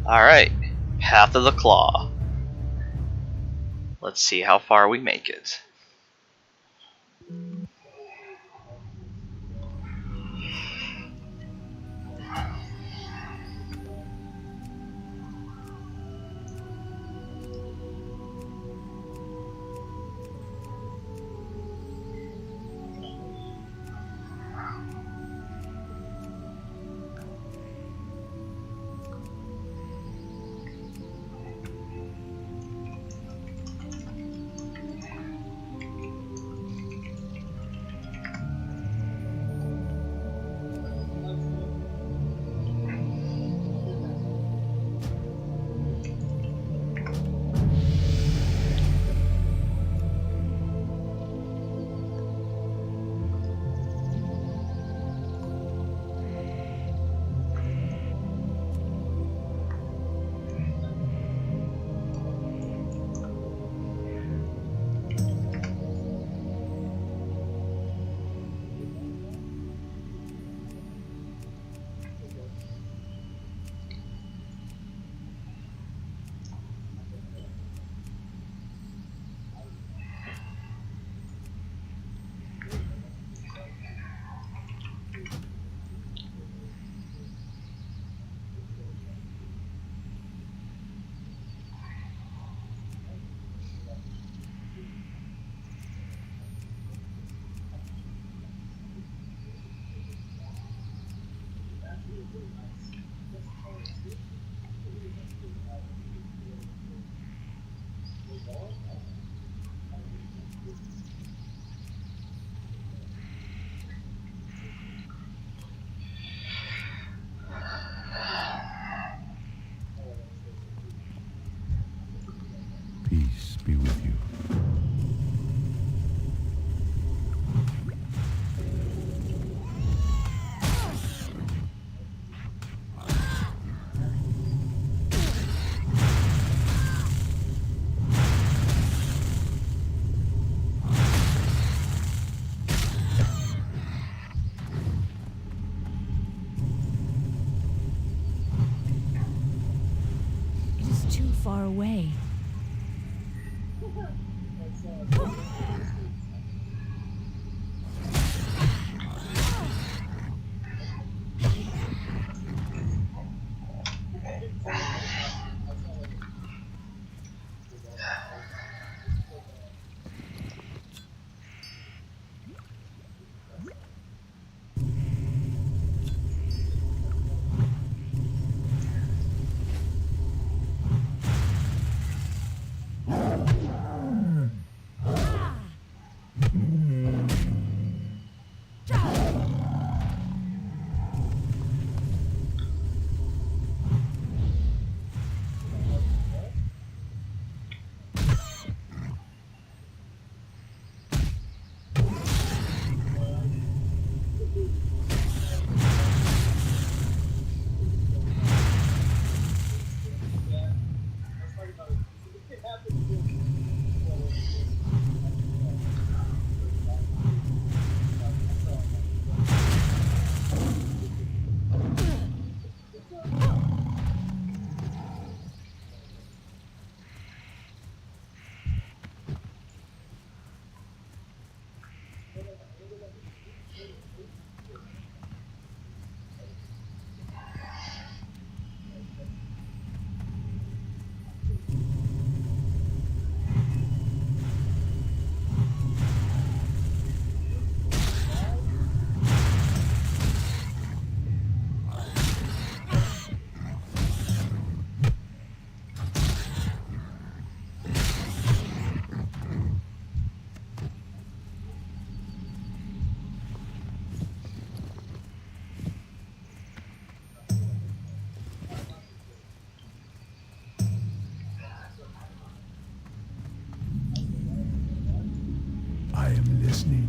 Alright, Path of the Claw. Let's see how far we make it. Peace be with you. It is too far away. listening.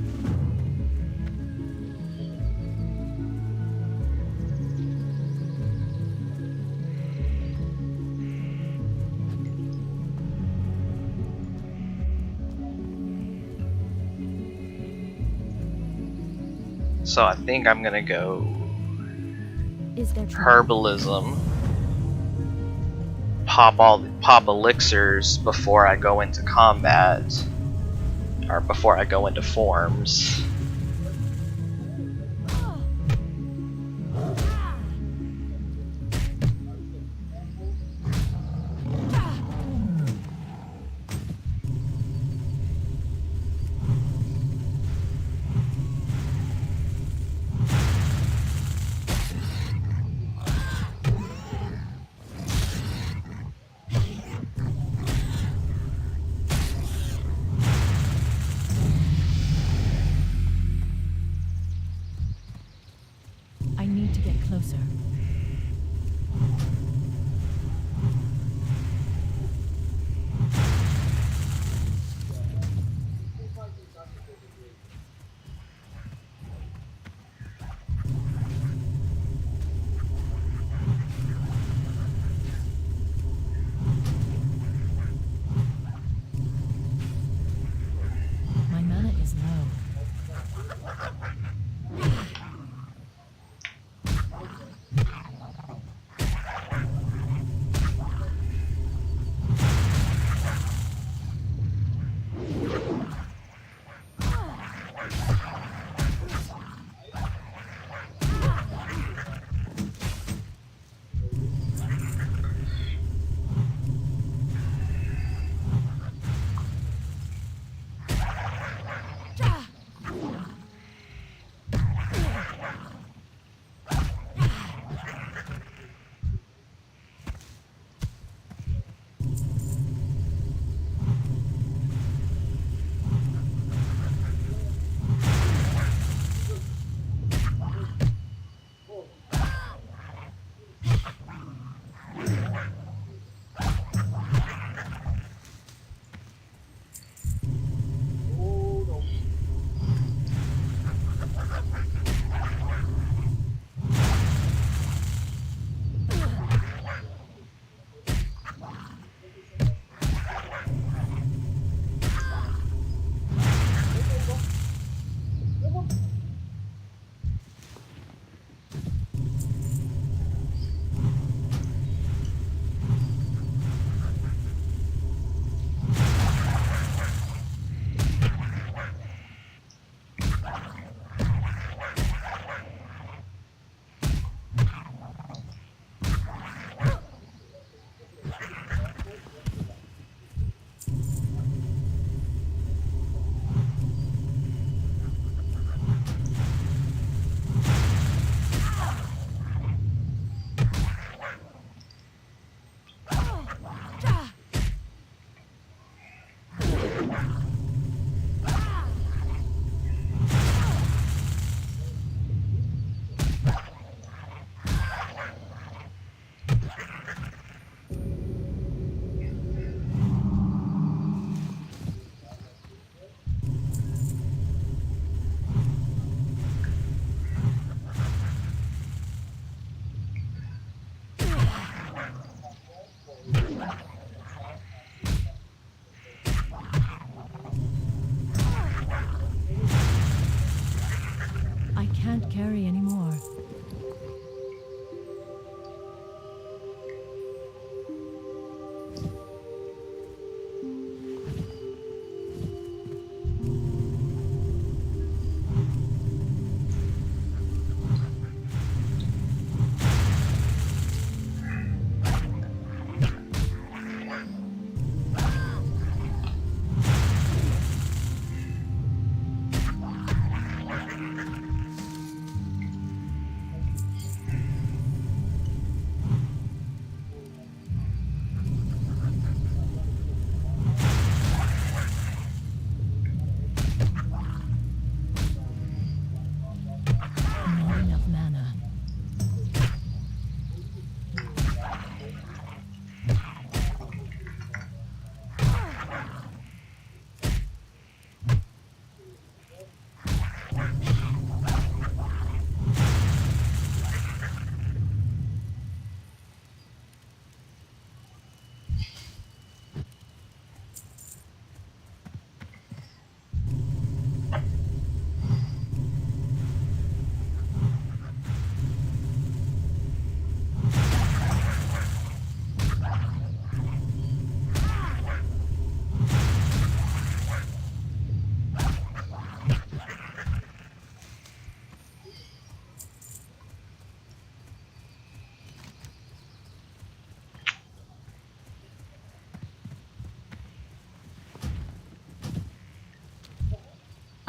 So I think I'm gonna go Is there trouble? herbalism. Pop elixirs before I go into combat, or before I go into forms. I need to get closer. My mana is low.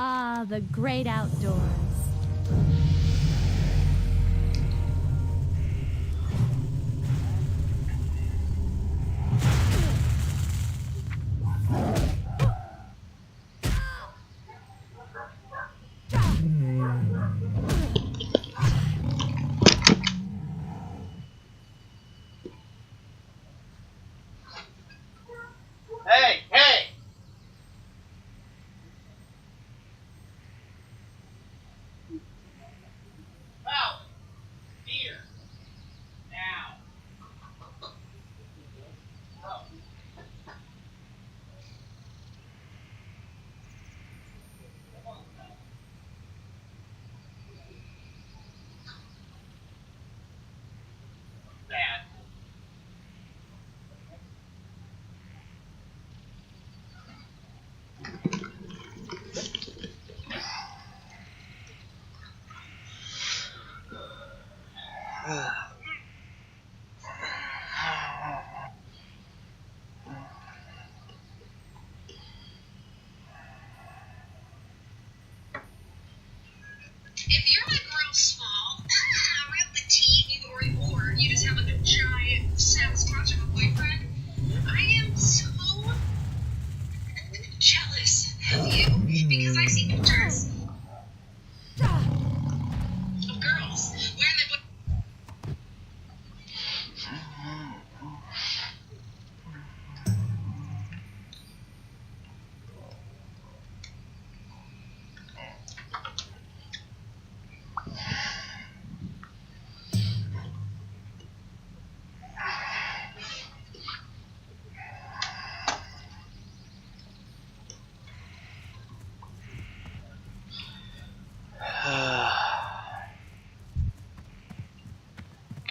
Ah, the great outdoors. Hey, hey! Out! Here! Now! Oh. Dad. If you're like real small, real petite, or you just have like a giant sex couch of a boyfriend, I am so jealous of you because I see pictures of girls wearing their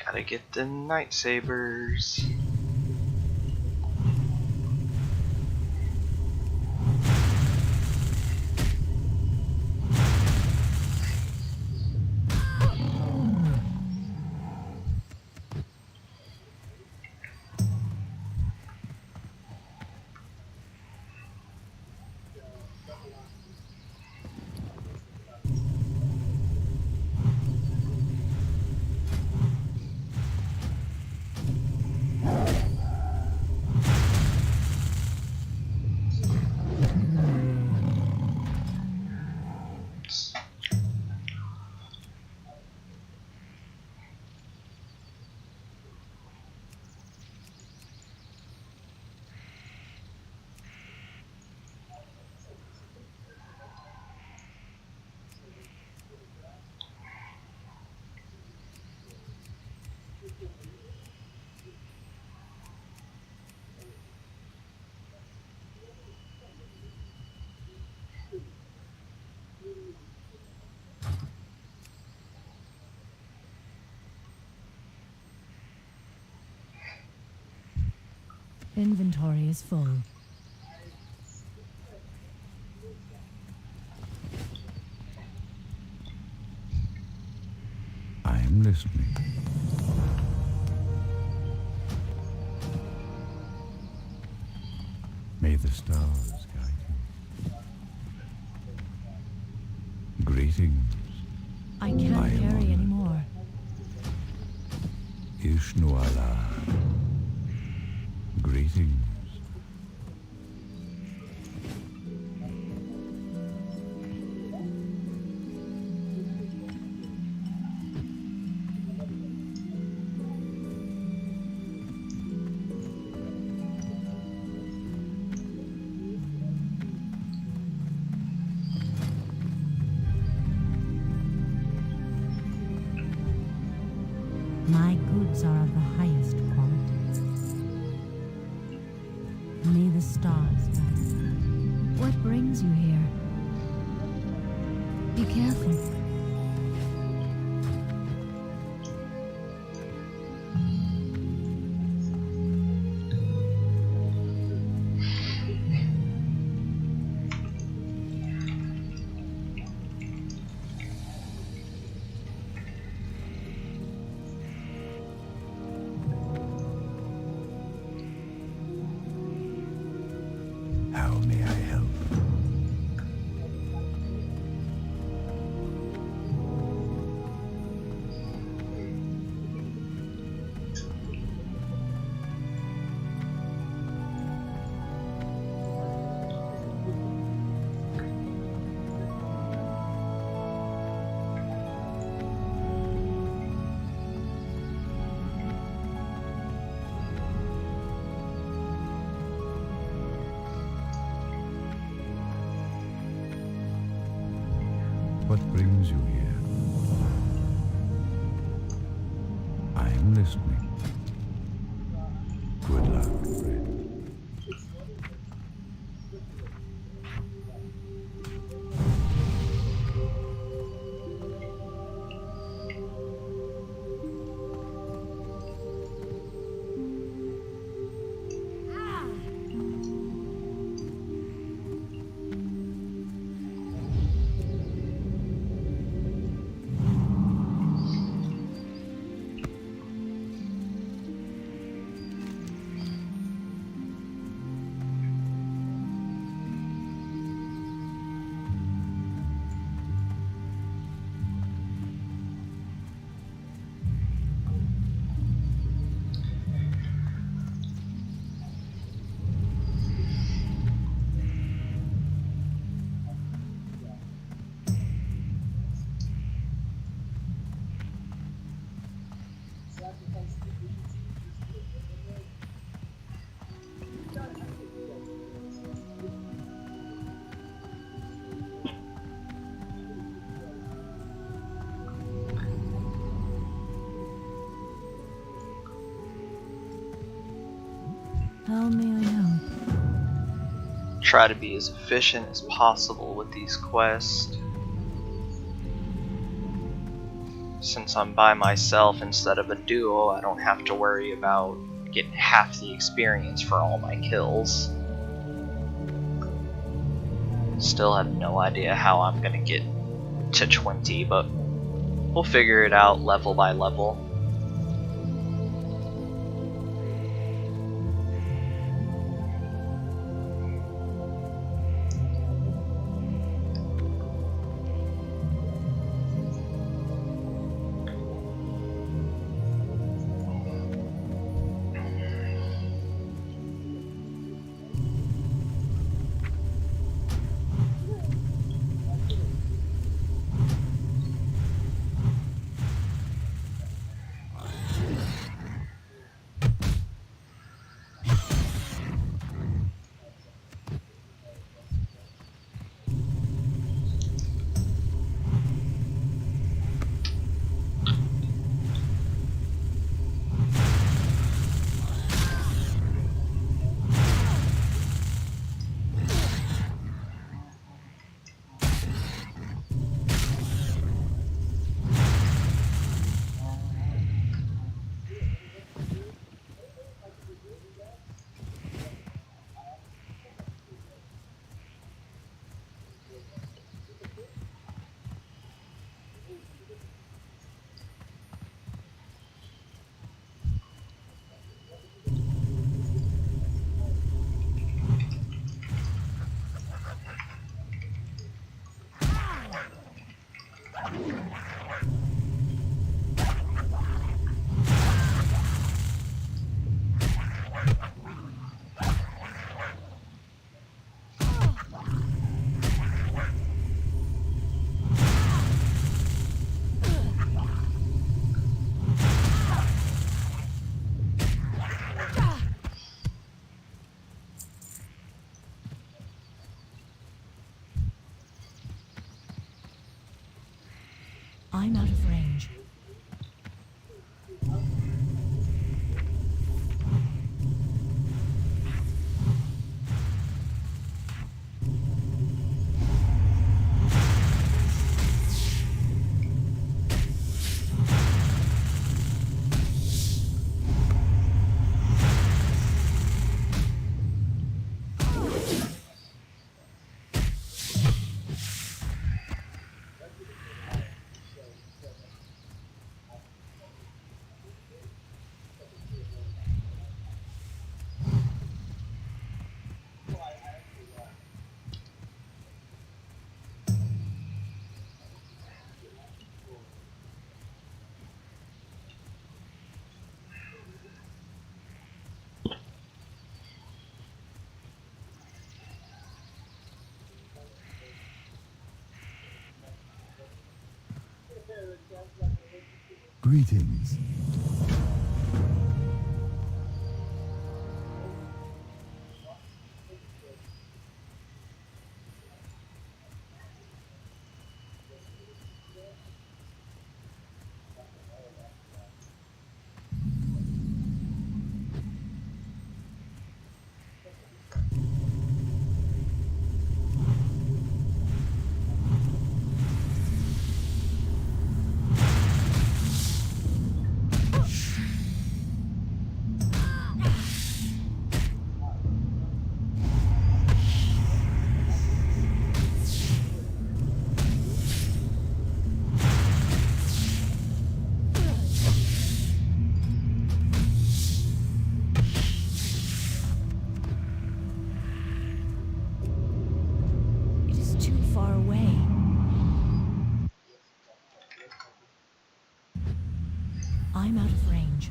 Gotta get the lightsabers. Inventory is full. I'm listening. May the stars guide you. Greetings, I can't carry anymore. Ishnuala. Greetings. My goods are of the highest quality. May the stars guide you. What brings you here? Be careful. How may I help? What brings you here? I am listening. Good luck, friend. How may I help? Try to be as efficient as possible with these quests. Since I'm by myself instead of a duo, I don't have to worry about getting half the experience for all my kills. Still have no idea how I'm gonna get to 20, but we'll figure it out level by level. I'm out of range. Greetings. I'm out of range.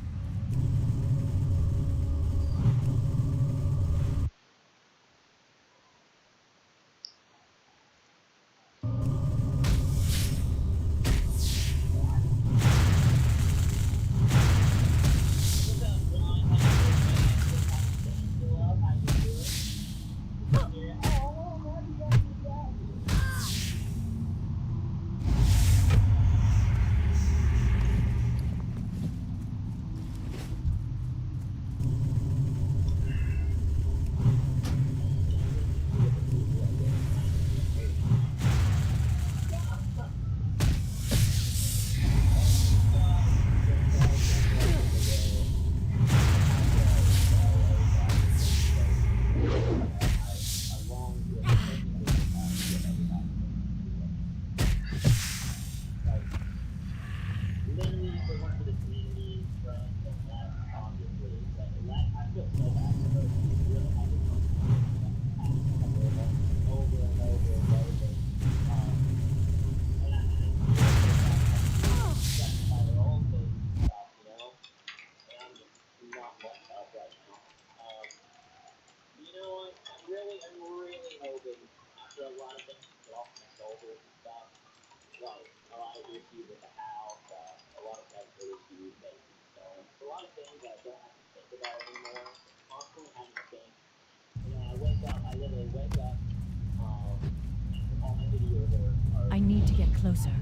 I need to get closer.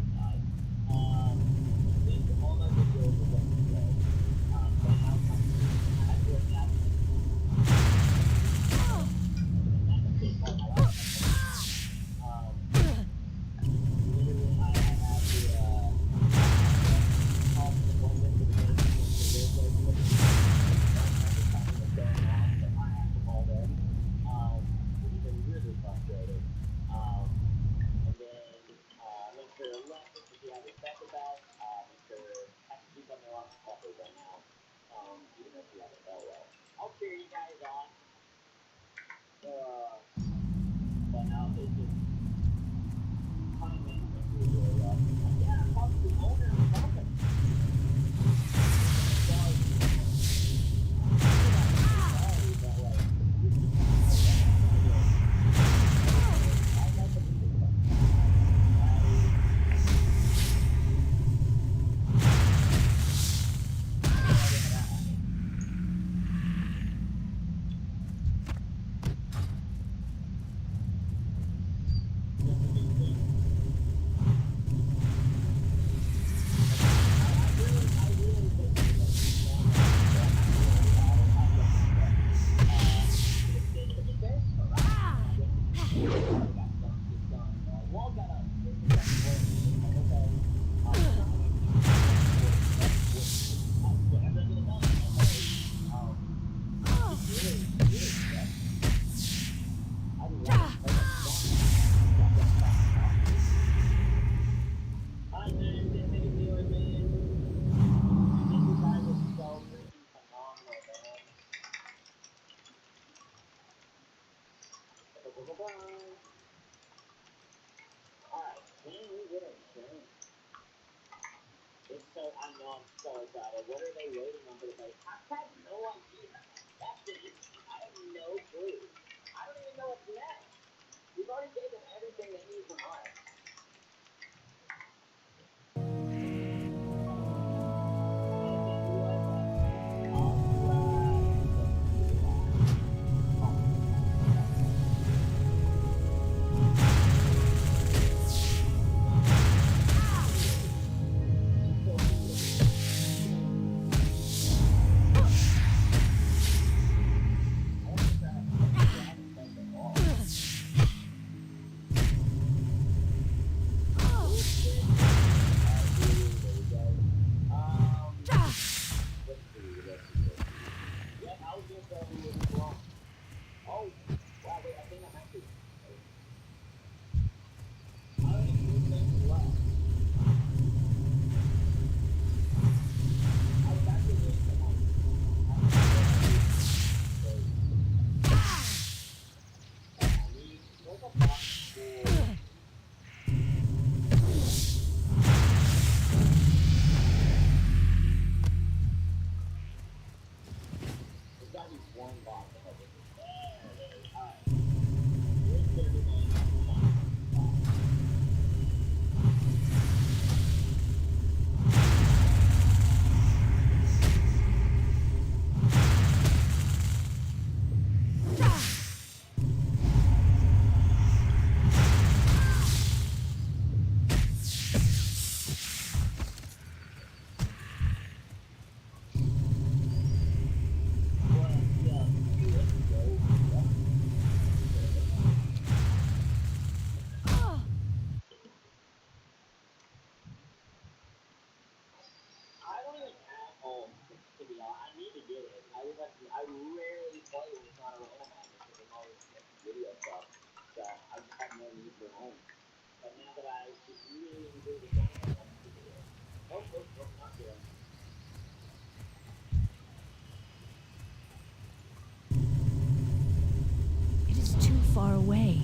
It is too far away.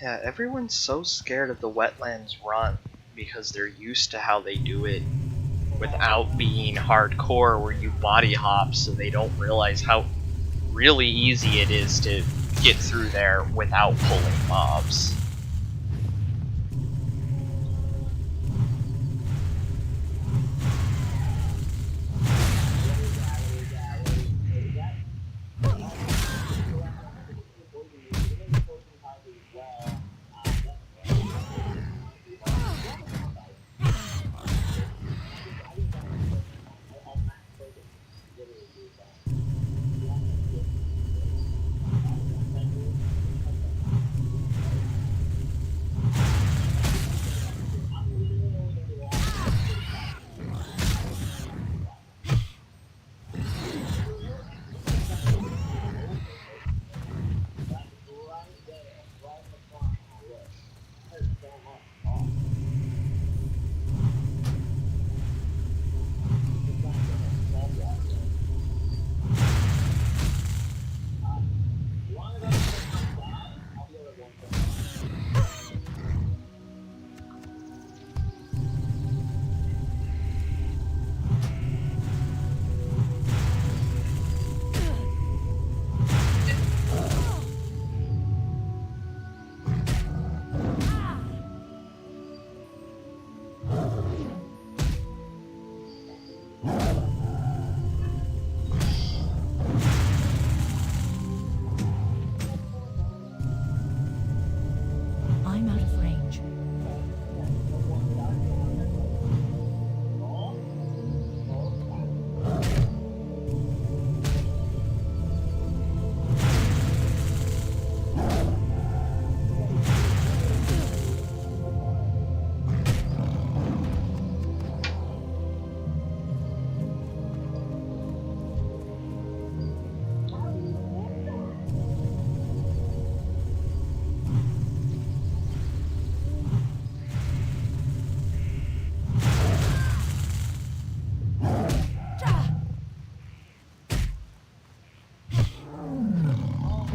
Yeah, everyone's so scared of the wetlands run because they're used to how they do it without being hardcore where you body hop, so they don't realize how really easy it is to get through there without pulling mobs. I'm out of range.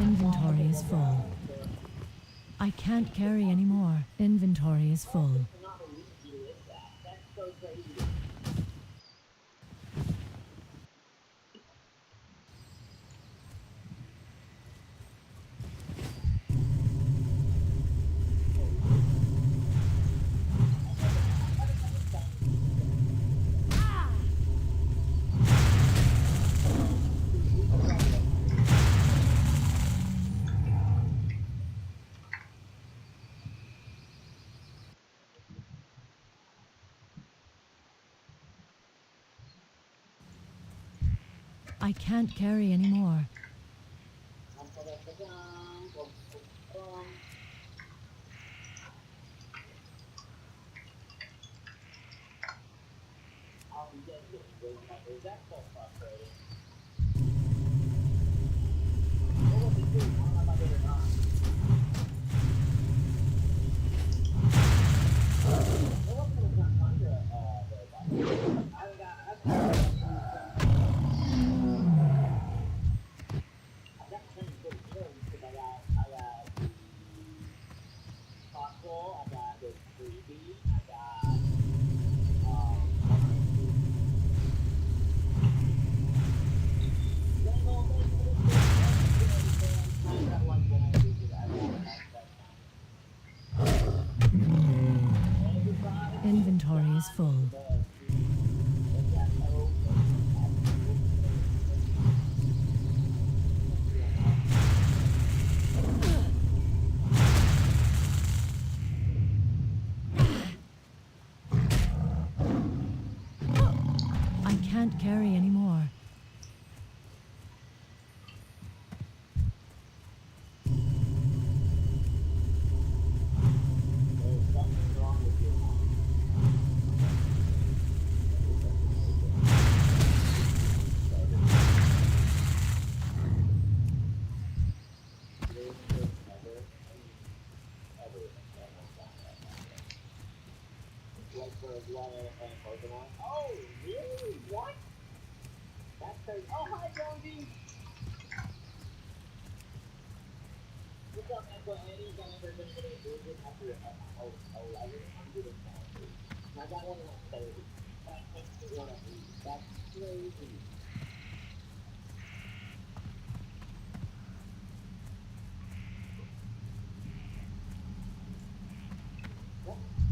Inventory is full. I can't carry any more. Inventory is full. I can't carry any more. is full. I can't carry anymore.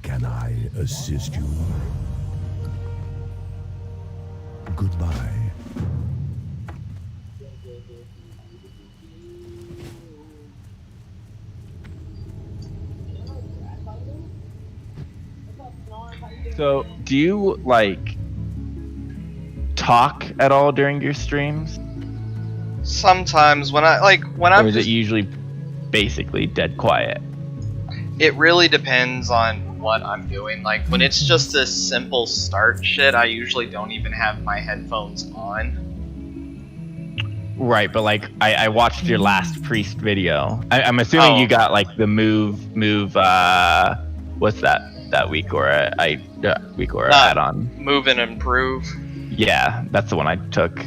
Can I assist you? Goodbye. So, do you like talk at all during your streams, Sometimes when when or I'm is it just, usually basically dead quiet? it really depends on what I'm doing. Like when it's just a simple start shit, I usually don't even have my headphones on. Right, but like I watched your last priest video. I'm assuming Oh. you got like the move. What's that week or week or add-on? Move and improve. Yeah, that's the one I took.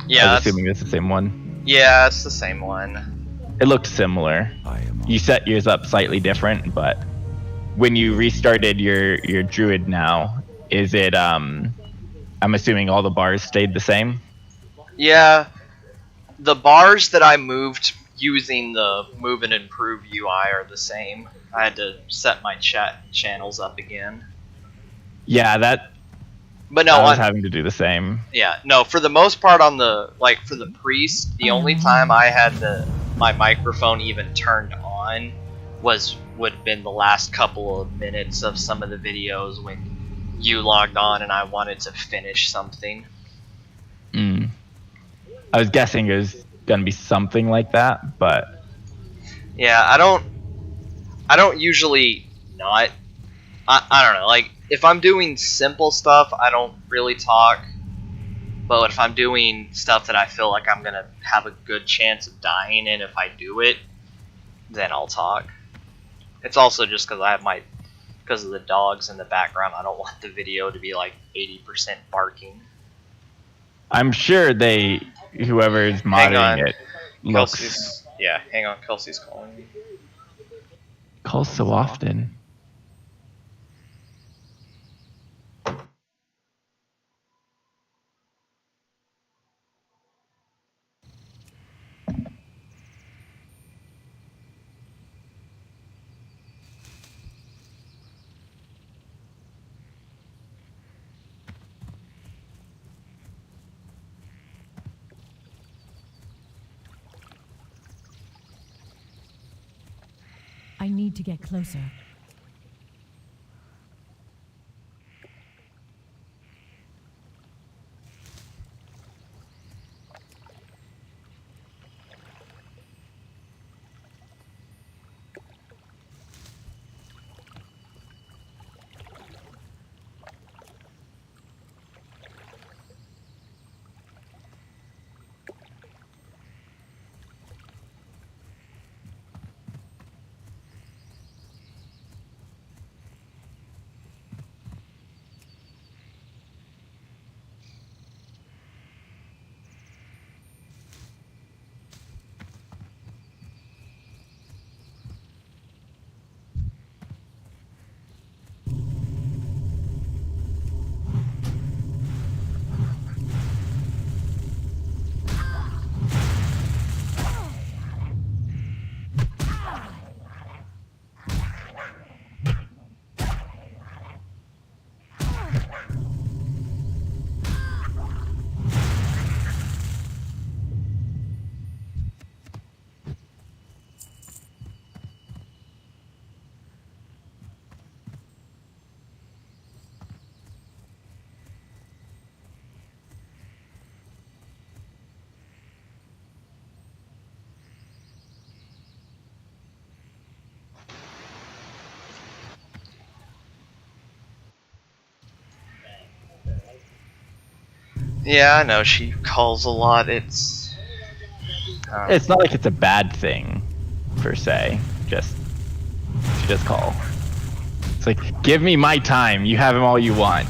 Yeah, I was that's, assuming it's the same one. yeah, it's the same one. It looked similar. I am You set yours up slightly different, but when you restarted your druid now, is it I'm assuming all the bars stayed the same? Yeah, the bars that I moved using the move and improve UI are the same. I had to set my chat channels up again. Yeah, But no, I was on, having to do the same. yeah, no, for the most part on the, like, for the priest, the only time I had my microphone even turned on would have been the last couple of minutes of some of the videos when you logged on and I wanted to finish something. I was guessing it was gonna be something like that, but Yeah, I don't usually not. I don't know, like, if I'm doing simple stuff, I don't really talk. But if I'm doing stuff that I feel like I'm gonna have a good chance of dying in if I do it, then I'll talk. It's also just because of the dogs in the background, I don't want the video to be like 80% barking. I'm sure whoever is Hang on. modding it looks Kelsey's, yeah, hang on, Kelsey's calling me. calls so often. I need to get closer. Yeah, I know she calls a lot. It's It's not like it's a bad thing, per se. She just call. It's like, give me my time. You have them all you want.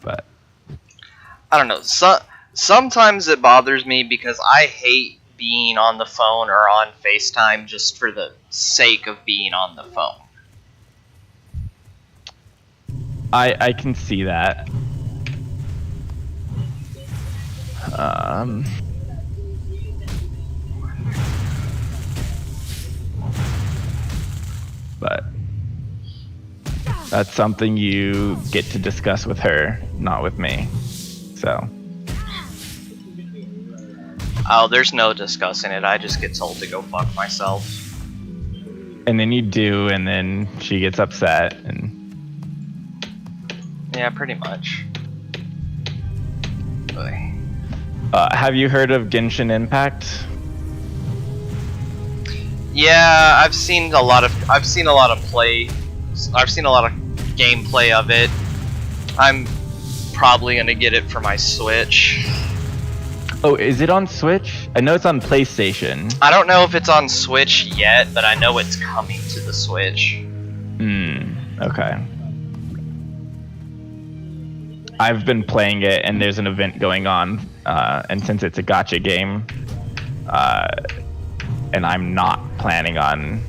But I don't know. Sometimes it bothers me because I hate being on the phone or on FaceTime just for the sake of being on the phone. I can see that. But that's something you get to discuss with her, not with me. So. Oh, there's no discussing it. I just get told to go fuck myself. And then you do, and then she gets upset, and Yeah, pretty much. Boy. have you heard of Genshin Impact? Yeah, I've seen a lot of gameplay of it. I'm probably gonna get it for my Switch. Oh, is it on Switch? I know it's on PlayStation. I don't know if it's on Switch yet, but I know it's coming to the Switch. Okay. I've been playing it, and there's an event going on, and since it's a gacha game, and I'm not planning on,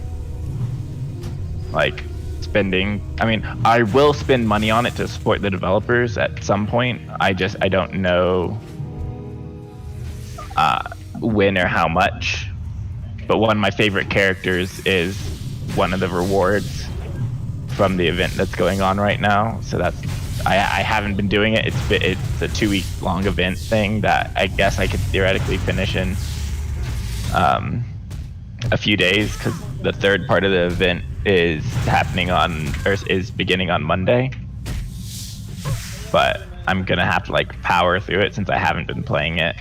like, spending... I mean, I will spend money on it to support the developers at some point. I don't know when or how much. But one of my favorite characters is one of the rewards from the event that's going on right now. So that's... I haven't been doing it. It's a 2-week long event thing that I guess I could theoretically finish in a few days, because the third part of the event is beginning on Monday. But I'm gonna have to like power through it since I haven't been playing it.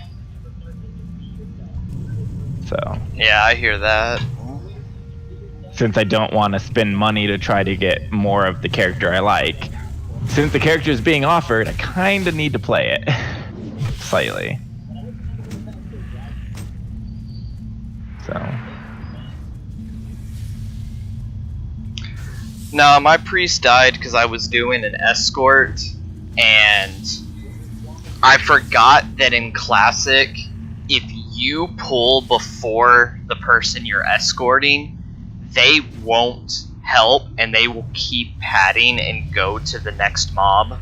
So Yeah, I hear that. since I don't want to spend money to try to get more of the character I like, since the character is being offered, I kind of need to play it slightly. So. No, my priest died because I was doing an escort, and I forgot that in Classic, if you pull before the person you're escorting, they won't help, and they will keep padding and go to the next mob.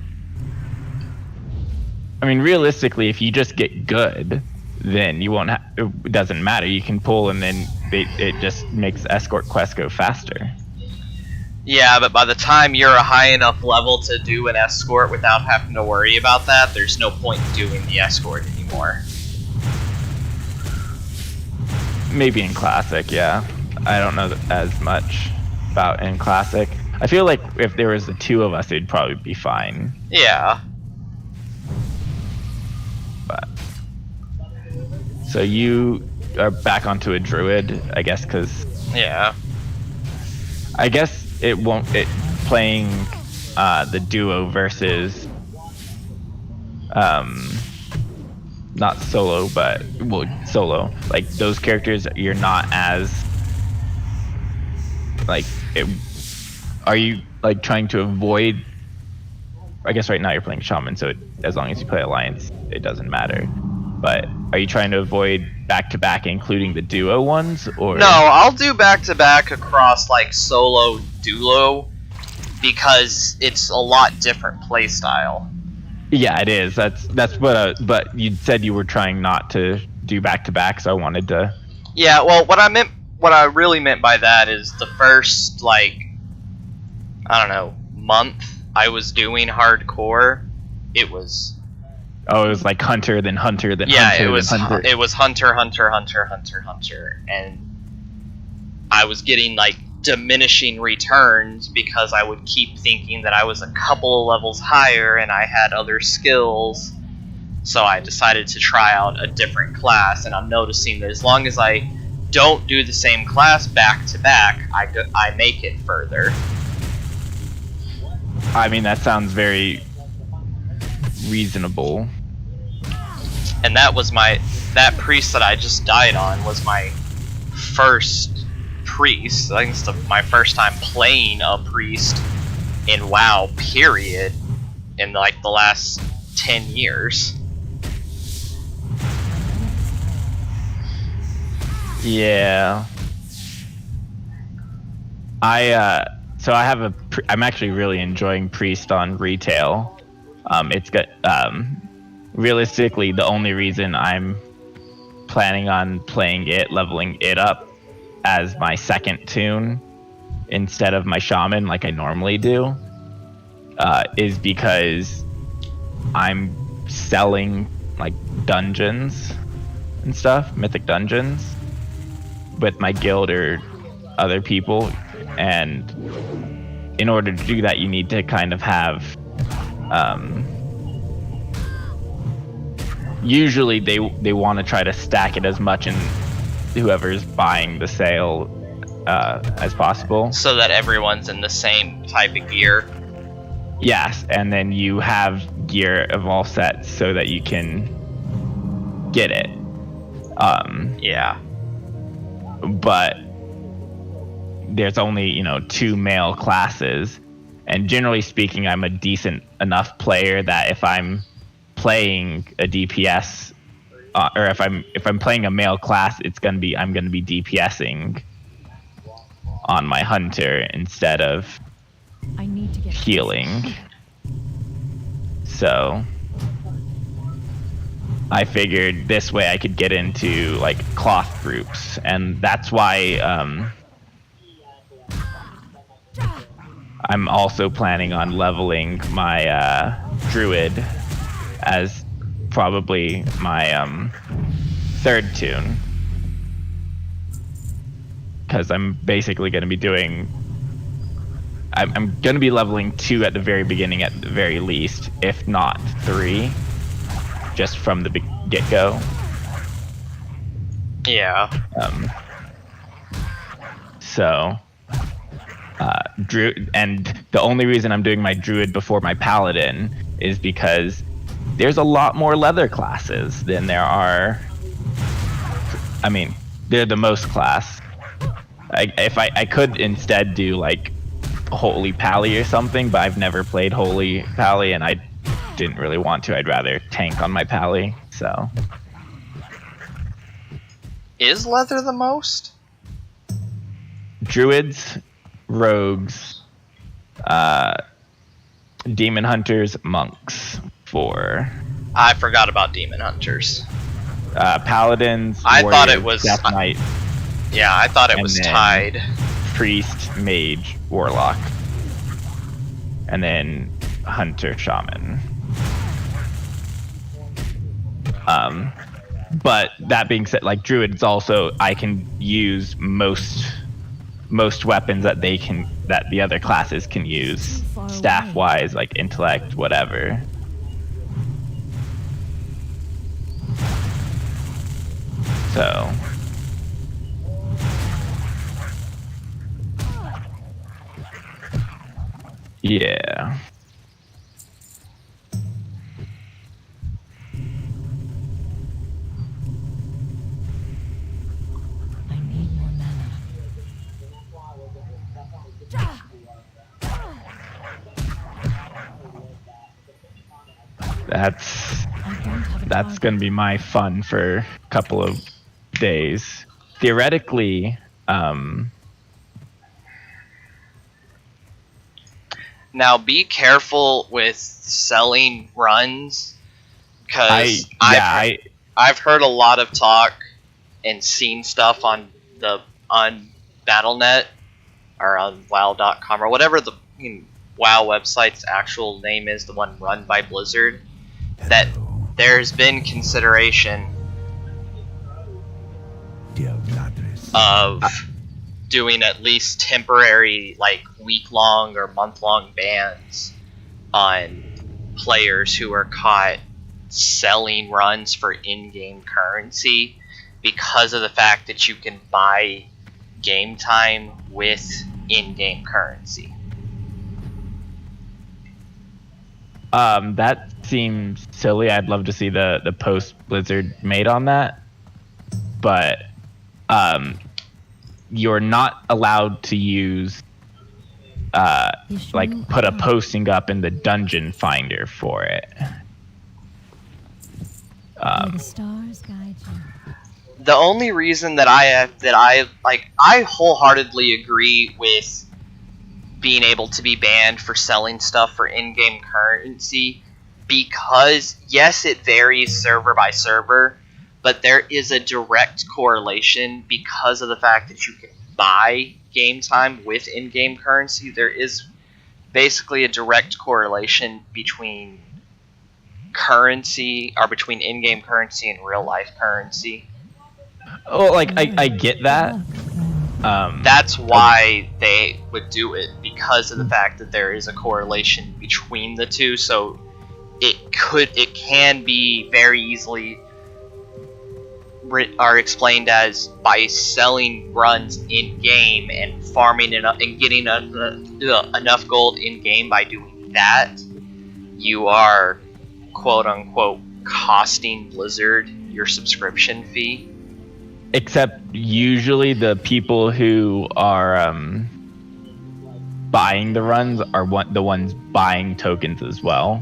I mean, realistically, if you just get good, then you won't it doesn't matter. You can pull, and then it just makes escort quests go faster. Yeah, but by the time you're a high enough level to do an escort without having to worry about that, there's no point in doing the escort anymore. Maybe in Classic, yeah. I don't know as much about in Classic. I feel like if there was the two of us, it'd probably be fine. Yeah. But so you are back onto a druid, I guess, because Yeah. I guess it playing the duo versus not solo, but solo, like those characters, you're not as like are you like trying to avoid? I guess right now you're playing shaman, so as long as you play alliance, it doesn't matter. But are you trying to avoid back-to-back, including the duo ones, or? No, I'll do back-to-back across like solo duo because it's a lot different playstyle. Yeah, it is. That's what. But you said you were trying not to do back-to-back, so I wanted to. Yeah, well, what I really meant by that is the first, like, I don't know, month I was doing hardcore, it was... Oh, it was like Hunter, then Hunter, then yeah, Hunter, it was then Hunter. it was Hunter, and I was getting, like, diminishing returns because I would keep thinking that I was a couple of levels higher and I had other skills. So I decided to try out a different class, and I'm noticing that as long as I don't do the same class back to back, I make it further. I mean, that sounds very reasonable. And that priest that I just died on was my first priest. I think it's my first time playing a priest in WoW, period, in like the last 10 years. Yeah. I'm actually really enjoying Priest on retail. It's got, realistically, the only reason I'm planning on playing it, leveling it up as my second toon instead of my shaman like I normally do, is because I'm selling like dungeons and stuff, mythic dungeons, with my guild or other people, and in order to do that you need to kind of have usually they want to try to stack it as much in whoever's buying the sale as possible, so that everyone's in the same type of gear. Yes, and then you have gear of all sets so that you can get it. Yeah. But there's only, 2 male classes, and generally speaking, I'm a decent enough player that if I'm playing a DPS, or if I'm playing a male class, I'm gonna be DPSing on my hunter instead of I need to get healing. So I figured this way I could get into like cloth groups, and that's why I'm also planning on leveling my druid as probably my third toon, because I'm basically going to be doing. I'm going to be leveling 2 at the very beginning, at the very least, if not 3, just from the get-go. Yeah. Druid, and the only reason I'm doing my druid before my paladin is because there's a lot more leather classes than there are. I mean, they're the most class. If I could instead do like Holy Pally or something, but I've never played Holy Pally and I didn't really want to. I'd rather tank on my Pally, so. Is leather the most? Druids, rogues, demon hunters, monks for. I forgot about demon hunters. Paladins, I warriors, thought it was death knight. Yeah, I thought it and was then tied. Priest, mage, warlock, and then hunter, shaman. But that being said, like druids also, I can use most weapons that the other classes can use, staff wise, like intellect, whatever. So yeah. I need more mana. That's gonna be my fun for a couple of days. Theoretically, now be careful with selling runs, because I've heard a lot of talk and seen stuff on Battle.net or on WoW.com or whatever the WoW website's actual name is, the one run by Blizzard, that there's been consideration of doing at least temporary, like week-long or month-long bans on players who are caught selling runs for in-game currency, because of the fact that you can buy game time with in-game currency. That seems silly. I'd love to see the post Blizzard made on that, but you're not allowed to use like put a posting up in the dungeon finder for it. May the stars guide you. The only reason that I wholeheartedly agree with being able to be banned for selling stuff for in-game currency, because yes, it varies server by server, but there is a direct correlation because of the fact that you can buy game time with in-game currency. There is basically a direct correlation between currency, or between in-game currency and real-life currency. Oh, like I get that. That's why they would do it, because of the fact that there is a correlation between the two. So it can be very easily explained as by selling runs in game and farming enough and getting enough gold in game. By doing that, you are quote unquote costing Blizzard your subscription fee. Except usually the people who are buying the runs are the ones buying tokens as well.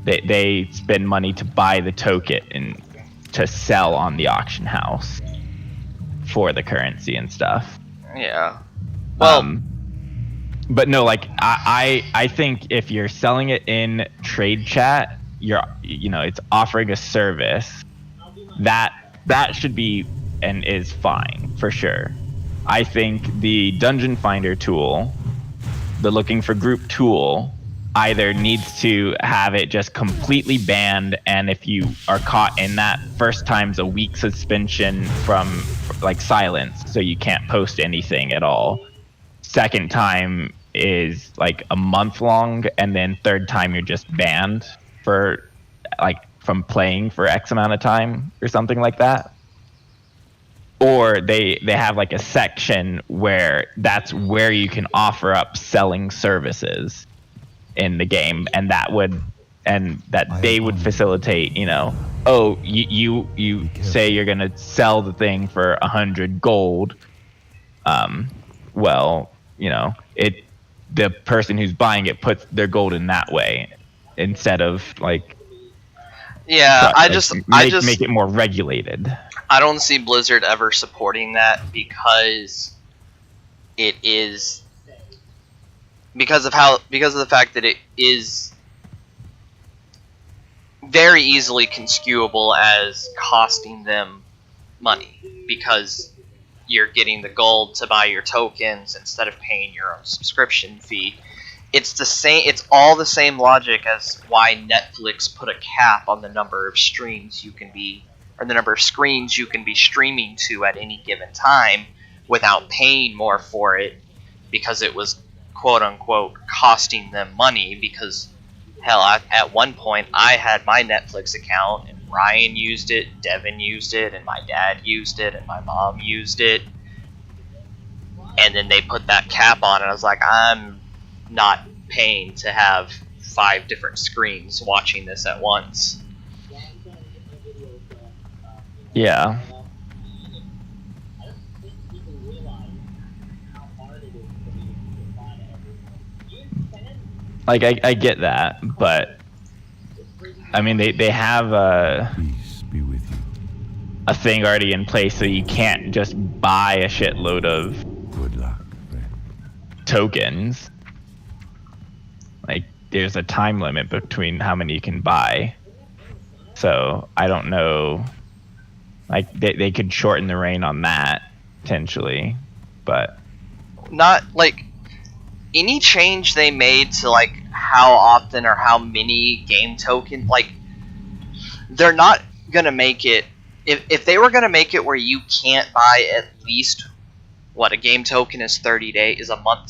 They spend money to buy the token and to sell on the auction house for the currency and stuff. Yeah. Well, but no, like I think if you're selling it in trade chat, it's offering a service that should be and is fine for sure. I think the Dungeon Finder tool, the looking for group tool, either needs to have it just completely banned, and if you are caught in that, first time's a week suspension from like silence, so you can't post anything at all. Second time is like a month long, and then third time you're just banned for like from playing for X amount of time or something like that. Or they have like a section where that's where you can offer up selling services in the game, and that they would facilitate, you say you're gonna sell the thing for 100 gold. The person who's buying it puts their gold in that way instead of like. Yeah, make it more regulated. I don't see Blizzard ever supporting that because of the fact that it is very easily conscuable as costing them money, because you're getting the gold to buy your tokens instead of paying your own subscription fee. It's all the same logic as why Netflix put a cap on the number of streams you can be, or the number of screens you can be streaming to at any given time without paying more for it, because it was quote unquote costing them money. Because hell, at one point I had my Netflix account and Ryan used it, Devin used it, and my dad used it, and my mom used it, and then they put that cap on, and I was like, I'm not paying to have 5 different screens watching this at once. Yeah. Like I get that, but I mean they have Peace be with you. a thing already in place, so you can't just buy a shitload of Good luck, friend. tokens. Like there's a time limit between how many you can buy. So I don't know. Like they could shorten the reign on that potentially, but Not like any change they made to like how often or how many game token, like they're not gonna make it. If they were gonna make it where you can't buy at least a game token is 30 days, is a month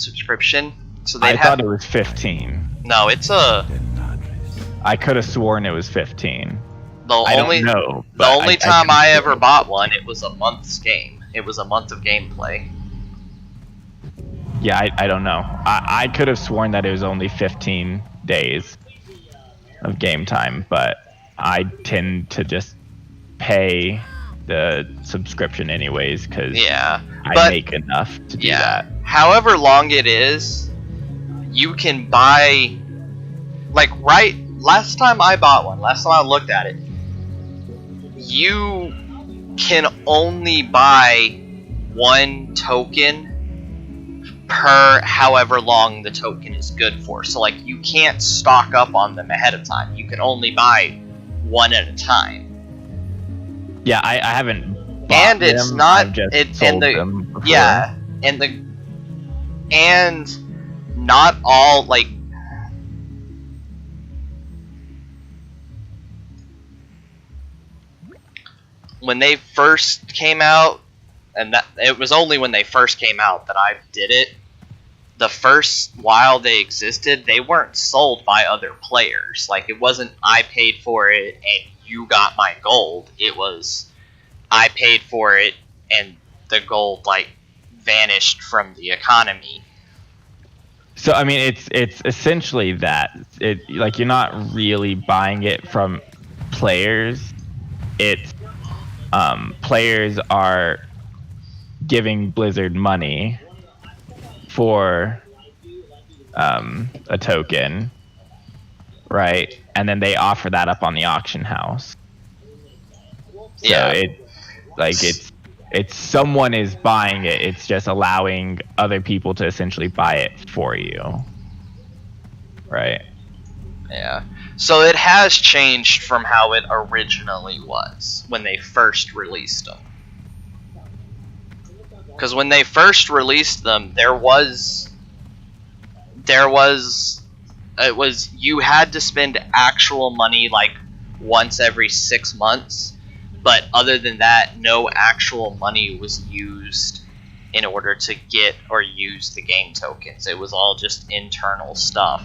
subscription. So they thought it was 15. No, it's a. I could have sworn it was 15. The only time I ever bought one, it was a month's game. It was a month of gameplay. Yeah, I don't know. I could have sworn that it was only 15 days of game time, but I tend to just pay the subscription anyways because Yeah, I but make enough to do yeah, that. however long it is, you can buy, like, right, last time I bought one, last time I looked at it, you can only buy one token per however long the token is good for. So, like, you can't stock up on them ahead of time. You can only buy one at a time. Yeah, I haven't bought And it's them, not I've just it, sold and the them before. yeah, and not all, like, when they first came out, and that it was only when they first came out that I did it. The first while they existed, they weren't sold by other players. Like, it wasn't I paid for it and you got my gold. It was I paid for it and the gold, like, vanished from the economy. So I mean, it's essentially that. It, like, you're not really buying it from players. It's players are giving Blizzard money for a token, right? And then they offer that up on the auction house. So Yeah. it's someone is buying it. It's just allowing other people to essentially buy it for you, right? Yeah. So it has changed from how it originally was when they first released them. Because when they first released them, it was you had to spend actual money, like, once every 6 months, but other than that, no actual money was used in order to get or use the game tokens. It was all just internal stuff.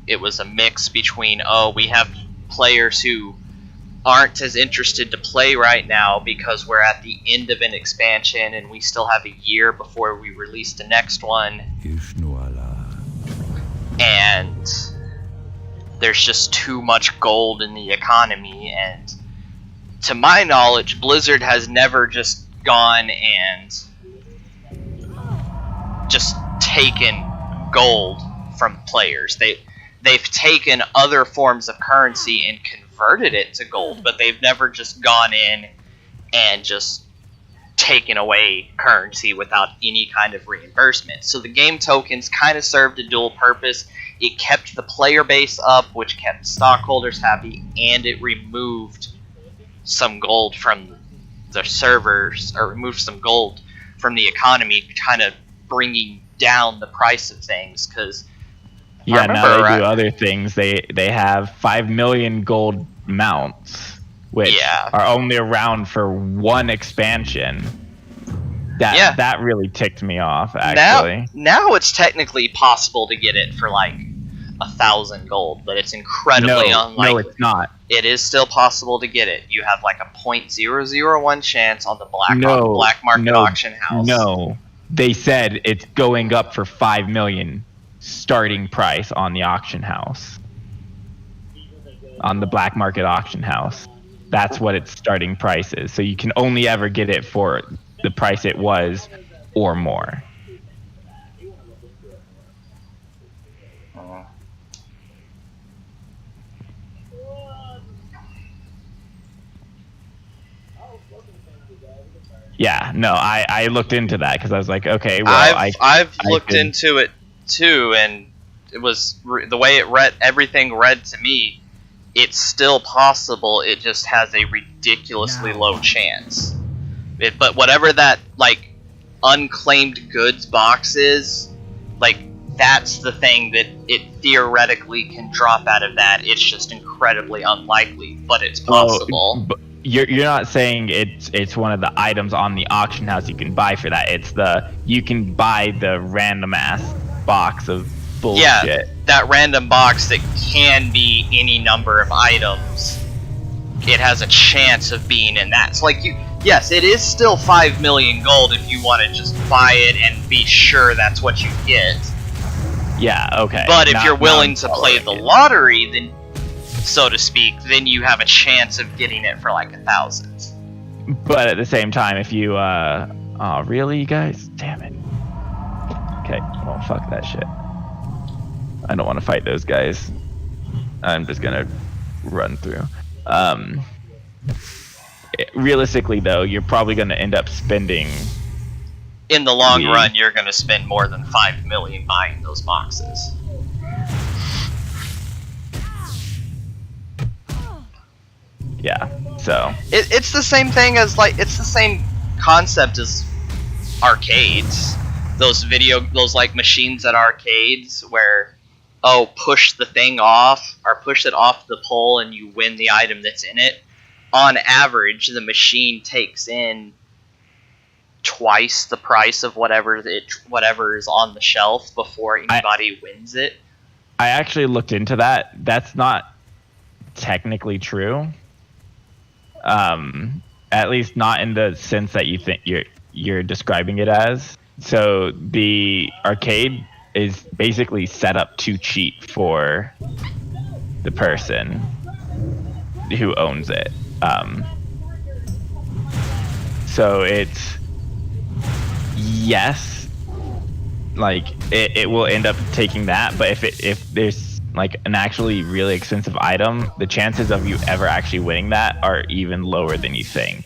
It was a mix between, oh, we have players who aren't as interested to play right now because we're at the end of an expansion and we still have a year before we release the next one, and there's just too much gold in the economy. And to my knowledge, Blizzard has never just gone and just taken gold from players. They've taken other forms of currency and converted it to gold, but they've never just gone in and just taken away currency without any kind of reimbursement. So the game tokens kind of served a dual purpose. It kept the player base up, which kept stockholders happy, and it removed some gold from the servers, or removed some gold from the economy, kind of bringing down the price of things. Because yeah, now they do other things. They have 5 million gold mounts, which are only around for one expansion. That really ticked me off, actually. Now it's technically possible to get it for like 1,000 gold, but it's incredibly unlikely. No, it's not. It is still possible to get it. You have like a 0.001 chance on the black market auction house. No, they said it's going up for 5 million starting price on the auction house, on the black market auction house. That's what its starting price is. So you can only ever get it for the price it was or more. Yeah, no, I looked into that because I was like, okay, well, I've looked into it too, and it was the way it read. Everything read to me, it's still possible. It just has a ridiculously low chance. But whatever that, like, unclaimed goods box is, like, that's the thing that it theoretically can drop out of that. It's just incredibly unlikely, but it's possible. You're not saying it's one of the items on the auction house you can buy for that. It's you can buy the random ass box of bullshit. Yeah, that random box that can be any number of items. It has a chance of being in that. So, like, yes, it is still 5 million gold if you want to just buy it and be sure that's what you get. Yeah, okay. But if you're willing to play the it. lottery, then, so to speak, then you have a chance of getting it for like 1,000. But at the same time, if you, oh, really, you guys? Damn it. Okay, well, fuck that shit. I don't want to fight those guys. I'm just gonna run through. Realistically, though, you're probably gonna end up spending... In the long run, you're going to spend more than 5 million buying those boxes. Yeah, so... It's the same thing as, like, it's the same concept as arcades. Those like, machines at arcades where, oh, push the thing off, or push it off the pole and you win the item that's in it. On average, the machine takes in twice the price of whatever is on the shelf before anybody wins it. I actually looked into that. That's not technically true. At least not in the sense that you think you're describing it as. So the arcade is basically set up to cheat for the person who owns it. So it's yes, like it will end up taking that, but if there's like an actually really expensive item, the chances of you ever actually winning that are even lower than you think.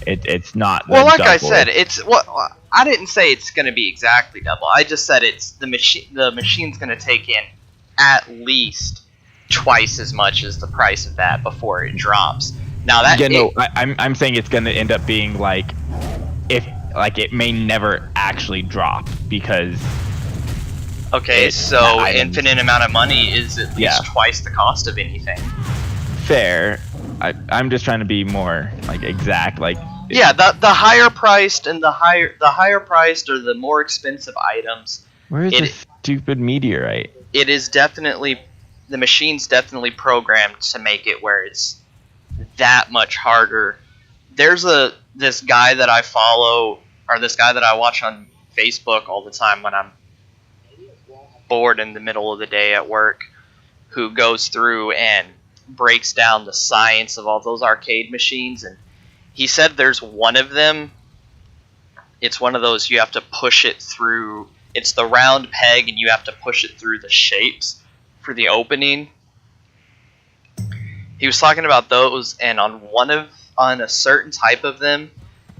It's not well, like double. I said, it's what I didn't say it's going to be exactly double. I just said it's the machine's going to take in at least twice as much as the price of that before it drops. Now that I'm saying it's going to end up being like it may never actually drop because so infinite amount of money is at least twice the cost of anything. Fair. I'm just trying to be more like exact. Like the higher priced and the higher priced or the more expensive items. Where is this stupid meteorite? It is definitely the machine's definitely programmed to make it where it's that much harder. There's this guy that I follow, or this guy that I watch on Facebook all the time when I'm bored in the middle of the day at work, who goes through and breaks down the science of all those arcade machines. And he said there's one of them, it's one of those you have to push it through, it's the round peg and you have to push it through the shapes for the opening. He was talking about those, and on a certain type of them,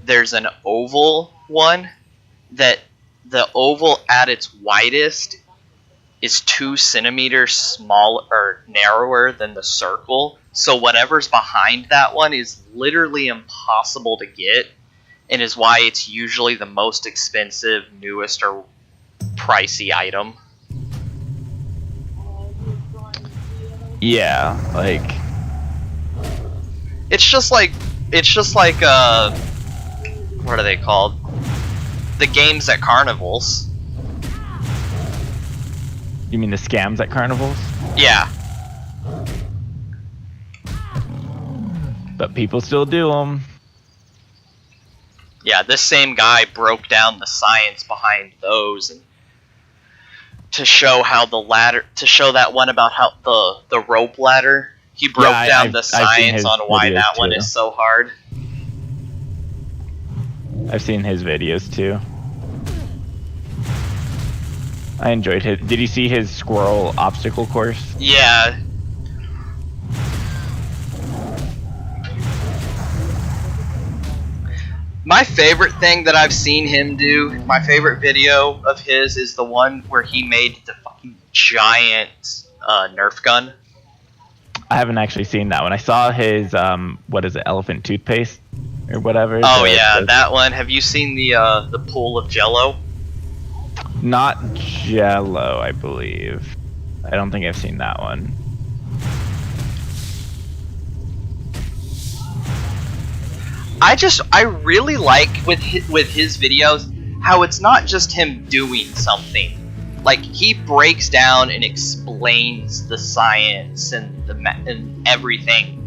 there's an oval one that the oval at its widest is 2 centimeters smaller or narrower than the circle. So whatever's behind that one is literally impossible to get, and is why it's usually the most expensive, newest, or pricey item. Yeah, like it's just like what are they called? The games at carnivals. You mean the scams at carnivals? Yeah. But people still do them. Yeah, this same guy broke down the science behind those, and to show that one about how the rope ladder. He broke down the science on why that one is so hard. I've seen his videos too. I enjoyed his. Did you see his squirrel obstacle course? Yeah. My favorite thing that I've seen him do, my favorite video of his is the one where he made the fucking giant Nerf gun. I haven't actually seen that one. I saw his what is it, elephant toothpaste or whatever. Oh yeah, that one. Have you seen the pool of Jello? Not Jello, I believe. I don't think I've seen that one. I really like with his videos how it's not just him doing something. Like, he breaks down and explains the science and and everything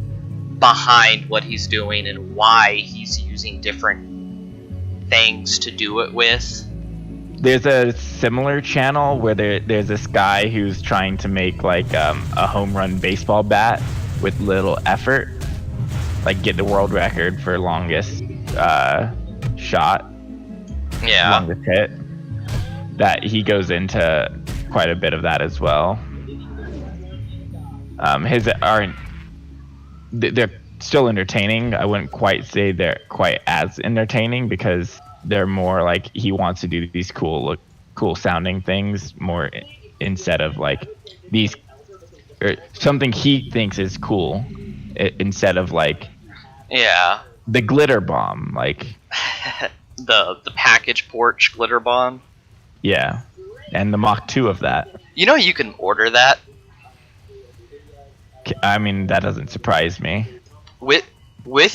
behind what he's doing and why he's using different things to do it with. There's a similar channel where there's this guy who's trying to make like a home run baseball bat with little effort, like get the world record for longest shot, longest hit. That he goes into quite a bit of that as well. His aren't, they're still entertaining. I wouldn't quite say they're quite as entertaining because they're more like he wants to do these cool sounding things more instead of like these or something he thinks is cool instead of like the glitter bomb, like the package porch glitter bomb. Yeah, and the Mach 2 of that. You know you can order that. I mean, that doesn't surprise me. With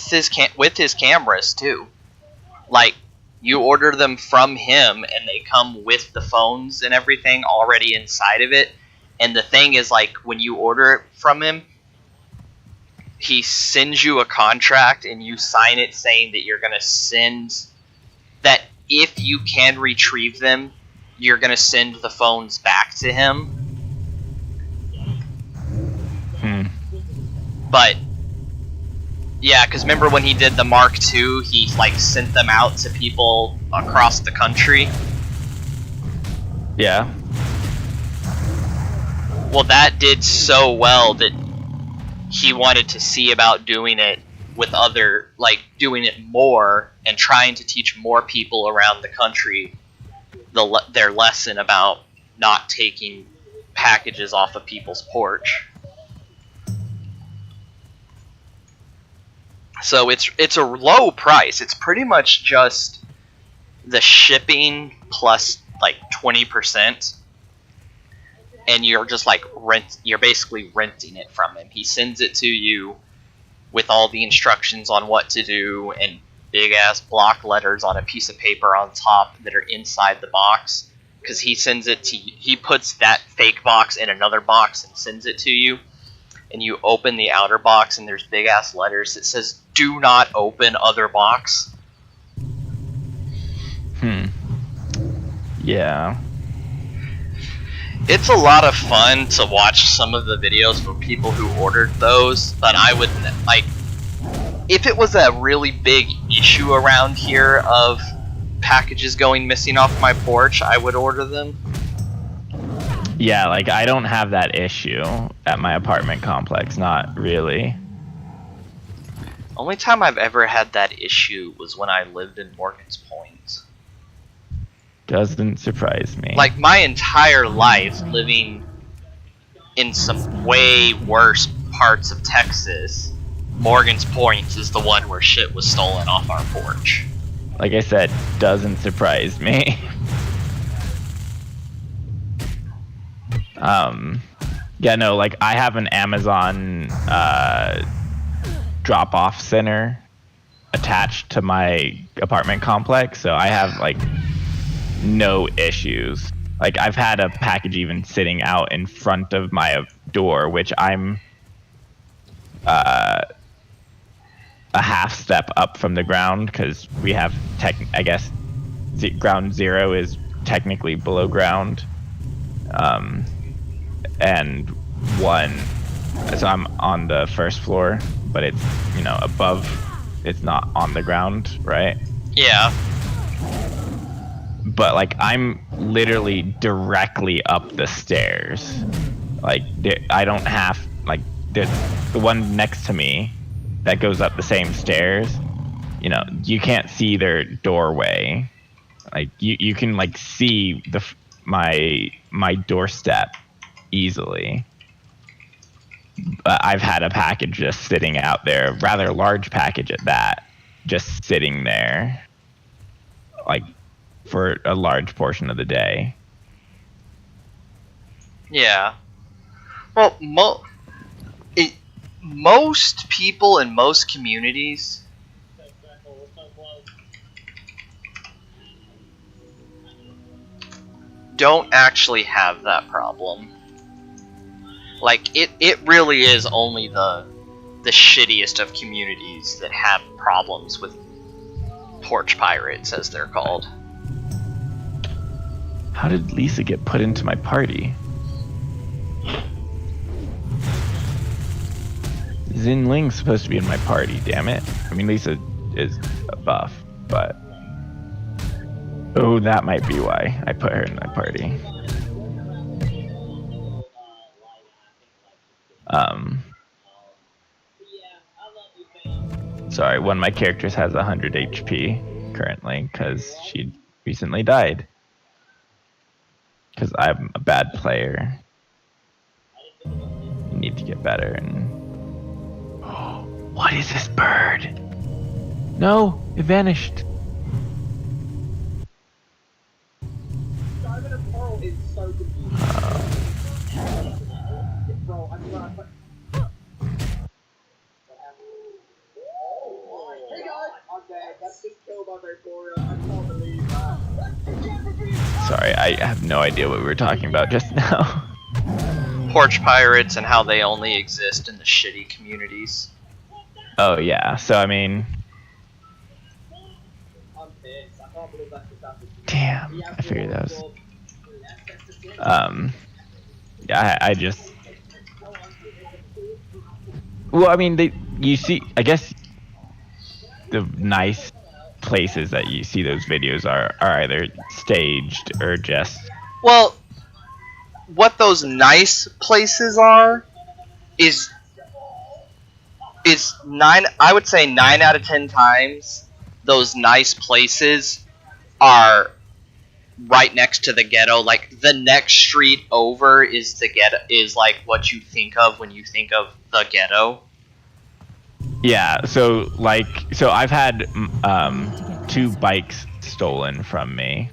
his cameras too. Like, you order them from him and they come with the phones and everything already inside of it. And the thing is, like, when you order it from him, he sends you a contract and you sign it saying that you're going to send, that if you can retrieve them, you're going to send the phones back to him. But yeah, because remember when he did the Mark II, he like sent them out to people across the country. Yeah. Well, that did so well that he wanted to see about doing it with other, like doing it more and trying to teach more people around the country their lesson about not taking packages off of people's porch. So it's a low price. It's pretty much just the shipping plus like 20%, and you're just like you're basically renting it from him. He sends it to you with all the instructions on what to do and big ass block letters on a piece of paper on top that are inside the box, because he sends it to you. He puts that fake box in another box and sends it to you, and you open the outer box and there's big ass letters that says "Do not open other box." Yeah. It's a lot of fun to watch some of the videos for people who ordered those, but I would like, if it was a really big issue around here of packages going missing off my porch, I would order them. Yeah, like I don't have that issue at my apartment complex, not really. Only time I've ever had that issue was when I lived in Morgan's Point. Doesn't surprise me. Like my entire life living in some way worse parts of Texas, Morgan's Point is the one where shit was stolen off our porch. Like I said, doesn't surprise me. Yeah, no, like I have an Amazon drop-off center attached to my apartment complex, so I have like no issues. Like I've had a package even sitting out in front of my door, which I'm a half step up from the ground because we have I guess ground zero is technically below ground, and one, so I'm on the first floor, but it's, you know, above, it's not on the ground, right? Yeah. But like I'm literally directly up the stairs. Like I don't have, like the one next to me that goes up the same stairs, you know, you can't see their doorway. Like you can like see my doorstep easily. But I've had a package just sitting out there, rather large package at that, just sitting there like for a large portion of the day. Yeah. Well, most people in most communities don't actually have that problem. Like, it really is only the the shittiest of communities that have problems with porch pirates, as they're called. How did Lisa get put into my party? Xin Ling's supposed to be in my party, damn it. I mean, Lisa is a buff, but... Oh, that might be why I put her in my party. Sorry, one of my characters has 100 HP currently because she recently died. Because I'm a bad player. I need to get better. And what is this bird? No, it vanished. Sorry, I have no idea what we were talking about just now. Porch pirates and how they only exist in the shitty communities. Oh yeah, so I mean... Damn, I figured that was... Yeah, I just... Well, I mean, you see, I guess the nice places that you see those videos are either staged or just... Well, what those nice places are is I would say 9 out of 10 times those nice places are right next to the ghetto. Like the next street over is the ghetto, is like what you think of when you think of the ghetto. Yeah, so I've had 2 bikes stolen from me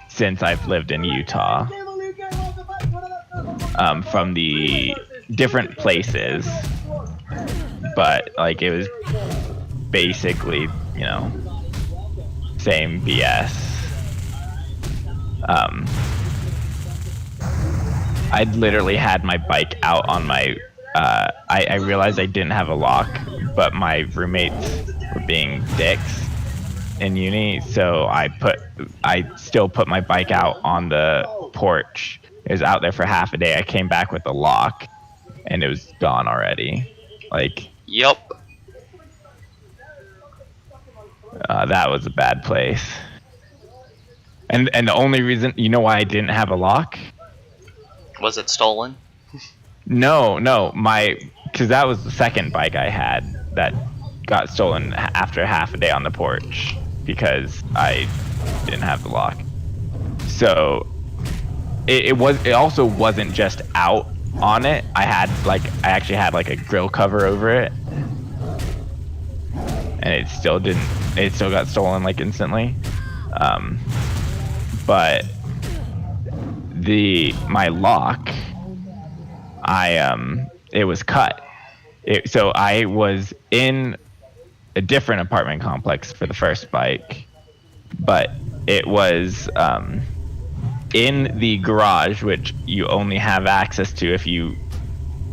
since I've lived in Utah, from the different places, but like it was basically, you know, same BS. I'd literally had my bike out on my, I realized I didn't have a lock, but my roommates were being dicks in uni, so I still put my bike out on the porch. It was out there for half a day. I came back with a lock, and it was gone already. Like, Yep. That was a bad place. And the only reason, you know why I didn't have a lock? Was it stolen? No, because that was the second bike I had that got stolen after half a day on the porch because I didn't have the lock. So it also wasn't just out on it. I actually had like a grill cover over it, and it still got stolen like instantly. But my lock, it was cut. So I was in a different apartment complex for the first bike, but it was in the garage, which you only have access to if you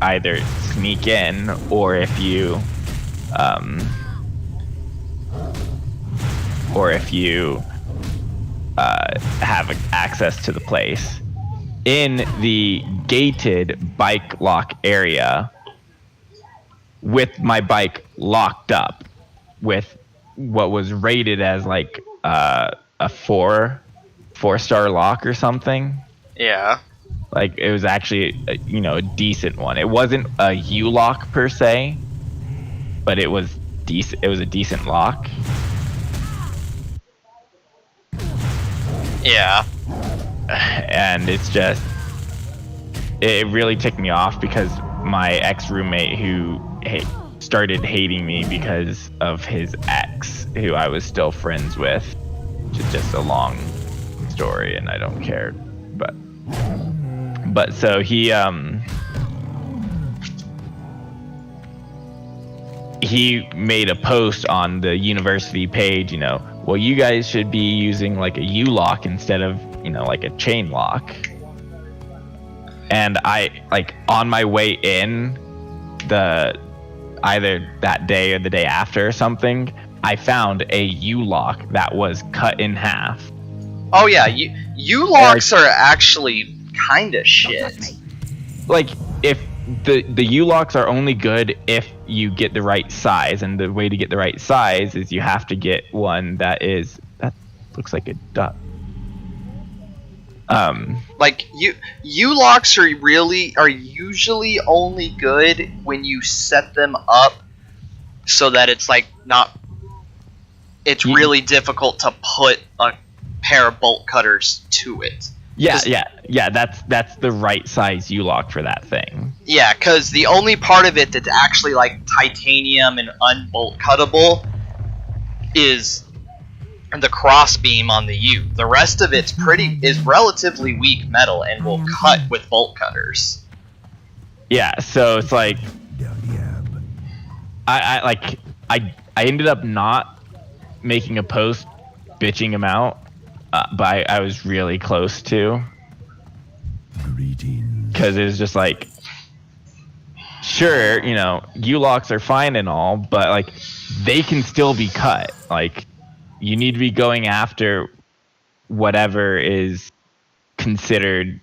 either sneak in or if you have access to the place. In the gated bike lock area, with my bike locked up with what was rated as like a 4-star lock or something. Yeah. Like it was actually a decent one. It wasn't a U-lock per se, but it was decent. It was a decent lock. Yeah. And it's just, it really ticked me off because my ex-roommate who started hating me because of his ex, who I was still friends with, which is just a long story and I don't care, but so he made a post on the university page, well, you guys should be using like a U-lock instead of, like a chain lock. and I like on my way in, either that day or the day after or something, I found a U-lock that was cut in half. Oh yeah, U-locks are actually kind of shit. Like, if the U-locks are only good if you get the right size, and the way to get the right size is you have to get one that looks like a duck. Like U-locks are usually only good when you set them up so that it's like it's really difficult to put a pair of bolt cutters to it. Yeah. That's the right size U-lock for that thing. Yeah, because the only part of it that's actually like titanium and unbolt cuttable is the cross beam on the U. The rest of it's is relatively weak metal and will cut with bolt cutters. Yeah, so it's like I ended up not making a post bitching him out, but I was really close to. Greetings. Because it was just like, sure, U-locks are fine and all, but like they can still be cut. Like, you need to be going after whatever is considered,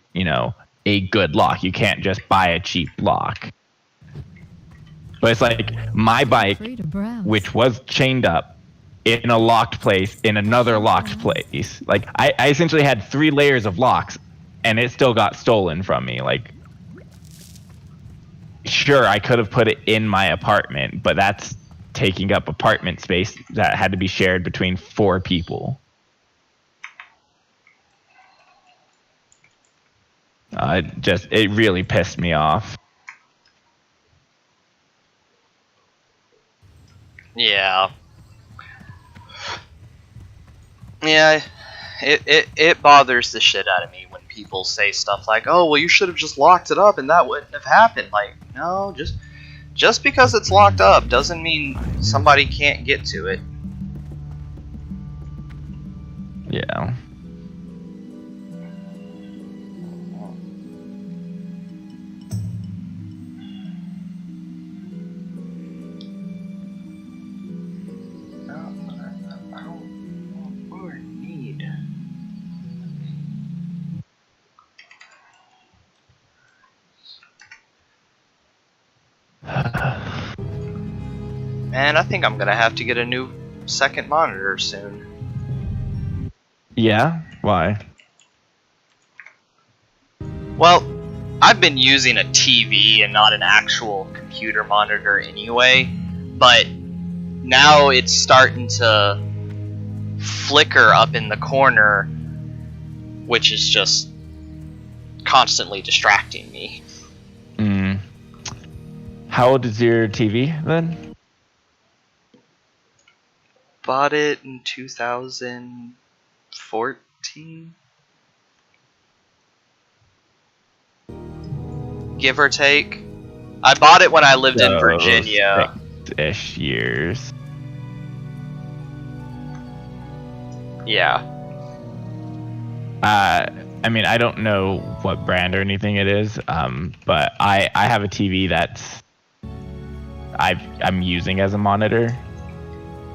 a good lock. You can't just buy a cheap lock. But it's like my bike, which was chained up in a locked place, in another locked place. Like, I essentially had 3 layers of locks, and it still got stolen from me. Like, sure, I could have put it in my apartment, but that's taking up apartment space that had to be shared between 4 people. It really pissed me off. Yeah. Yeah, it bothers the shit out of me when people say stuff like, "Oh, well, you should have just locked it up and that wouldn't have happened." Like, no, just because it's locked up doesn't mean somebody can't get to it. Yeah. And I think I'm gonna have to get a new second monitor soon. Yeah? Why? Well, I've been using a TV and not an actual computer monitor anyway, but now it's starting to flicker up in the corner, which is just constantly distracting me. How old is your TV then? Bought it in 2014, give or take. I bought it when I lived in Virginia. 6-ish years. Yeah. I mean, I don't know what brand or anything it is, but I have a TV that's I'm using as a monitor,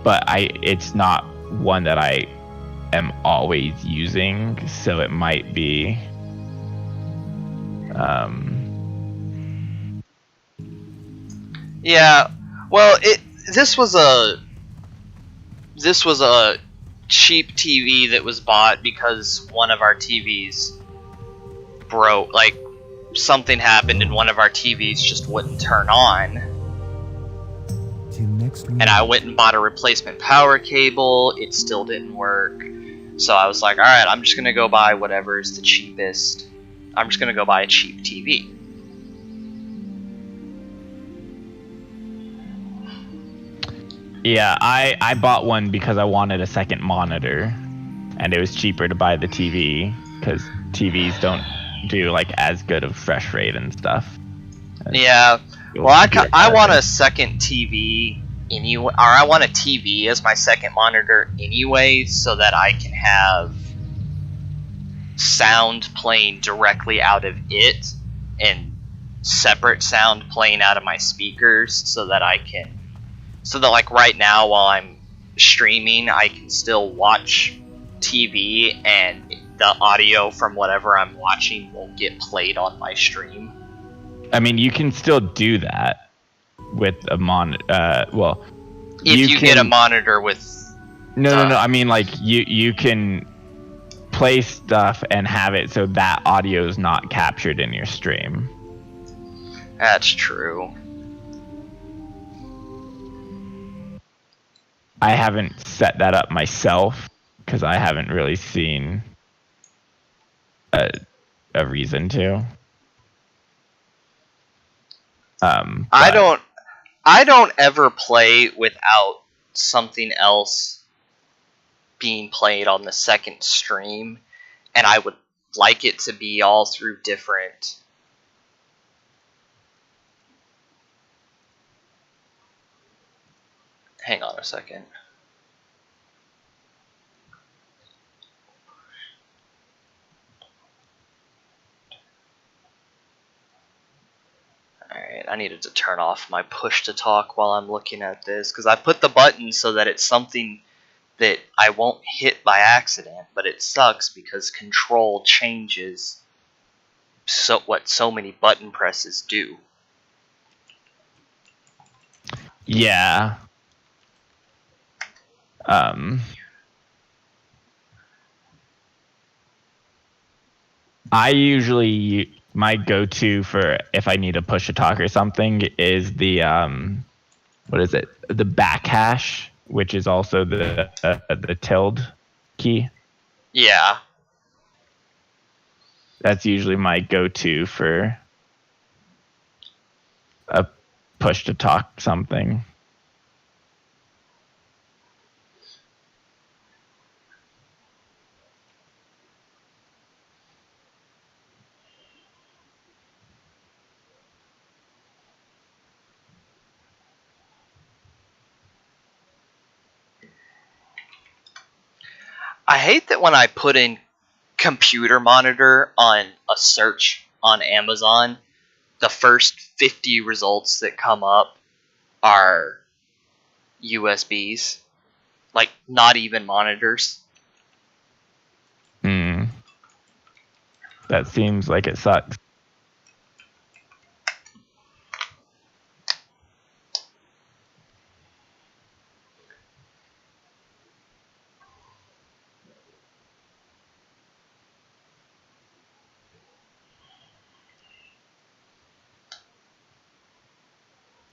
but it's not one that I am always using, so it might be Yeah. Well, this was a cheap TV that was bought because one of our TVs broke. Like, something happened and one of our TVs just wouldn't turn on. And I went and bought a replacement power cable. It still didn't work. So I was like, alright, I'm just going to go buy whatever is the cheapest. I'm just going to go buy a cheap TV. Yeah, I bought one because I wanted a second monitor, and it was cheaper to buy the TV because TVs don't do like as good of refresh rate and stuff. Yeah, well, I want a second TV anyway, or I want a TV as my second monitor anyway, so that I can have sound playing directly out of it, and separate sound playing out of my speakers so that like right now while I'm streaming I can still watch TV and the audio from whatever I'm watching won't get played on my stream. I mean, you can still do that with a well, if you get a monitor with no. I mean, like you can play stuff and have it so that audio is not captured in your stream. That's true. I haven't set that up myself because I haven't really seen a reason to. I don't ever play without something else being played on the second stream, and I would like it to be all through different. Hang on a second. Alright, I needed to turn off my push to talk while I'm looking at this, because I put the button so that it's something that I won't hit by accident, but it sucks because control changes what so many button presses do. Yeah. I usually, my go-to for if I need to push a talk or something is the what is it? The back hash, which is also the tilde key. Yeah. That's usually my go-to for a push to talk something. I hate that when I put in computer monitor on a search on Amazon, the first 50 results that come up are USBs. Like, not even monitors. That seems like it sucks.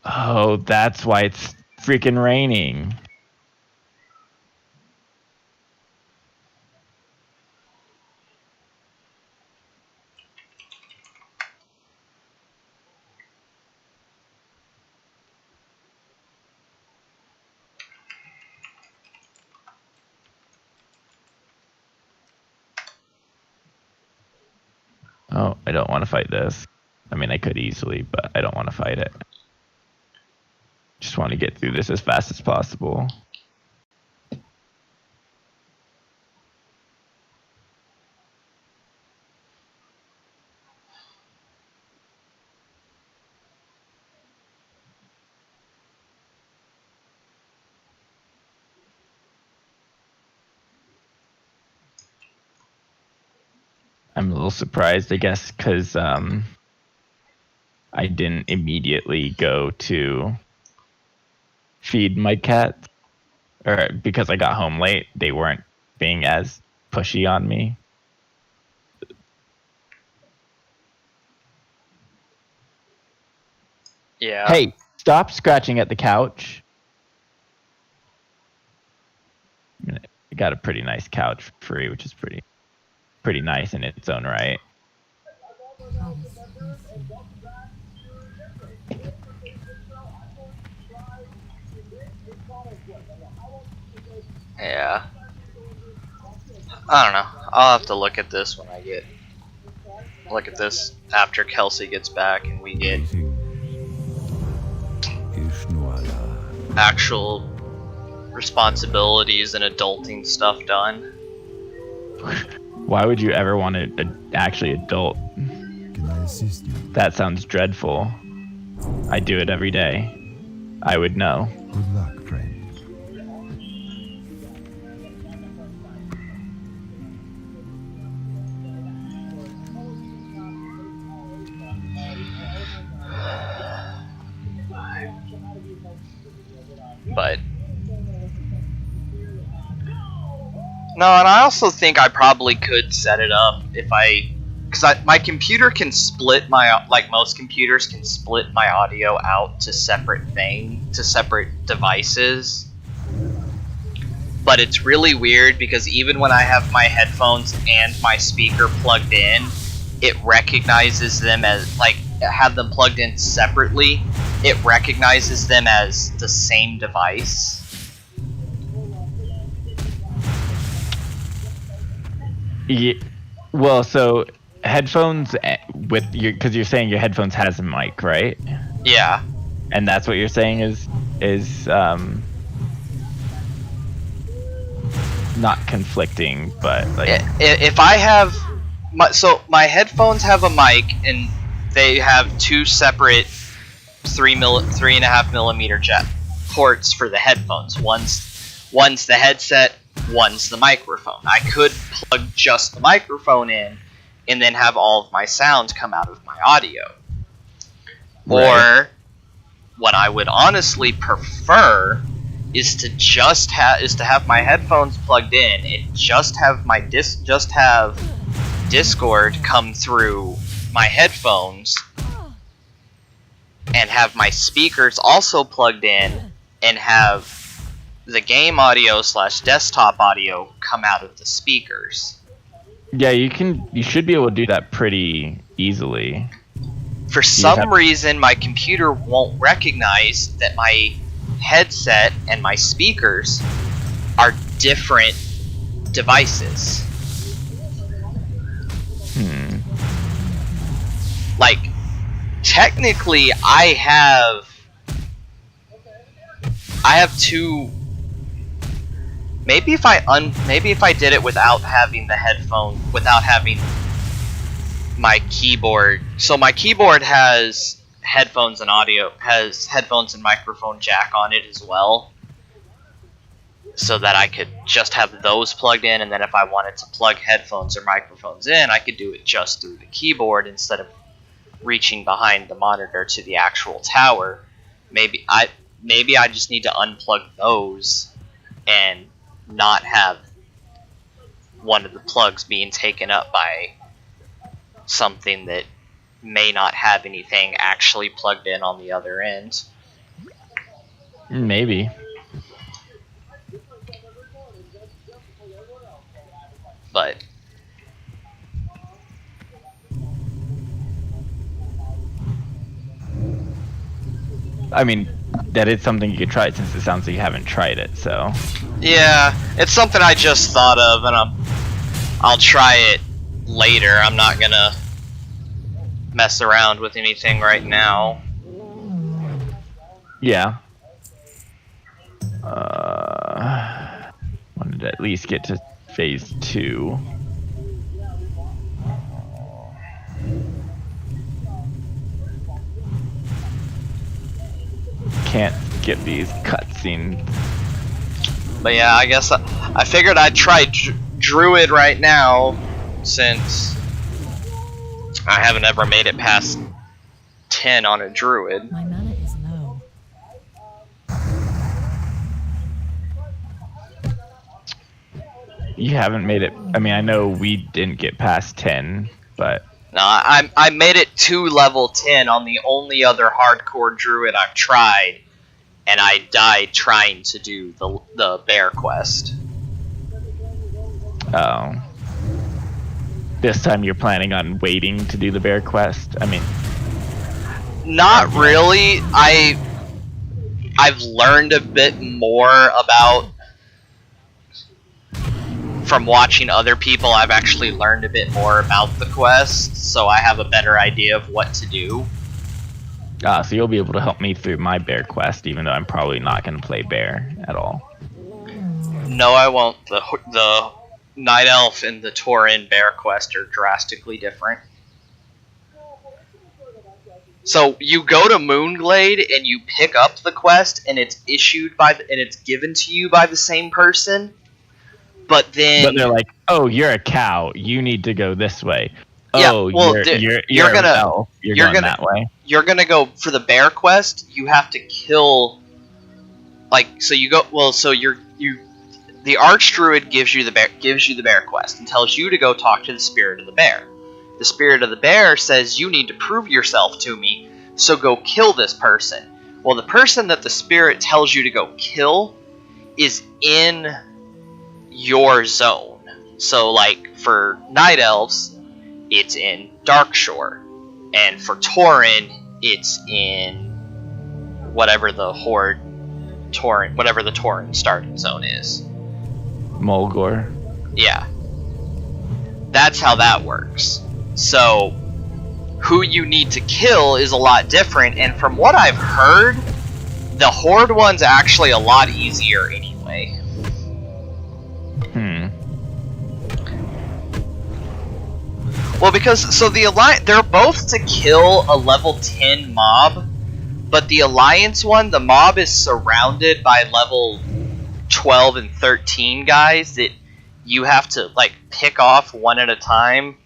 Oh, that's why it's freaking raining. Oh, I don't want to fight this. I mean, I could easily, but I don't want to fight it. Just want to get through this as fast as possible. I'm a little surprised, I guess, because I didn't immediately go to feed my cat. Or because I got home late, they weren't being as pushy on me. Yeah. Hey, stop scratching at the couch. I got a pretty nice couch for free, which is pretty nice in its own right. Yeah. I don't know. I'll have to look at this when I look at this after Kelsey gets back and we get actual responsibilities and adulting stuff done. Why would you ever want to actually adult? Can I assist you? That sounds dreadful. I do it every day. I would know. Good luck, friend. But no, and I also think I probably could set it up if because my computer can split like most computers can split my audio out to separate devices. But it's really weird because even when I have my headphones and my speaker plugged in, it recognizes them as, like, have them plugged in separately. It recognizes them as the same device. Yeah, well, so headphones with your, because you're saying your headphones has a mic, right? Yeah. And that's what you're saying is not conflicting, but like If I have my headphones have a mic and they have two separate 3.5 millimeter jack ports for the headphones. One's the headset, one's the microphone. I could plug just the microphone in and then have all of my sounds come out of my audio. Right. Or what I would honestly prefer is to have my headphones plugged in and just have Discord come through my headphones and have my speakers also plugged in and have the game audio / desktop audio come out of the speakers. yeah, you should be able to do that pretty easily. For some reason, my computer won't recognize that my headset and my speakers are different devices. Like, technically, I have two. Maybe if I did it without having the headphone, without having my keyboard. So my keyboard has headphones and microphone jack on it as well, so that I could just have those plugged in, and then if I wanted to plug headphones or microphones in, I could do it just through the keyboard instead of reaching behind the monitor to the actual tower. Maybe I just need to unplug those and not have one of the plugs being taken up by something that may not have anything actually plugged in on the other end. Maybe. But I mean, that is something you could try since it sounds like you haven't tried it, so. yeah, it's something I just thought of, and I'll try it later. I'm not gonna mess around with anything right now. Yeah. Wanted to at least get to phase 2. Can't skip these cutscenes. But yeah, I guess I figured I'd try Druid right now, since I haven't ever made it past 10 on a Druid. My mana is low. You haven't made it. I mean, I know we didn't get past 10, but No, I made it to level 10 on the only other hardcore Druid I've tried, and I died trying to do the bear quest. oh. This time you're planning on waiting to do the bear quest? I mean, Not really. I've learned a bit more about, from watching other people, I've actually learned a bit more about the quest, so I have a better idea of what to do. so you'll be able to help me through my bear quest, even though I'm probably not going to play bear at all. No, I won't. The Night Elf and the Tauren bear quest are drastically different. So you go to Moonglade and you pick up the quest, and it's issued by and it's given to you by the same person. But then they're like, "Oh, you're a cow. You need to go this way." Yeah, Oh, well, you're gonna an elf. You're going gonna that way. you're gonna go for the bear quest. You have to kill, like, so you go. Well, so the archdruid gives you the bear quest and tells you to go talk to the spirit of the bear. The spirit of the bear says you need to prove yourself to me, so go kill this person. Well, the person that the spirit tells you to go kill is in your zone. So, like, for night elves, it's in Darkshore, and for Tauren, it's in whatever the Tauren starting zone is. Mulgore. Yeah. That's how that works. So, who you need to kill is a lot different, and from what I've heard, the Horde one's actually a lot easier anyway. Well, because, so the Alliance, they're both to kill a level 10 mob, but the Alliance one, the mob is surrounded by level 12 and 13 guys that you have to, like, pick off one at a time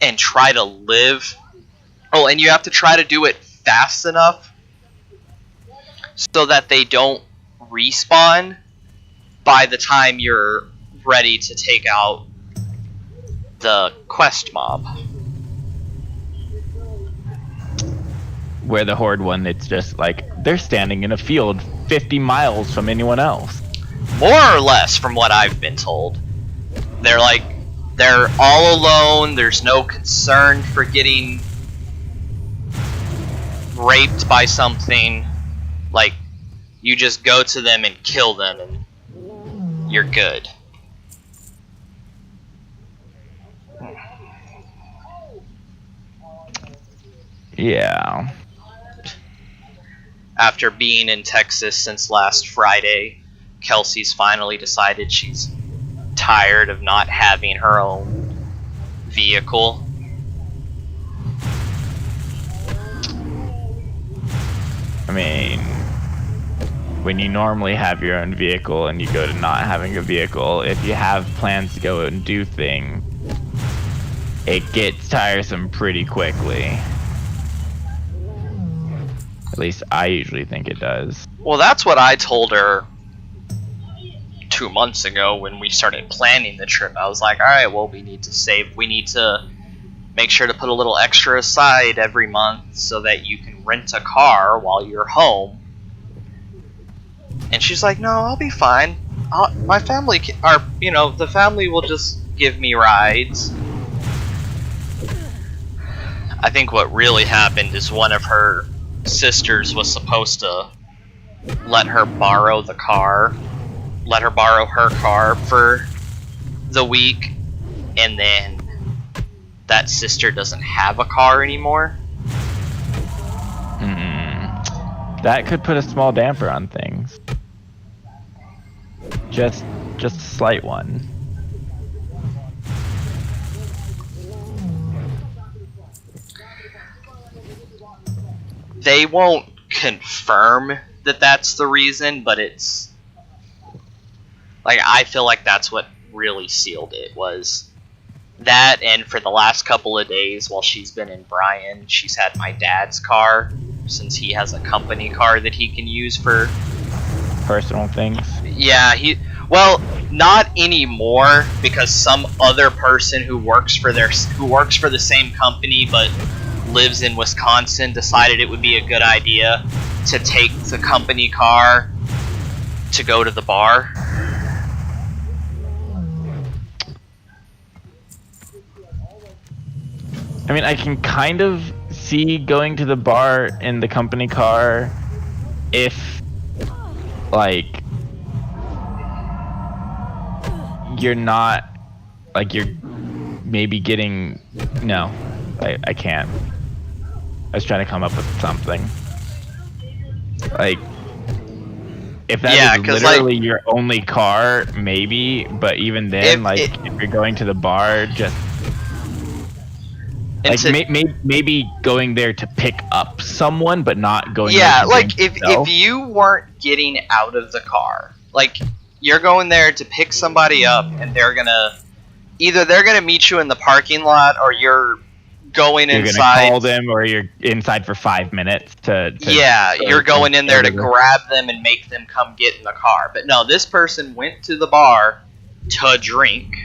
and try to live. Oh, and you have to try to do it fast enough so that they don't respawn by the time you're ready to take out the quest mob. Where the Horde one, it's just like they're standing in a field 50 miles from anyone else. More or less, from what I've been told. They're all alone, there's no concern for getting raped by something. Like, you just go to them and kill them and you're good. Yeah. After being in Texas since last Friday, Kelsey's finally decided she's tired of not having her own vehicle. I mean, when you normally have your own vehicle and you go to not having a vehicle, if you have plans to go and do things, it gets tiresome pretty quickly. At least I usually think it does. Well, that's what I told her 2 months ago when we started planning the trip. I was like, alright, well, we need to make sure to put a little extra aside every month so that you can rent a car while you're home. And she's like, no, I'll be fine. My family, the family will just give me rides. I think what really happened is one of her sisters was supposed to let her borrow her car for the week, and then that sister doesn't have a car anymore. That could put a small damper on things. Just a slight one. They won't confirm that that's the reason, but it's like, I feel like that's what really sealed it, was that, and for the last couple of days while she's been in Bryan, she's had my dad's car, since he has a company car that he can use for personal things. Yeah, not anymore, because some other person who works for the same company but lives in Wisconsin decided it would be a good idea to take the company car to go to the bar. I mean, I can kind of see going to the bar in the company car if, like, you're not, like, you're maybe getting, no, I can't. I was trying to come up with something. Like, if that is literally your only car, maybe, but even then, if you're going to the bar, just... And Like maybe going there to pick up someone, but not going. yeah, there to like drink if yourself. you weren't getting out of the car, like you're going there to pick somebody up, and they're gonna meet you in the parking lot, or you're going You're inside. gonna call them, or you're inside for 5 minutes to Yeah, go you're going in there to the- grab them and make them come get in the car. But no, this person went to the bar to drink.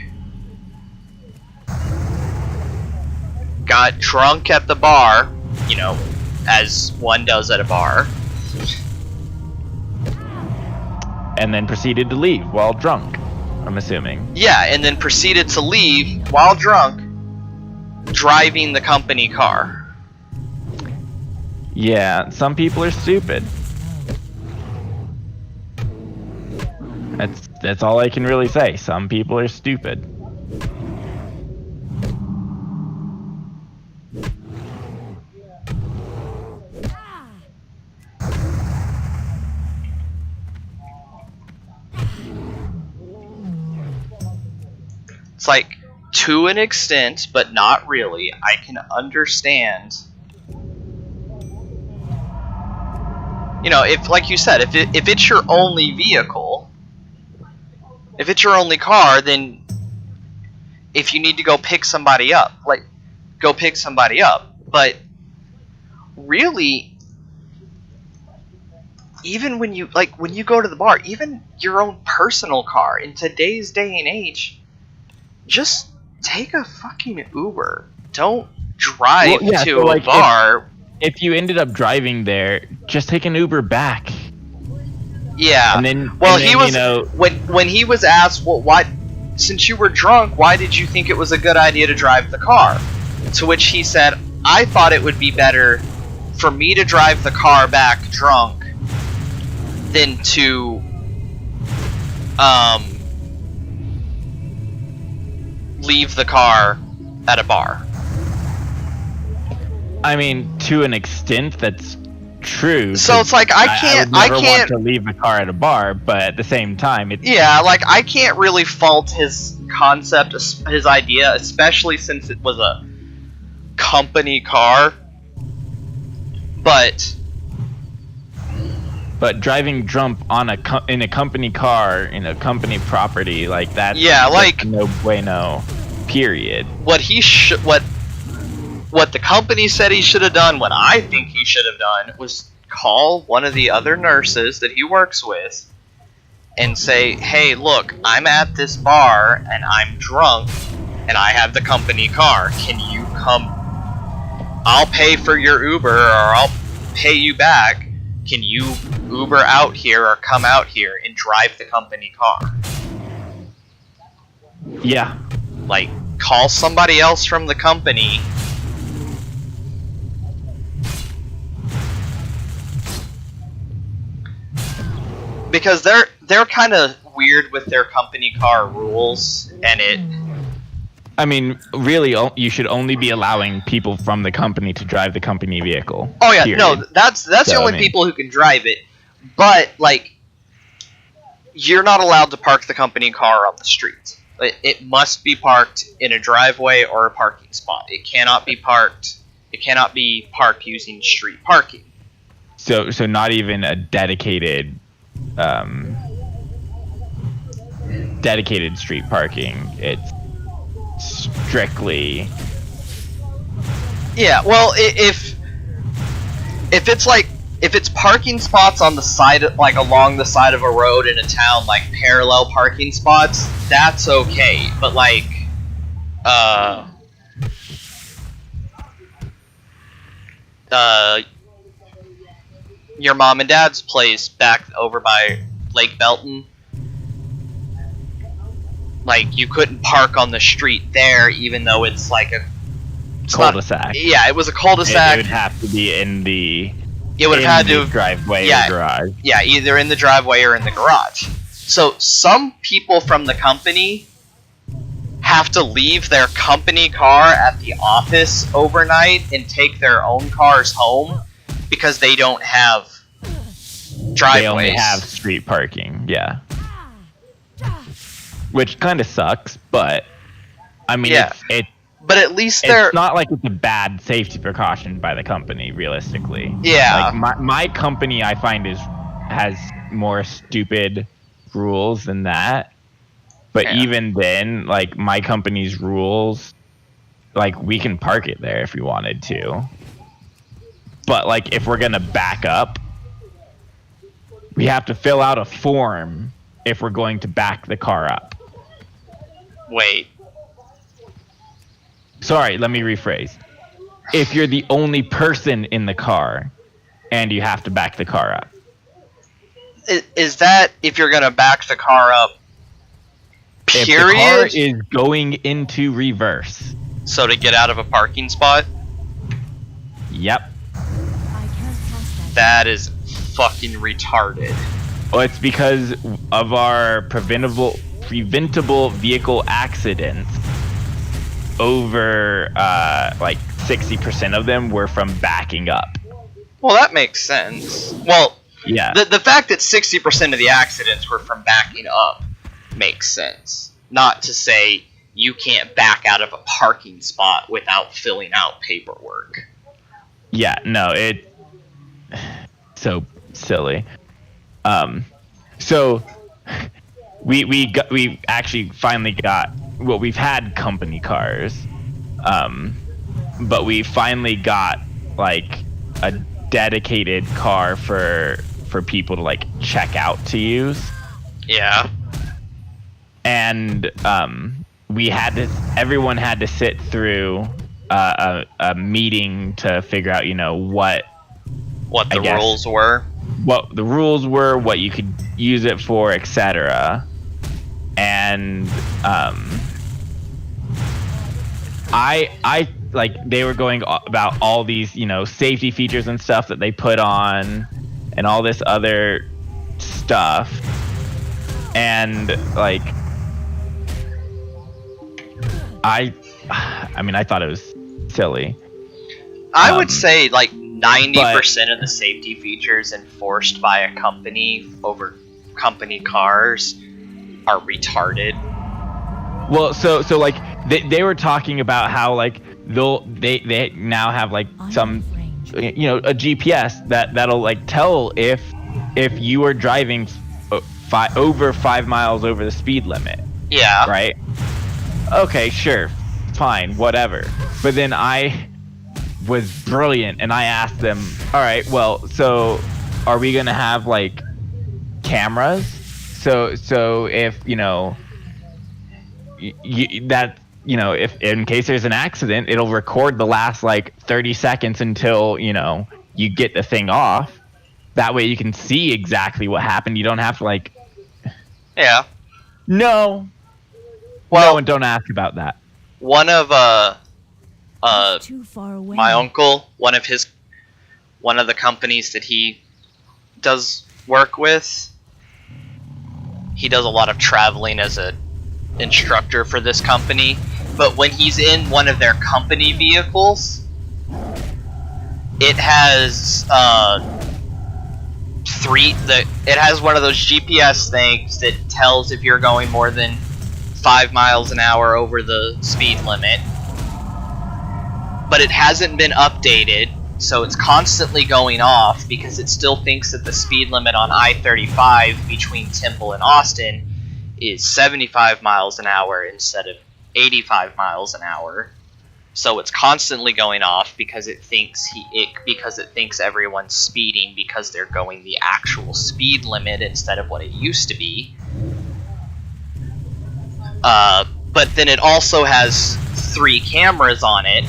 Got drunk at the bar, you know, as one does at a bar. and then proceeded to leave while drunk. I'm assuming. Yeah, and then proceeded to leave while drunk, driving the company car. Yeah, some people are stupid. That's all I can really say. Some people are stupid. It's like, to an extent, but not really, I can understand. You know, if, like you said, if it's your only vehicle, if it's your only car, then if you need to go pick somebody up, like, go pick somebody up. But really, even when you go to the bar, even your own personal car, in today's day and age, just take a fucking Uber. Don't drive to a bar. If you ended up driving there, just take an Uber back. Yeah. And then, he was, you know, when he was asked, well, why, since you were drunk, why did you think it was a good idea to drive the car? To which he said, I thought it would be better for me to drive the car back drunk than to leave the car at a bar. I mean, to an extent, that's true. So it's like I can't want to leave the car at a bar, but at the same time, yeah, like I can't really fault his concept, his idea, especially since it was a company car. But driving drunk on in a company car in a company property like that, yeah, like no bueno. Period. What the company said he should have done, what I think he should have done, was call one of the other nurses that he works with and say, hey, look, I'm at this bar and I'm drunk and I have the company car. Can you come? I'll pay for your Uber, or I'll pay you back. Can you Uber out here or come out here and drive the company car? Yeah. Like, call somebody else from the company. Because they're kind of weird with their company car rules, and it... I mean, really, you should only be allowing people from the company to drive the company vehicle. Oh yeah, period. no, that's the only people who can drive it. But, like, you're not allowed to park the company car on the street. It must be parked in a driveway or a parking spot. It cannot be parked using street parking. So not even a dedicated street parking. It's strictly. Yeah, well, if it's parking spots on the side, like along the side of a road in a town, like parallel parking spots, that's okay. But like, your mom and dad's place back over by Lake Belton, like you couldn't park on the street there, even though it's like a cul-de-sac. Yeah, it was a cul-de-sac. It would have to be in the. It would have had to driveway or garage. Yeah, either in the driveway or in the garage. So some people from the company have to leave their company car at the office overnight and take their own cars home because they don't have driveways. They only have street parking, yeah. Which kind of sucks, but I mean, yeah. But at least they're... It's not like it's a bad safety precaution by the company, realistically. Yeah. Like my company, I find has more stupid rules than that. But Yeah. even then, like my company's rules, like we can park it there if we wanted to. But like if we're gonna back up, we have to fill out a form if we're going to back the car up. Wait. Sorry, let me rephrase. If you're the only person in the car and you have to back the car up. Is that if you're gonna back the car up, period? If the car is going into reverse. So to get out of a parking spot? Yep. I can't pass That is fucking retarded. Well, it's because of our preventable vehicle accidents. Over like 60% of them were from backing up. Well, that makes sense. Well, Yeah. the fact that 60% of the accidents were from backing up makes sense. Not to say you can't back out of a parking spot without filling out paperwork. Yeah, no, so silly. So we actually finally got, well, we've had company cars, but we finally got like a dedicated car for people to like check out to use. Yeah. And everyone had to sit through a meeting to figure out, what The rules were. What the rules were, what you could use it for, etc. And I like, they were going about all these, safety features and stuff that they put on and all this other stuff. And like, I mean, I thought it was silly. I would say like 90% of the safety features enforced by a company over company cars are retarded. Well, so like they were talking about how like they now have like some, a GPS that'll like tell if you are driving over 5 miles over the speed limit. Yeah. Right. Okay, sure, fine, whatever. But then I was brilliant and I asked them, all right, well, so are we gonna have like cameras? So if if in case there's an accident, it'll record the last like 30 seconds until you get the thing off. That way you can see exactly what happened. You don't have to like. Yeah. No. Well, no, and don't ask about that. One of too far away. my uncle, one of the companies that he does work with, he does a lot of traveling as a instructor for this company. But when he's in one of their company vehicles, it has it has one of those GPS things that tells if you're going more than 5 miles an hour over the speed limit. But it hasn't been updated, so it's constantly going off because it still thinks that the speed limit on I-35 between Temple and Austin is 75 miles an hour instead of 85 miles an hour. So it's constantly going off because it thinks everyone's speeding because they're going the actual speed limit instead of what it used to be. But then it also has 3 cameras on it.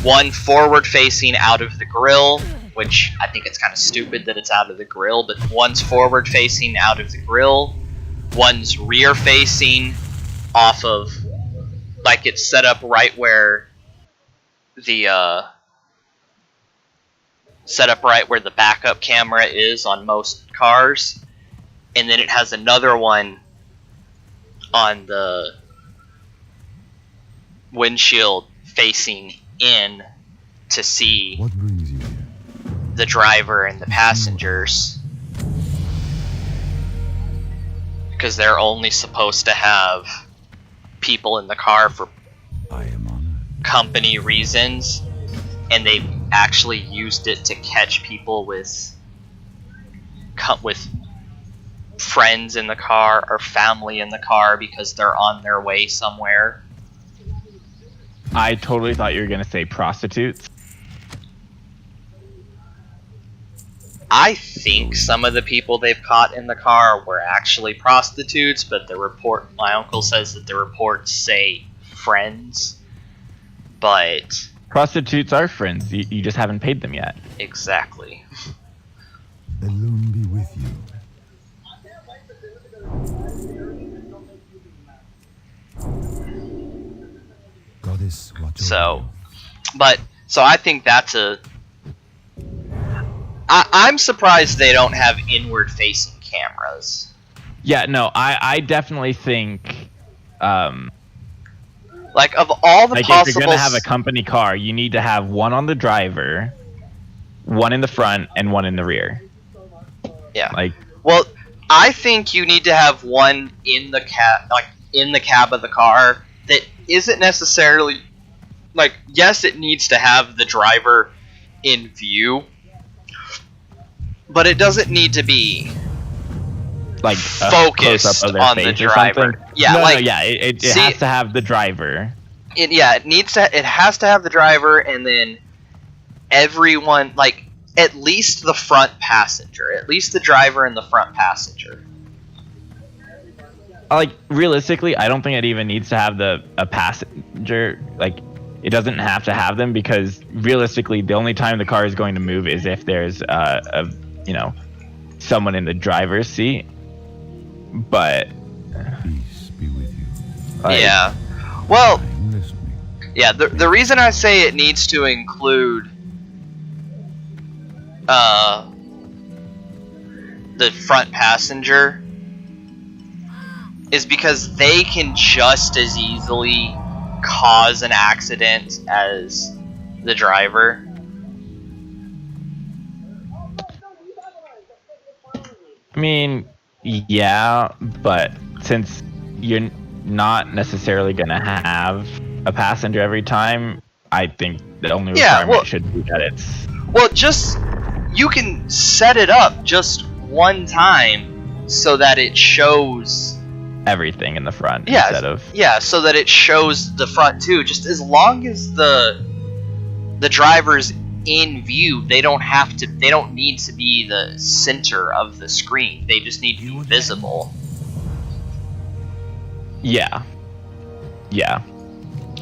One forward facing out of the grill, which I think it's kind of stupid that it's out of the grill, but one's forward facing out of the grill. One's rear facing off of, like, it's set up right where the backup camera is on most cars. And then it has another one on the windshield facing in to see What brings you here? the driver and the passengers, because they're only supposed to have people in the car for I am honored. company reasons, and they actually used it to catch people with friends in the car or family in the car because they're on their way somewhere. I totally thought you were gonna say prostitutes. I think some of the people they've caught in the car were actually prostitutes, but my uncle says that the reports say friends. But Prostitutes are friends. You just haven't paid them yet. exactly. Alone be with you. Goddess, watch over you. So I think that's I'm surprised they don't have inward-facing cameras. Yeah, no, I definitely think, Like, of all the like possible... if you're gonna have a company car, you need to have one on the driver, one in the front, and one in the rear. Yeah. Like, Well, I think you need to have one in the cab of the car that isn't necessarily... Like, yes, it needs to have the driver in view, but it doesn't need to be like focused close-up of their on the face or driver. something. Yeah, no, like, no, yeah, it see- has to have the driver. it has to have the driver, and then everyone, like, at least the front passenger, at least the driver and the front passenger. Like, realistically, I don't think it even needs to have a passenger. Like, it doesn't have to have them, because realistically, the only time the car is going to move is if there's someone in the driver's seat. But Peace be with you. like, Yeah. Well, I'm listening. yeah, the reason I say it needs to include the front passenger is because they can just as easily cause an accident as the driver. I mean, yeah, but since you're not necessarily gonna have a passenger every time, I think the only Yeah, requirement well- should be that it's Well, you can set it up just one time so that it shows. everything in the front Yeah, instead of so that it shows the front too. Just as long as the driver's in view, they don't need to be the center of the screen. They just need to be visible. yeah.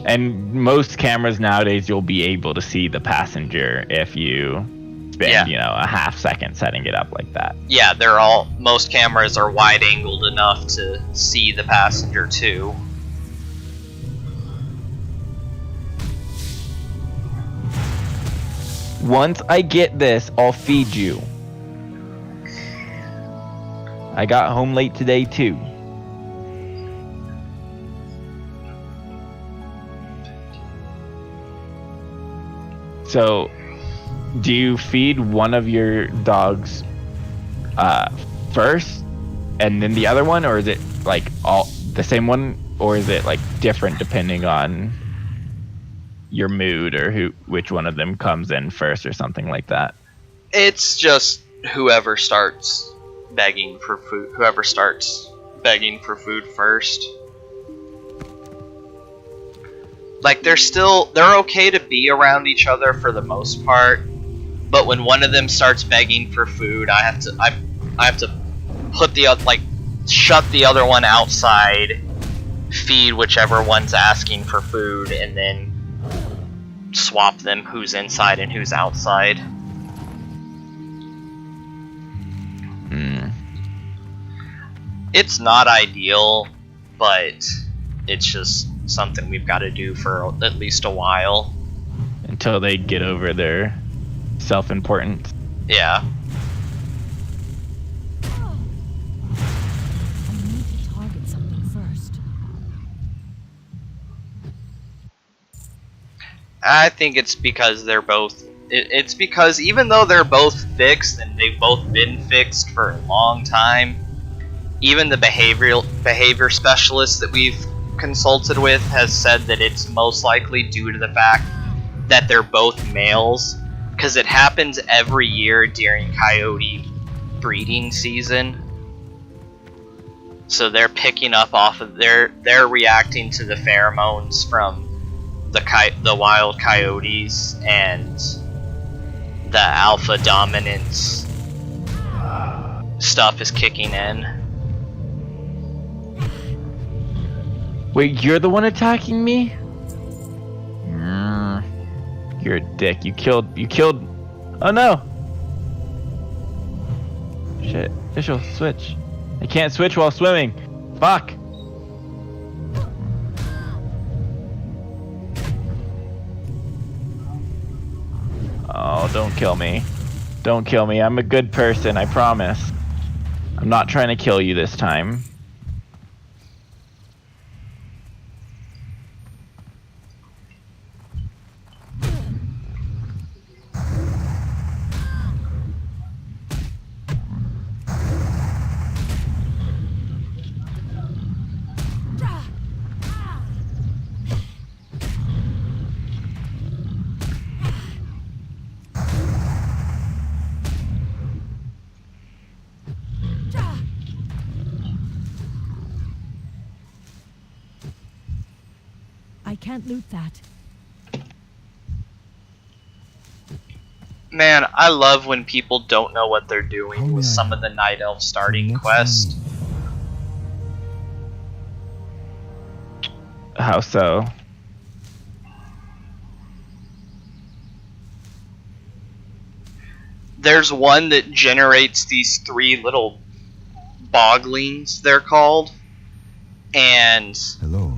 And most cameras nowadays, you'll be able to see the passenger if you spend, a half second setting it up like that. Yeah, most cameras are wide angled enough to see the passenger too. Once I get this, I'll feed you. I got home late today too. So, do you feed one of your dogs first and then the other one, or is it like all the same one, or is it like different depending on your mood or which one of them comes in first or something like that? It's just whoever starts begging for food first. Like, they're okay to be around each other for the most part, but when one of them starts begging for food, I have to put shut the other one outside, feed whichever one's asking for food, and then swap them who's inside and who's outside. It's not ideal, but it's just something we've got to do for at least a while. Until they get over their self-importance. Yeah. I need to target something first. I think it's because they're both... It's because even though they're both fixed, and they've both been fixed for a long time, even the behavior specialists that we've consulted with has said that it's most likely due to the fact that they're both males, because it happens every year during coyote breeding season. So they're picking up off of they're reacting to the pheromones from the wild coyotes, and the alpha dominance stuff is kicking in. Wait, you're the one attacking me? You're a dick. You killed. Oh no! Shit. Official, switch. I can't switch while swimming. Fuck. Oh, don't kill me. Don't kill me. I'm a good person, I promise. I'm not trying to kill you this time. I can't loot that. Man, I love when people don't know what they're doing How with may some I of the Night Elf starting Next quest. How so? There's one that generates these 3 little boglings, they're called, and Hello.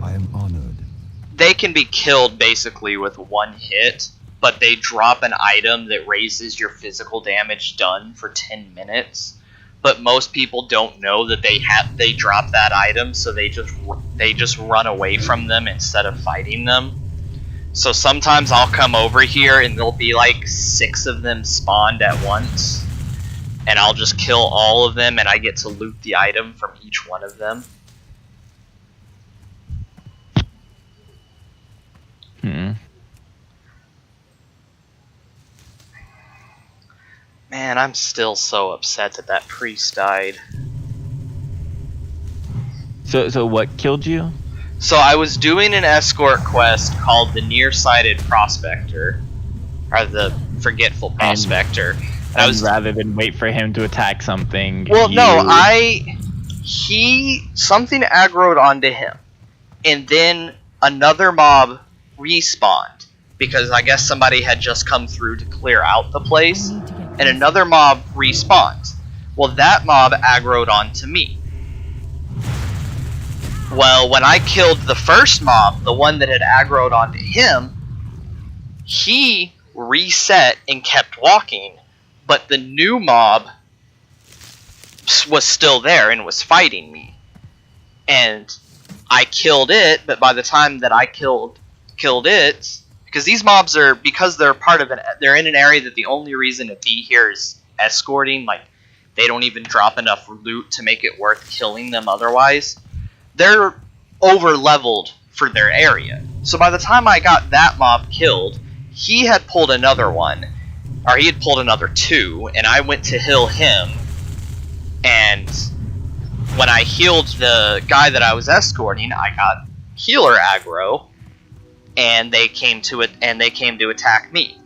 I am honored. they can be killed basically with 1 hit, but they drop an item that raises your physical damage done for 10 minutes. But most people don't know that they drop that item, so they just run away from them instead of fighting them. So sometimes I'll come over here and there'll be like 6 of them spawned at once, and I'll just kill all of them, and I get to loot the item from each one of them. Man, I'm still so upset that that priest died. So what killed you? So I was doing an escort quest called the Nearsighted Prospector, or the Forgetful Prospector. And I was rather than wait for him to attack something. Well, no, something aggroed onto him, and then another mob respawned because I guess somebody had just come through to clear out the place, and another mob respawned. Well, that mob aggroed onto me. Well, when I killed the first mob, the one that had aggroed onto him, he reset and kept walking, but the new mob was still there and was fighting me. And I killed it, but by the time that I killed it, because these mobs are, because they're they're in an area that the only reason to be here is escorting, like, they don't even drop enough loot to make it worth killing them otherwise. They're over-leveled for their area. So by the time I got that mob killed, he had pulled another one, or he had pulled another 2, and I went to heal him, and when I healed the guy that I was escorting, I got healer aggro, and they came to attack me.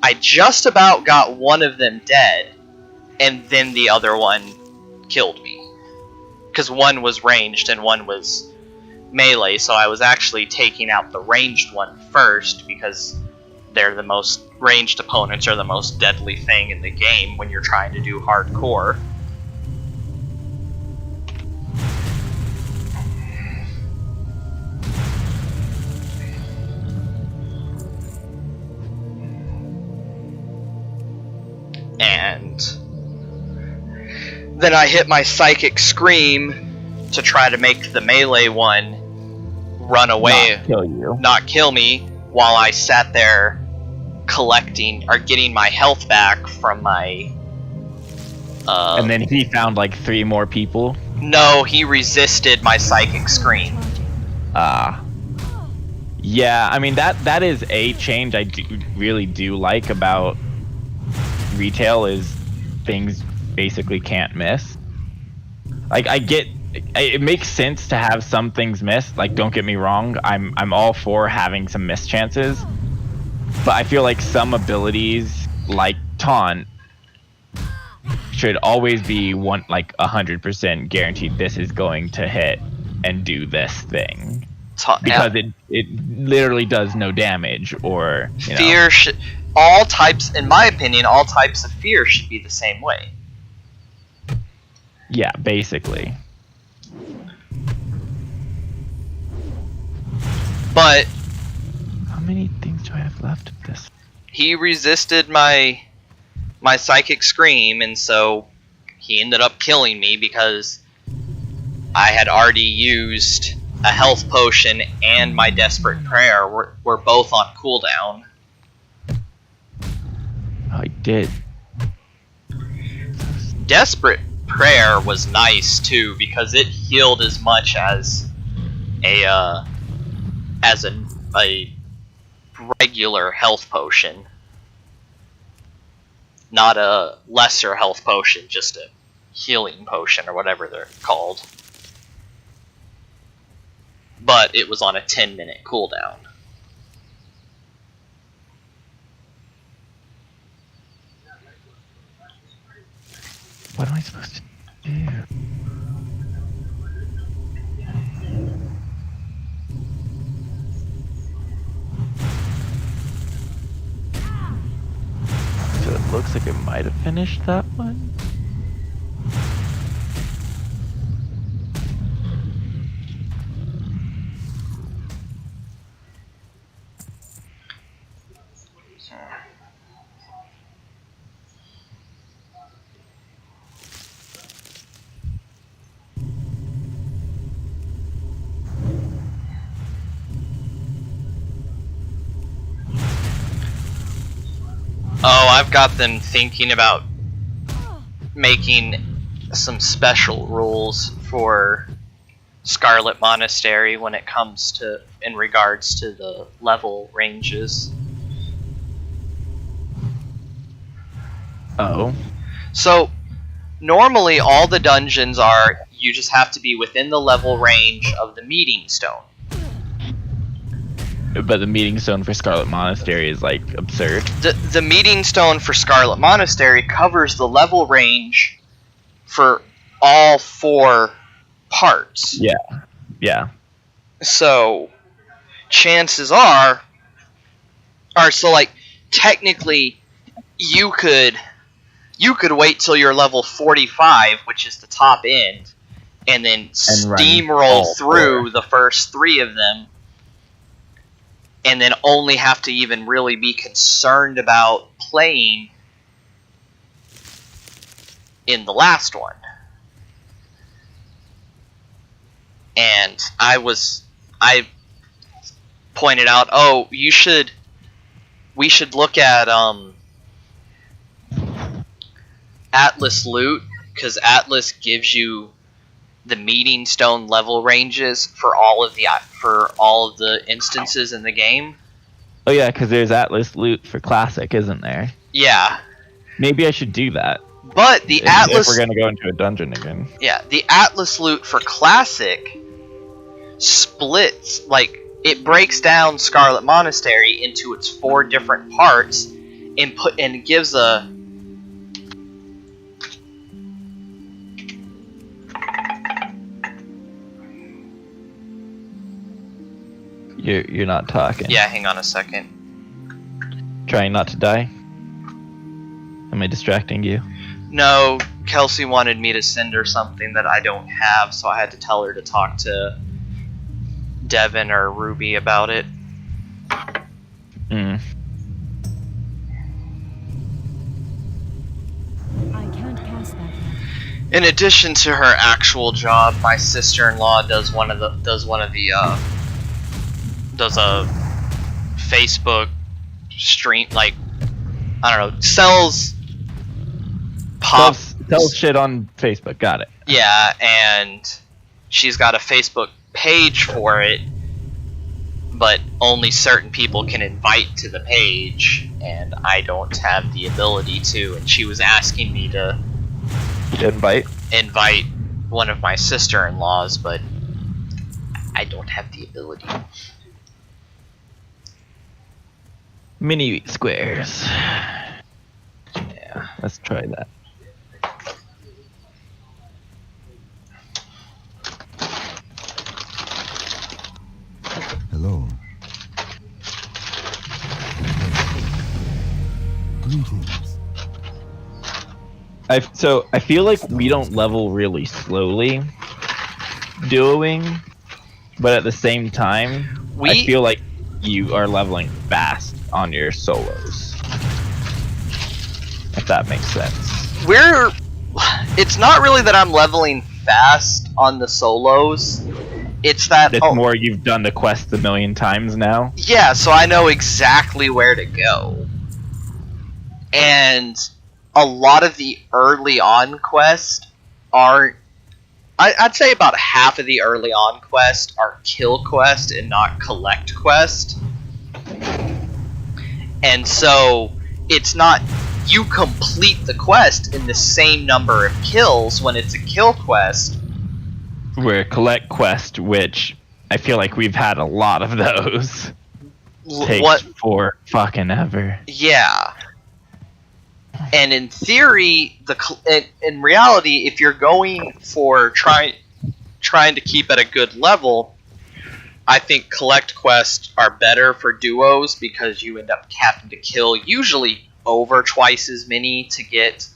I just about got one of them dead, and then the other one killed me. Because one was ranged and one was melee, so I was actually taking out the ranged one first, because they're the most ranged opponents are the most deadly thing in the game when you're trying to do hardcore. And then I hit my psychic scream to try to make the melee one run away, not kill me, while I sat there collecting or getting my health back from my And then he found like 3 more people. No, he resisted my psychic scream. Yeah, I mean that is a change I really do like about retail is things basically can't miss. Like I get it makes sense to have some things missed. Like don't get me wrong, I'm all for having some missed chances, but I feel like some abilities like taunt should always be 100% guaranteed this is going to hit and do this thing. Because it literally does no damage, or fear should, all types, in my opinion, all types of fear should be the same way. Yeah, basically. But how many things do I have left of this? He resisted my psychic scream, and so he ended up killing me because I had already used a health potion and my desperate prayer were both on cooldown. I did. Desperate prayer was nice too because it healed as much as a regular health potion. Not a lesser health potion, just a healing potion or whatever they're called. But it was on a 10-minute cooldown. What am I supposed to do? So it looks like it might have finished that one. Oh, I've got them thinking about making some special rules for Scarlet Monastery when it comes to, in regards to the level ranges. Oh. So, normally all the dungeons are, you just have to be within the level range of the meeting stone. But the meeting stone for Scarlet Monastery is like absurd. The meeting stone for Scarlet Monastery covers the level range for all 4 parts. Yeah. Yeah. So chances are so like technically you could wait till you're level 45, which is the top end, and then steamroll through the first 3 of them. And then only have to even really be concerned about playing in the last one. And I pointed out, oh, we should look at Atlas loot, because Atlas gives you the meeting stone level ranges for all of the instances in the game. Oh yeah, because there's Atlas loot for Classic, isn't there? Yeah. Maybe I should do that. But the Atlas, if we're gonna go into a dungeon again. Yeah, the Atlas loot for Classic splits, like it breaks down Scarlet Monastery into its 4 different parts and gives a You're not talking. Yeah, hang on a second. Trying not to die? Am I distracting you? No, Kelsey wanted me to send her something that I don't have, so I had to tell her to talk to Devin or Ruby about it. I can't cast that yet. In addition to her actual job, my sister-in-law does a Facebook stream, like, I don't know, sells Sells shit on Facebook. Got it. Yeah, and she's got a Facebook page for it, but only certain people can invite to the page, and I don't have the ability to. And she was asking me to Invite. invite one of my sister-in-laws, but I don't have the ability. Mini squares. Yeah. Let's try that. Hello. Greetings. So I feel like we don't level really slowly duoing, but at the same time, I feel like you are leveling fast on your solos. If that makes sense. It's not really that I'm leveling fast on the solos. It's that It's more you've done the quest a million times now. Yeah, so I know exactly where to go. And a lot of the early on quests aren't. I'd say about half of the early on quests are kill quest and not collect quest. And so it's not you complete the quest in the same number of kills when it's a kill quest. We're collect quest, which I feel like we've had a lot of those. Takes for fucking ever. Yeah. And in theory, in reality, if you're going for trying to keep at a good level, I think collect quests are better for duos because you end up having to kill usually over twice as many to get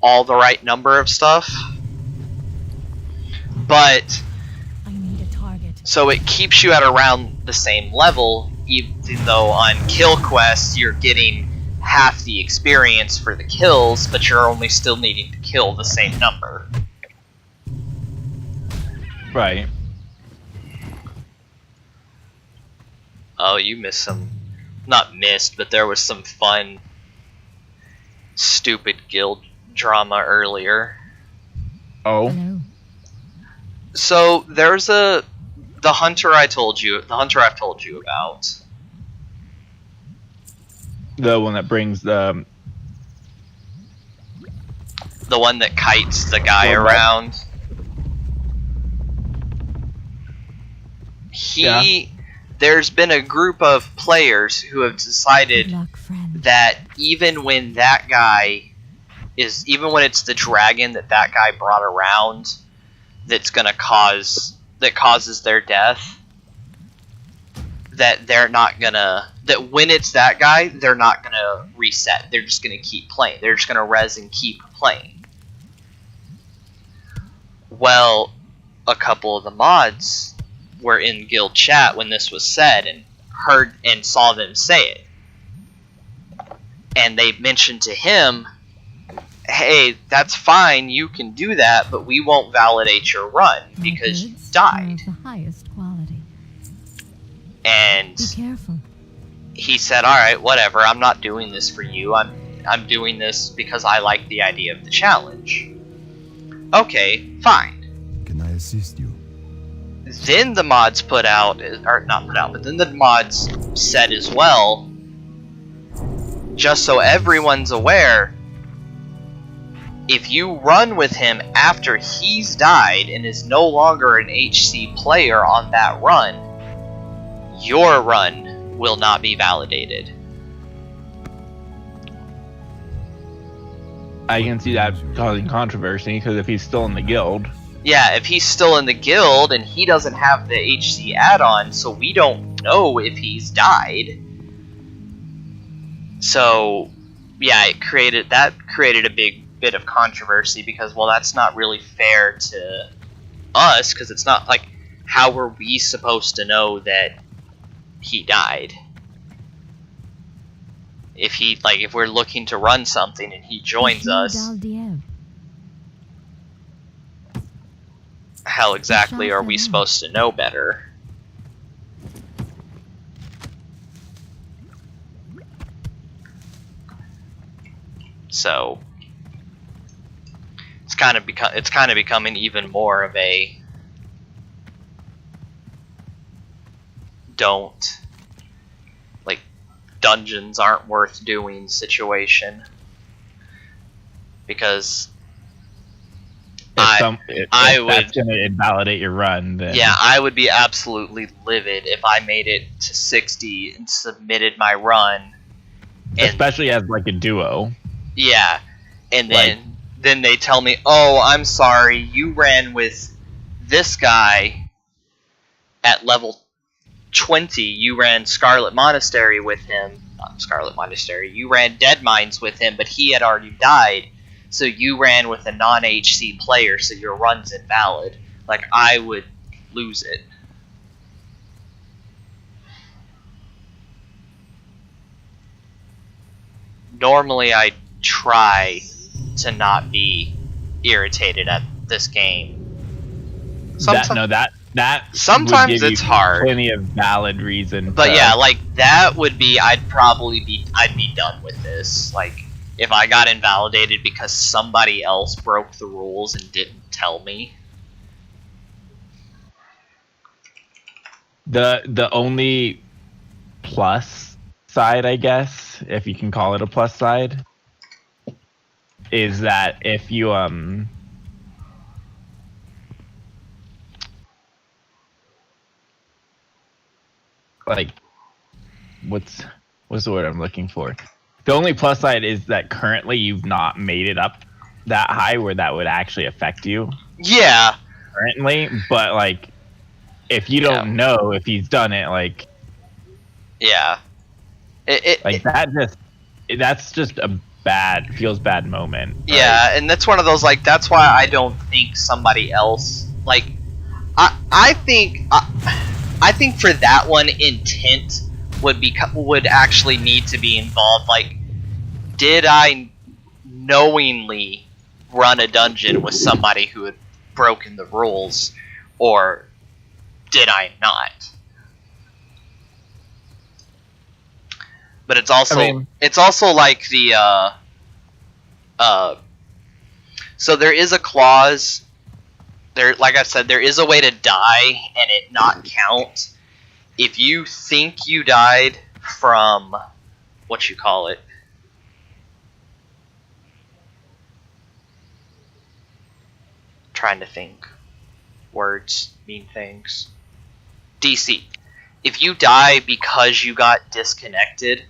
all the right number of stuff. But I need a target. so it keeps you at around the same level, even though on kill quests you're getting half the experience for the kills, but you're only still needing to kill the same number. Right. Oh, you missed some. Not missed, but there was some fun, stupid guild drama earlier. Oh. Hello. So there's the hunter I've told you about. The one that brings the one that kites the guy Robot. around. There's been a group of players who have decided Good luck, friend. that even when it's the dragon that guy brought around that causes their death, that when it's that guy, they're not gonna reset. They're just gonna keep playing. They're just gonna res and keep playing. Well, a couple of the mods were in guild chat when this was said and heard and saw them say it. And they mentioned to him, hey, that's fine, you can do that, but we won't validate your run because you Goods died. are of the highest quality. And Be careful. he said, alright, whatever, I'm not doing this for you, I'm doing this because I like the idea of the challenge. Okay, fine. Can I assist you? Then the mods then the mods said as well, just so everyone's aware, if you run with him after he's died and is no longer an HC player on that run, your run will not be validated. I can see that causing controversy because if he's still in the guild. Yeah, if he's still in the guild and he doesn't have the HC add-on, so we don't know if he's died. So, yeah, it created a big bit of controversy because, well, that's not really fair to us because it's not like, how were we supposed to know that he died? If we're looking to run something and he joins us, how exactly are we supposed to know better? So, it's kind of becoming even more of a don't, like, dungeons aren't worth doing situation, because If I that's would, gonna invalidate your run, then yeah, I would be absolutely livid if I made it to 60 and submitted my run, and especially as like a duo. yeah, and Like- then they tell me, oh, I'm sorry, you ran with this guy at level 20, you ran Scarlet Monastery with him, not Scarlet Monastery, you ran Dead Mines with him, but he had already died, so you ran with a non-HC player, so your run's invalid. Like, I would lose it. Normally I try to not be irritated at this game. That Sometimes would give it's you hard. Plenty of valid reason. But to- yeah, like, that would be, I'd be done with this. Like, if I got invalidated because somebody else broke the rules and didn't tell me. the only plus side, I guess, if you can call it a plus side, is that if you like what's the word I'm looking for? The only plus side is that currently you've not made it up that high where that would actually affect you Yeah, currently, but like if you don't know if he's done it, like yeah. that's just a feels bad moment. Yeah, and that's one of those, like, that's why I don't think somebody else, like, I think for that one, intent would actually need to be involved. Like, did I knowingly run a dungeon with somebody who had broken the rules, or did I not? But it's also like the so there is a clause there, like I said, there is a way to die and it not count if you think you died from what you call it. Trying to think. Words mean things. DC. If you die because you got disconnected,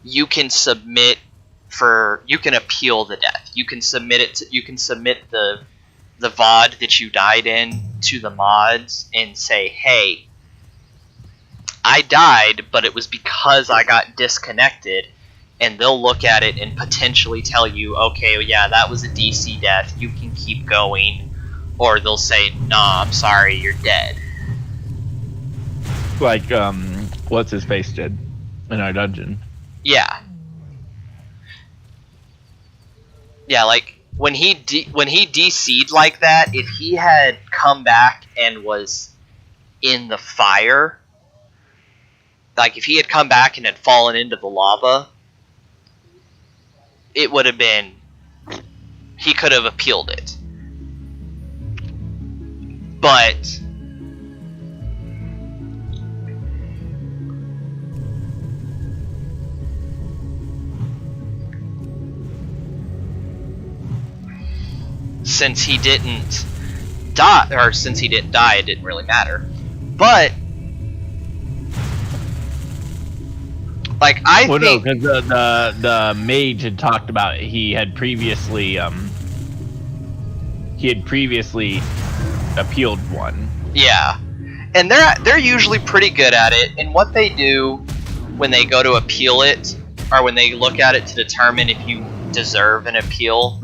you can submit you can appeal the death. You can submit the VOD that you died in to the mods and say, hey, I died, but it was because I got disconnected, and they'll look at it and potentially tell you, okay, yeah, that was a DC death, you can keep going, or they'll say, nah, I'm sorry, you're dead. Like what's his face did in our dungeon. Yeah. Yeah, like when he DC'd like that, if he had come back and was in the fire, like if he had come back and had fallen into the lava, it would have been, he could have appealed it. But since he didn't die, it didn't really matter. But like Well, no, because the mage had talked about he had previously appealed one. Yeah, and they're usually pretty good at it. And what they do when they go to appeal it, or when they look at it to determine if you deserve an appeal,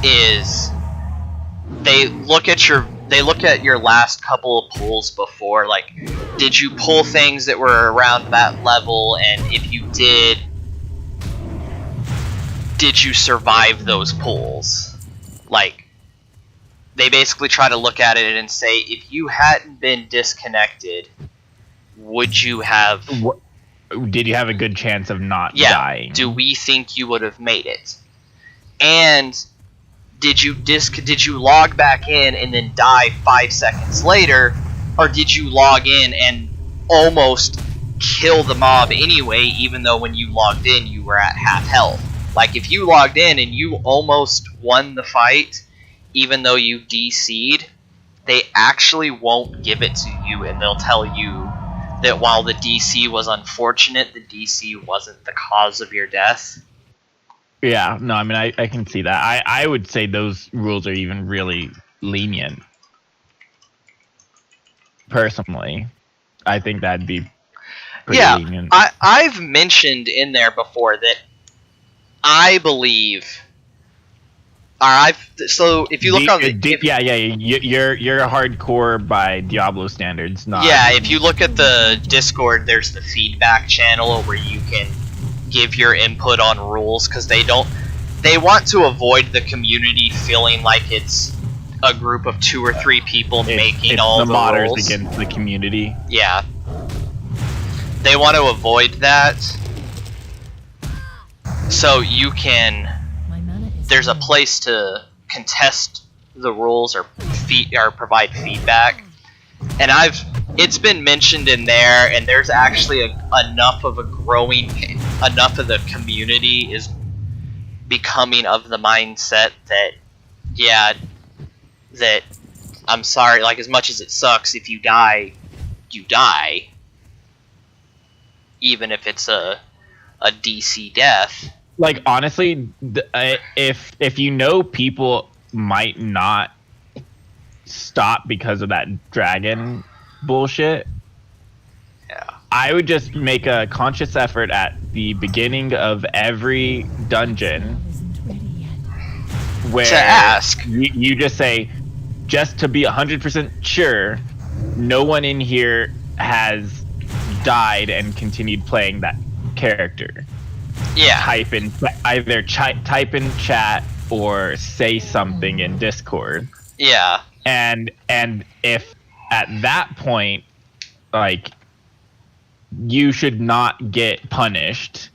is they look at your last couple of pulls before, like, did you pull things that were around that level, and if you did you survive those pulls? Like, they basically try to look at it and say, if you hadn't been disconnected, would you have... Did you have a good chance of not dying? Do we think you would have made it? And did you log back in and then die 5 seconds later, or did you log in and almost kill the mob anyway, even though when you logged in you were at half health? Like, if you logged in and you almost won the fight, even though you DC'd, they actually won't give it to you, and they'll tell you that while the DC was unfortunate, the DC wasn't the cause of your death. Yeah, no, I mean, I can see that. I would say those rules are even really lenient. Personally, I think that'd be pretty lenient. I've mentioned in there before that I believe. So if you look on the you're hardcore by Diablo standards, not. Yeah, if you look at the Discord, there's the feedback channel where you can give your input on rules, because they want to avoid the community feeling like it's a group of 2 or 3 people making all the modders rules against the community. Yeah, they want to avoid that, so you can. There's a place to contest the rules or provide feedback, and it's been mentioned in there, and there's actually enough of the community is becoming of the mindset that that I'm sorry, like, as much as it sucks, if you die, you die, even if it's a DC death. Like, honestly, if you know people might not stop because of that dragon bullshit, yeah, I would just make a conscious effort at the beginning of every dungeon where to ask. You just say, just to be 100% sure, no one in here has died and continued playing that character. Yeah. Type in chat or say something in Discord. Yeah. And if at that point, like, you should not get punished.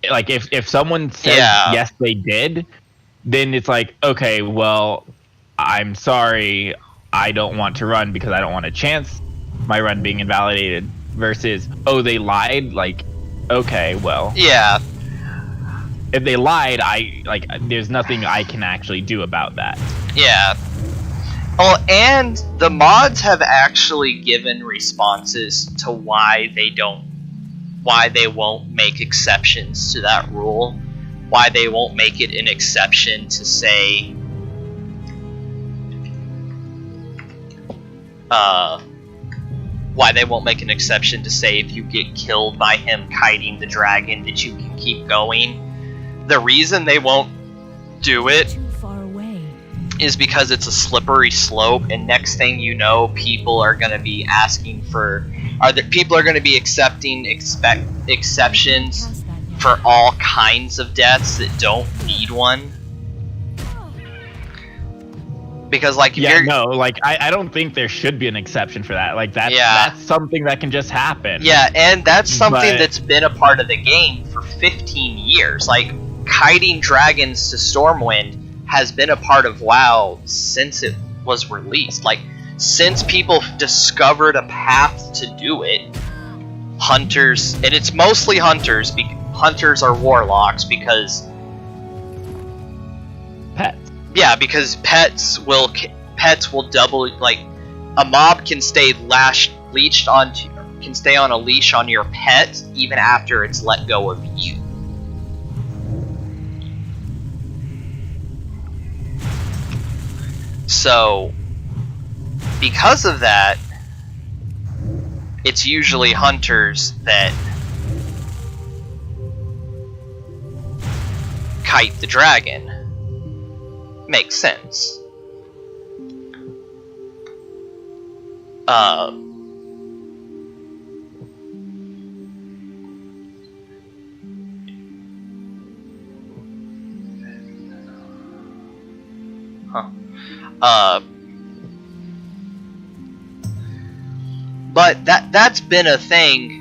Like, if someone says yes they did, then it's like, okay, well, I'm sorry, I don't want to run because I don't want a chance my run being invalidated, versus, oh, they lied, like, okay, well, yeah, if they lied, there's nothing I can actually do about that. Yeah. Oh, and the mods have actually given responses to why they won't make exceptions to that rule, why they won't make it an exception to say, why they won't make an exception to say if you get killed by him kiting the dragon that you can keep going. The reason they won't do it is because it's a slippery slope, and next thing you know, people are going to be asking for, people are going to be accepting exceptions for all kinds of deaths that don't need one. Because, like, I don't think there should be an exception for that. Like, that's something that can just happen. Yeah, and that's something that's been a part of the game for 15 years. Like, kiting dragons to Stormwind has been a part of WoW since it was released. Like, since people discovered a path to do it, hunters, and it's mostly hunters, hunters are warlocks because... Pets. Yeah, because pets will double, like, a mob can stay can stay on a leash on your pet even after it's let go of you. So, because of that, it's usually hunters that kite the dragon. Makes sense. But that's been a thing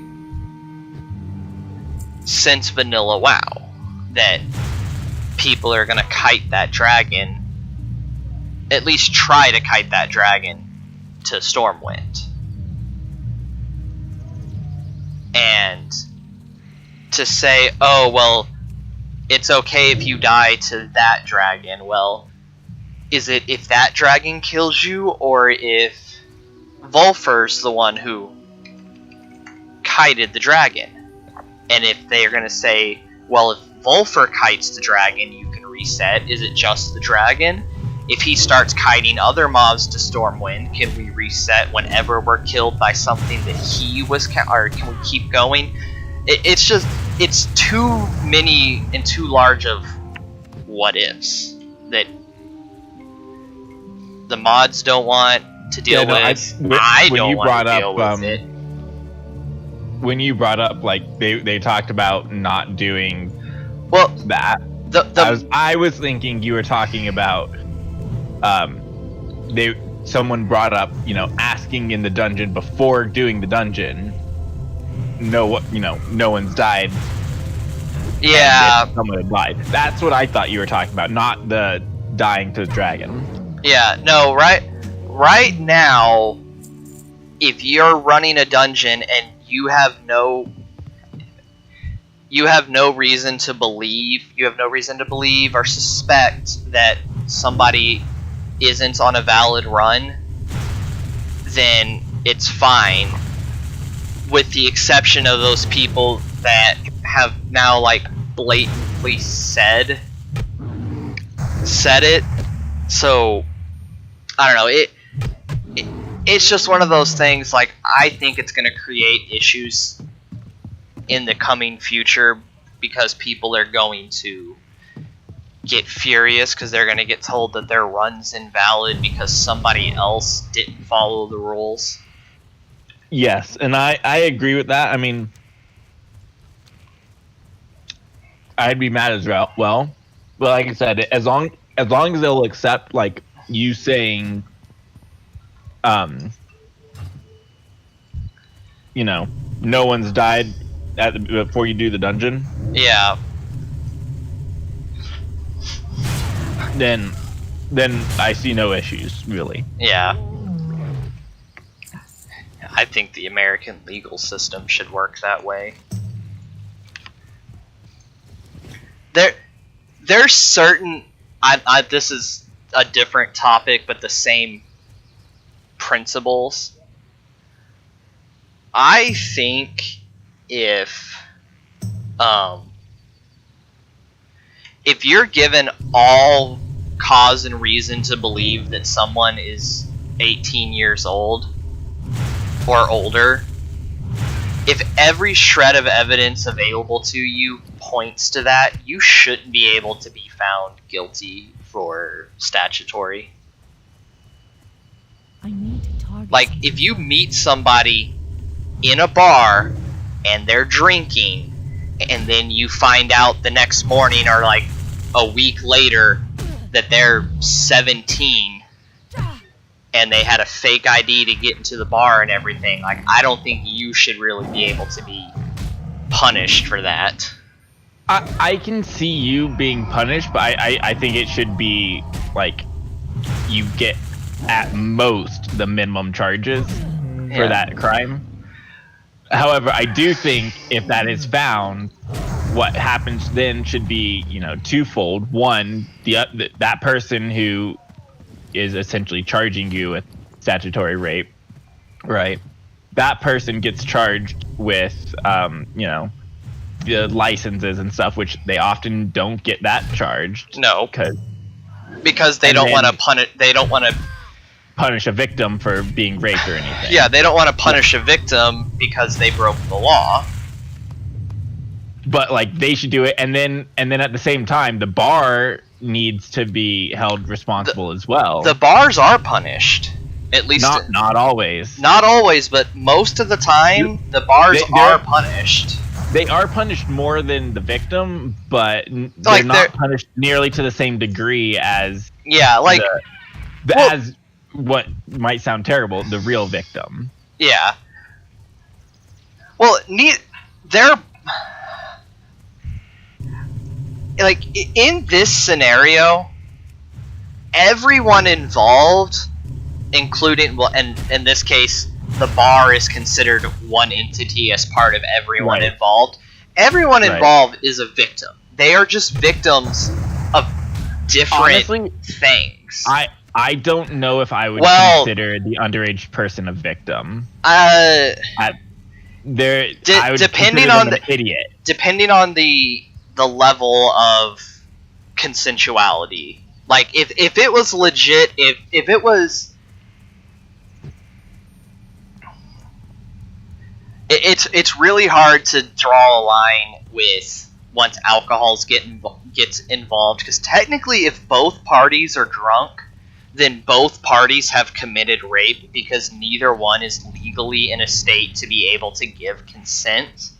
since Vanilla WoW, that people are gonna kite that dragon, at least try to kite that dragon to Stormwind. And to say, oh, well, it's okay if you die to that dragon. Well, is it if that dragon kills you, or if Volfer's the one who kited the dragon? And if they're going to say, well, if Volfer kites the dragon, you can reset, is it just the dragon? If he starts kiting other mobs to Stormwind, can we reset whenever we're killed by something that he was, or can we keep going? It's too many and too large of what ifs that the mods don't want to deal with. I don't want to deal with it. When you brought up, like, they talked about not doing that, I was thinking you were talking about someone brought up, asking in the dungeon before doing the dungeon. No one's died. Yeah. Someone had died. That's what I thought you were talking about, not the dying to the dragon. Yeah, no, right now, if you're running a dungeon and you have no reason to believe or suspect that somebody isn't on a valid run, then it's fine. With the exception of those people that have now, like, blatantly said it. So I don't know, it's just one of those things. Like, I think it's going to create issues in the coming future because people are going to get furious because they're going to get told that their run's invalid because somebody else didn't follow the rules. Yes, and I agree with that. I mean, I'd be mad as well. But like I said, as long as they'll accept, like, you saying, no one's died before you do the dungeon. Yeah. Then I see no issues, really. Yeah. I think the American legal system should work that way. There's certain... this is a different topic, but the same principles. I think if you're given all cause and reason to believe that someone is 18 years old or older, if every shred of evidence available to you points to that, you shouldn't be able to be found guilty for statutory. I need to target. Like, if you meet somebody in a bar and they're drinking, and then you find out the next morning or like a week later that they're 17 and they had a fake ID to get into the bar and everything, like, I don't think you should really be able to be punished for that. I can see you being punished, but I think it should be, like, you get at most the minimum charges for that crime. However, I do think if that is found, what happens then should be, twofold. One, that person who is essentially charging you with statutory rape, right? That person gets charged with, the licenses and stuff, which they often don't get that charged. No, because they don't want to punish. They don't want to punish a victim for being raped or anything. Yeah, they don't want to punish a victim because they broke the law. But, like, they should do it, and then at the same time, the bar needs to be held responsible as well. The bars are punished, at least not always. Not always, but most of the time, the bars are punished. They are punished more than the victim, but they're not punished nearly to the same degree as as what might sound terrible, the real victim. Yeah. Well, like in this scenario, everyone involved, including, well, and in this case, the bar is considered one entity as part of everyone Right. involved. Everyone Right. involved is a victim. They are just victims of different Honestly, things. I don't know if I would Well- consider the underage person a victim. Uh, I would depending consider on them an idiot. depending on the level of consensuality. Like if it was legit, if it was, it's really hard to draw a line with once alcohol gets involved, because technically if both parties are drunk, then both parties have committed rape because neither one is legally in a state to be able to give consent.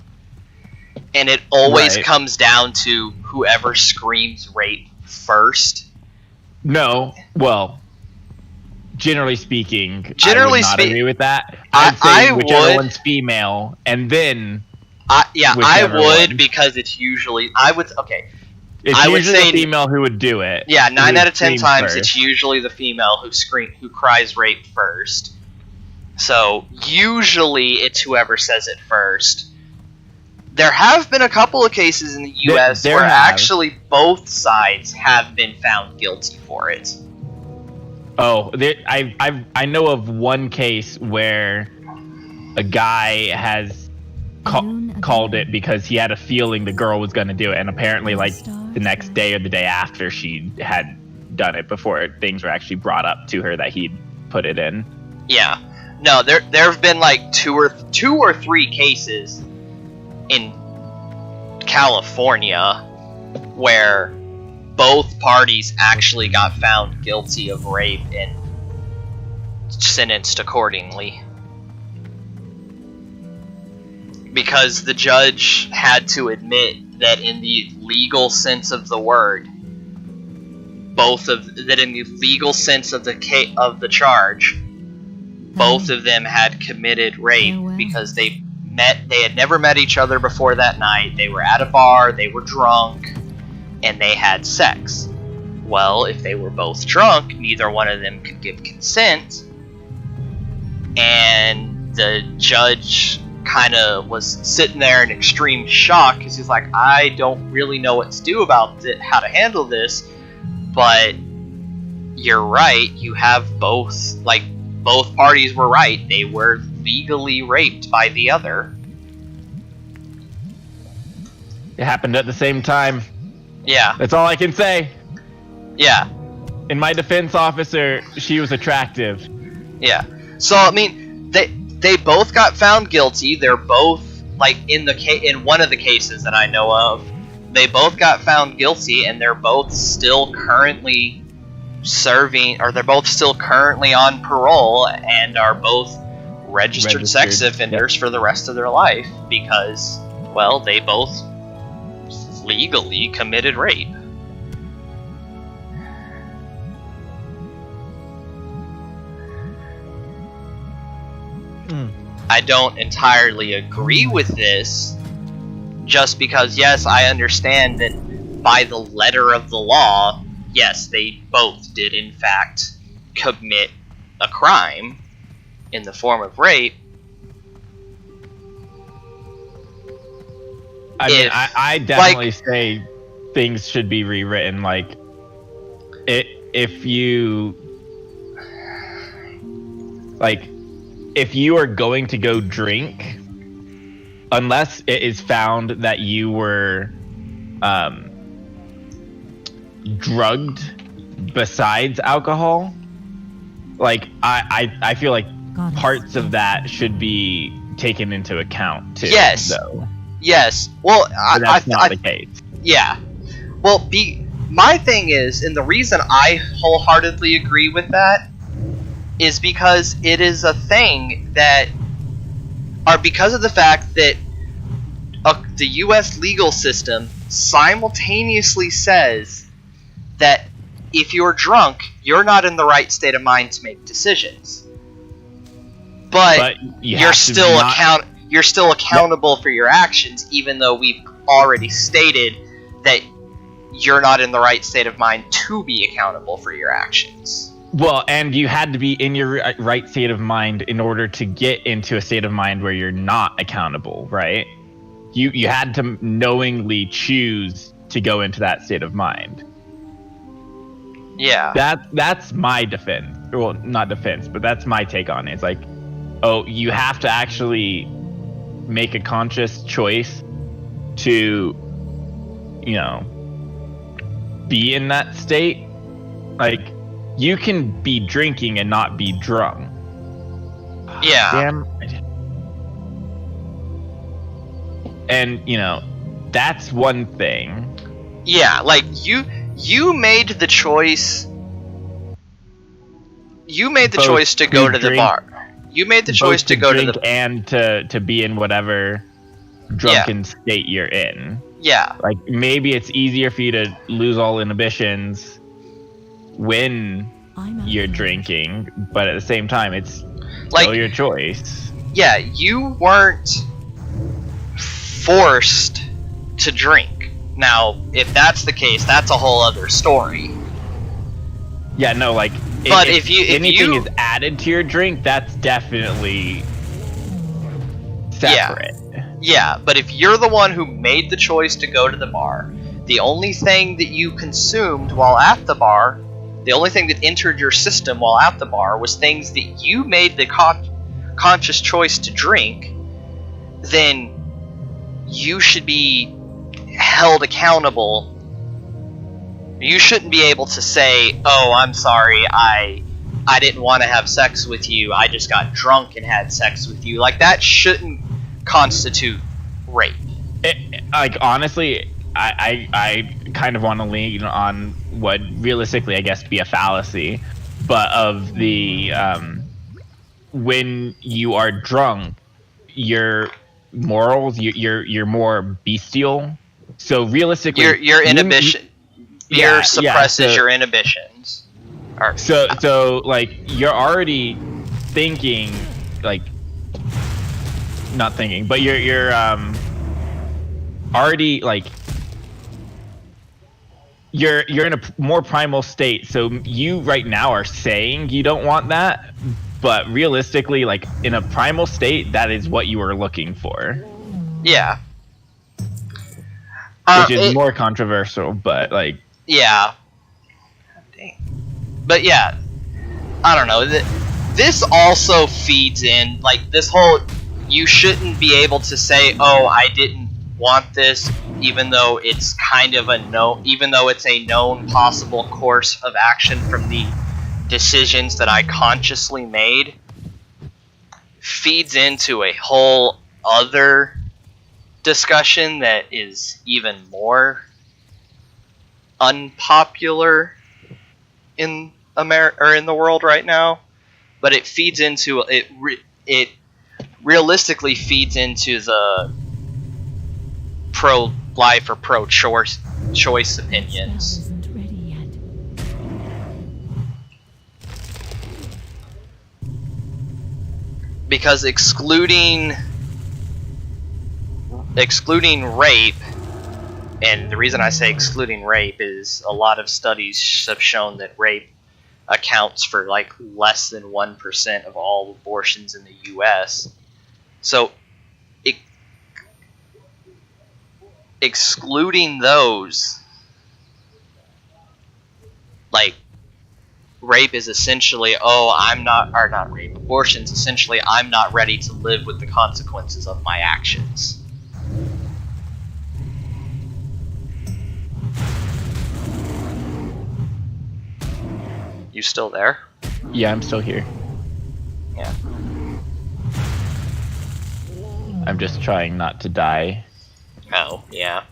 And it always Right. comes down to whoever screams rape first. No, well, generally speaking, Generally I would not agree with that. I- I'd say I whichever would. one's female, and then I Whichever would, one. because it's usually okay. it's I would usually say- the female who would do it. Yeah, who 9 would out of 10 scream times first. it's usually the female who cries rape first. So usually it's whoever says it first. There have been a couple of cases in the U.S. there where have. actually both sides have been found guilty for it. Oh, I know of one case where a guy has called it because he had a feeling the girl was going to do it, and apparently, like, the next day or the day after she had done it, before things were actually brought up to her that he'd put it in. Yeah, no, there have been like two or three cases in California where both parties actually got found guilty of rape and sentenced accordingly. Because the judge had to admit that in the legal sense of the word, in the legal sense of the charge, both of them had committed rape because they had never met each other before that night. They were at a bar, they were drunk, and they had sex. Well, if they were both drunk, neither one of them could give consent, and the judge kind of was sitting there in extreme shock because he's like, I don't really know what to do about how to handle this, but you're right, you have both parties were right, they were legally raped by the other. It happened at the same time. Yeah, That's all I can say. yeah, In my defense, officer, she was attractive. yeah. So I mean, they both got found guilty. They're both, like, in one of the cases that I know of, they both got found guilty, and they're both still currently serving, or they're both still currently on parole, and are both registered sex offenders for the rest of their life because, well, they both legally committed rape. I don't entirely agree with this, just because, yes, I understand that by the letter of the law, yes, they both did in fact commit a crime in the form of rape. I mean, If, I definitely say things should be rewritten. Like, if you are going to go drink, unless it is found that you were drugged besides alcohol, like I feel like Got it. parts of that should be taken into account too. Yes. So, yes, well, but that's not the case. yeah. Well, my thing is, and the reason I wholeheartedly agree with that is because it is a thing that, or because of the fact that the U.S. legal system simultaneously says that if you're drunk, you're not in the right state of mind to make decisions. But you're still accountable for your actions, even though we've already stated that you're not in the right state of mind to be accountable for your actions. Well, and you had to be in your right state of mind in order to get into a state of mind where you're not accountable, right? You had to knowingly choose to go into that state of mind. Yeah. That's my defense. Well, not defense, but that's my take on it. It's like, oh, you have to actually make a conscious choice to, you know, be in that state. Like, you can be drinking and not be drunk. Yeah. Damn. And, you know, that's one thing. Yeah, like you made the choice. You made the Both choice to go to the drink- bar. You made the choice Both to go to drink the and to be in whatever drunken state you're in. yeah. Like, maybe it's easier for you to lose all inhibitions when I'm you're outside. drinking, but at the same time, it's Like, still your choice. yeah, you weren't forced to drink. Now, if that's the case, that's a whole other story. Yeah, no, like, But if anything you- is added to your drink, that's definitely separate. Yeah, but if you're the one who made the choice to go to the bar, the only thing that you consumed while at the bar, the only thing that entered your system while at the bar was things that you made the conscious choice to drink, then you should be held accountable. You shouldn't be able to say, "Oh, I'm sorry, I didn't want to have sex with you. I just got drunk and had sex with you." Like, that shouldn't constitute rape. Like, honestly, I kind of want to lean on what realistically, I guess, be a fallacy, but of the when you are drunk, your morals, you're more bestial. So realistically, Your inhibition, beer Yeah, suppresses so- your inhibitions. Or, So like, you're already thinking, like, not thinking, but you're already, like, you're in a more primal state. So you right now are saying you don't want that, but realistically, like, in a primal state, that is what you are looking for, yeah. which is more controversial, but, like, Yeah. Dang. But yeah, I don't know. This also feeds in, like, this whole, you shouldn't be able to say, "Oh, I didn't want this," even though it's kind of even though it's a known possible course of action from the decisions that I consciously made, feeds into a whole other discussion that is even more unpopular in America or in the world right now. But it feeds into it realistically feeds into the pro-life or pro-choice opinions. Spell isn't ready yet. Because excluding rape, and the reason I say excluding rape is a lot of studies have shown that rape accounts for like less than 1% of all abortions in the US. So excluding those, like, rape is essentially, abortion's essentially, I'm not ready to live with the consequences of my actions. You still there? yeah, I'm still here. Yeah. I'm just trying not to die. Oh, yeah.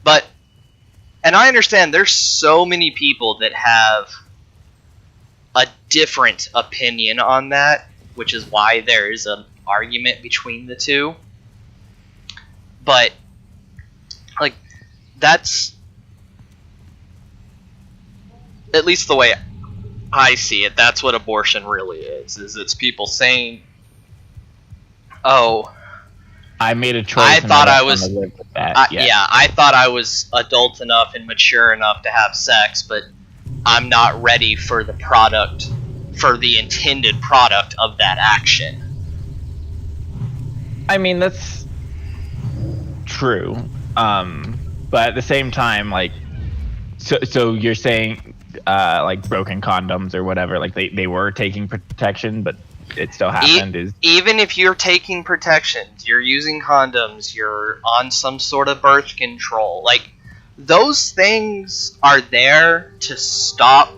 But, and I understand there's so many people that have a different opinion on that, which is why there is an argument between the two. But, like, that's, at least the way I see it, that's what abortion really is it's people saying, "Oh, I made a choice. I and thought don't I was. wanna live with that yet. Yeah, I thought I was adult enough and mature enough to have sex, but I'm not ready for the product, for the intended product of that action. I mean, that's true. But at the same time, like, so you're saying, like, broken condoms or whatever, like they were taking protection, but it still happened. Even if you're taking protections, you're using condoms, you're on some sort of birth control, like, those things are there to stop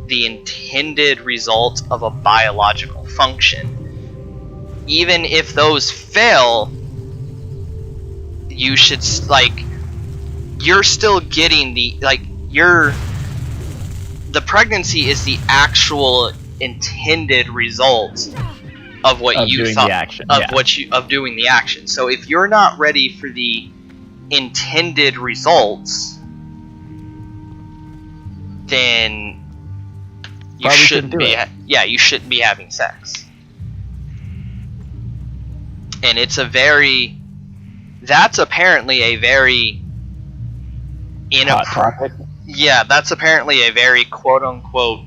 the intended result of a biological function. Even if those fail, you should, like, you're still getting the pregnancy is the actual intended result of what you doing thought the action, of doing the action. So if you're not ready for the intended results, then you Probably shouldn't shouldn't do be. it. You shouldn't be having sex. And it's a very. That's apparently a very. Hot topic. Yeah, that's apparently a very quote unquote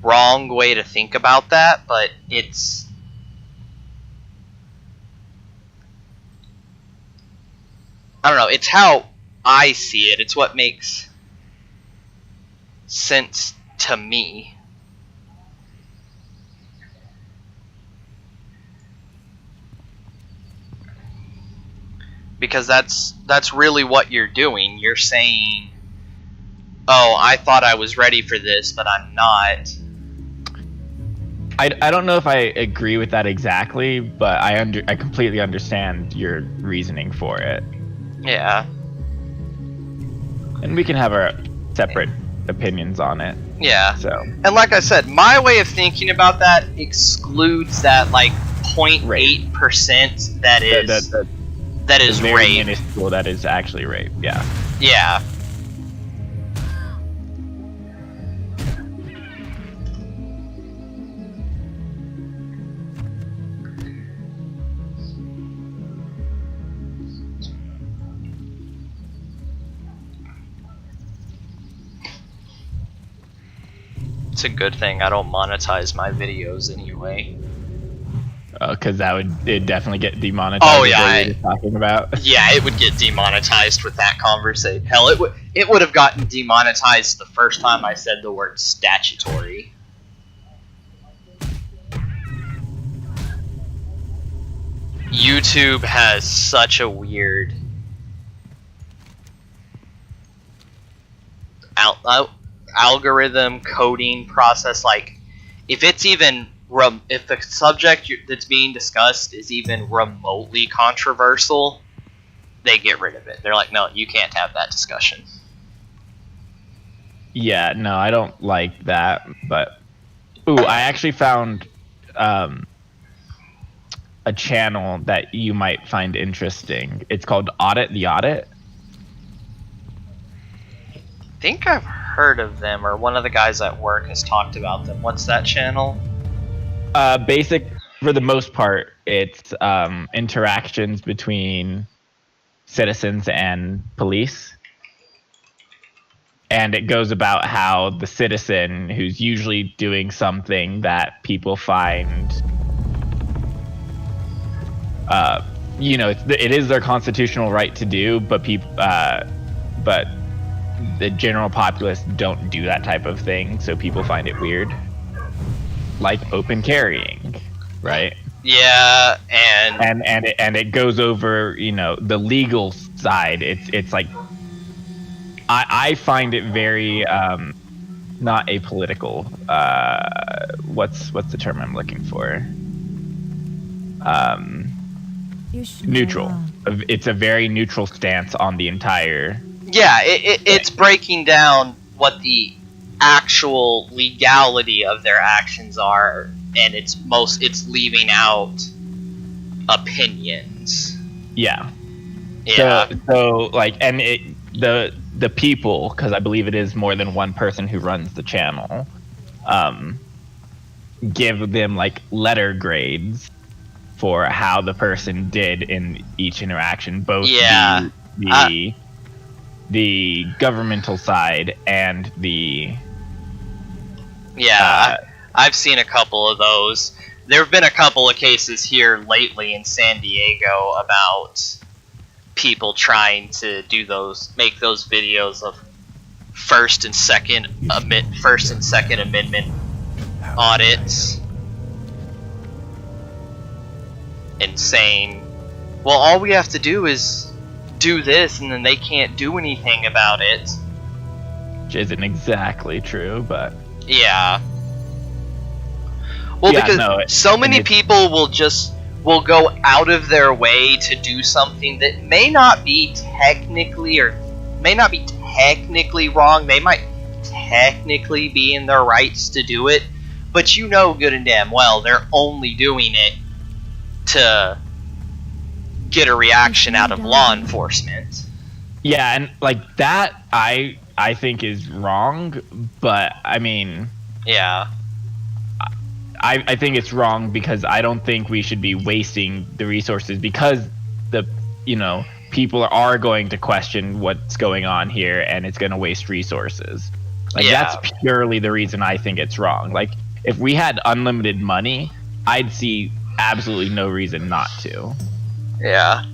wrong way to think about that, but it's. I don't know, it's how I see it. It's what makes sense to me. Because that's really what you're doing. You're saying, "Oh, I thought I was ready for this, but I'm not." I don't know if I agree with that exactly, but I completely understand your reasoning for it. Yeah. And we can have our separate opinions on it. Yeah. So. And like I said, my way of thinking about that excludes that like 0.8% that is very rape. minuscule that is actually rape. Yeah. Yeah. It's a good thing I don't monetize my videos anyway. Because it'd definitely get demonetized. Oh, yeah, What we were talking about. Yeah, it would get demonetized with that conversation. Hell, it would have gotten demonetized the first time I said the word statutory. YouTube has such a weird algorithm coding process. Like, if it's even if the subject that's being discussed is even remotely controversial, they get rid of it. They're like, no, you can't have that discussion. Yeah, no, I don't like that. But I actually found a channel that you might find interesting. It's called Audit the Audit. I think I've heard of them, or one of the guys at work has talked about them. What's that channel? For the most part, it's interactions between citizens and police. And it goes about how the citizen, who's usually doing something that people find, it is their constitutional right to do, but the general populace don't do that type of thing, so people find it weird. Like open carrying, right? Yeah, and it goes over, the legal side. It's like I find it very not apolitical. What's the term I'm looking for? Neutral. It's a very neutral stance on the entire. Yeah, it's breaking down what the actual legality of their actions are, and it's leaving out opinions. Yeah. Yeah. So like, and the people, because I believe it is more than one person who runs the channel, give them like letter grades for how the person did in each interaction, both Yeah. the governmental side and the Yeah, I've seen a couple of those. There have been a couple of cases here lately in San Diego about people trying to make those videos of First and Second Amendment audits, and saying, well, all we have to do is do this, and then they can't do anything about it. which isn't exactly true, but Yeah. Well, Yeah, because no, so many people will go out of their way to do something that may not be technically wrong. They might technically be in their rights to do it, but you know good and damn well they're only doing it to get a reaction out of law enforcement. yeah, and like that I think is wrong, but I mean, Yeah. I think it's wrong because I don't think we should be wasting the resources, because people are going to question what's going on here, and it's going to waste resources. Like, Yeah. that's purely the reason I think it's wrong. Like, if we had unlimited money, I'd see absolutely no reason not to. Yeah.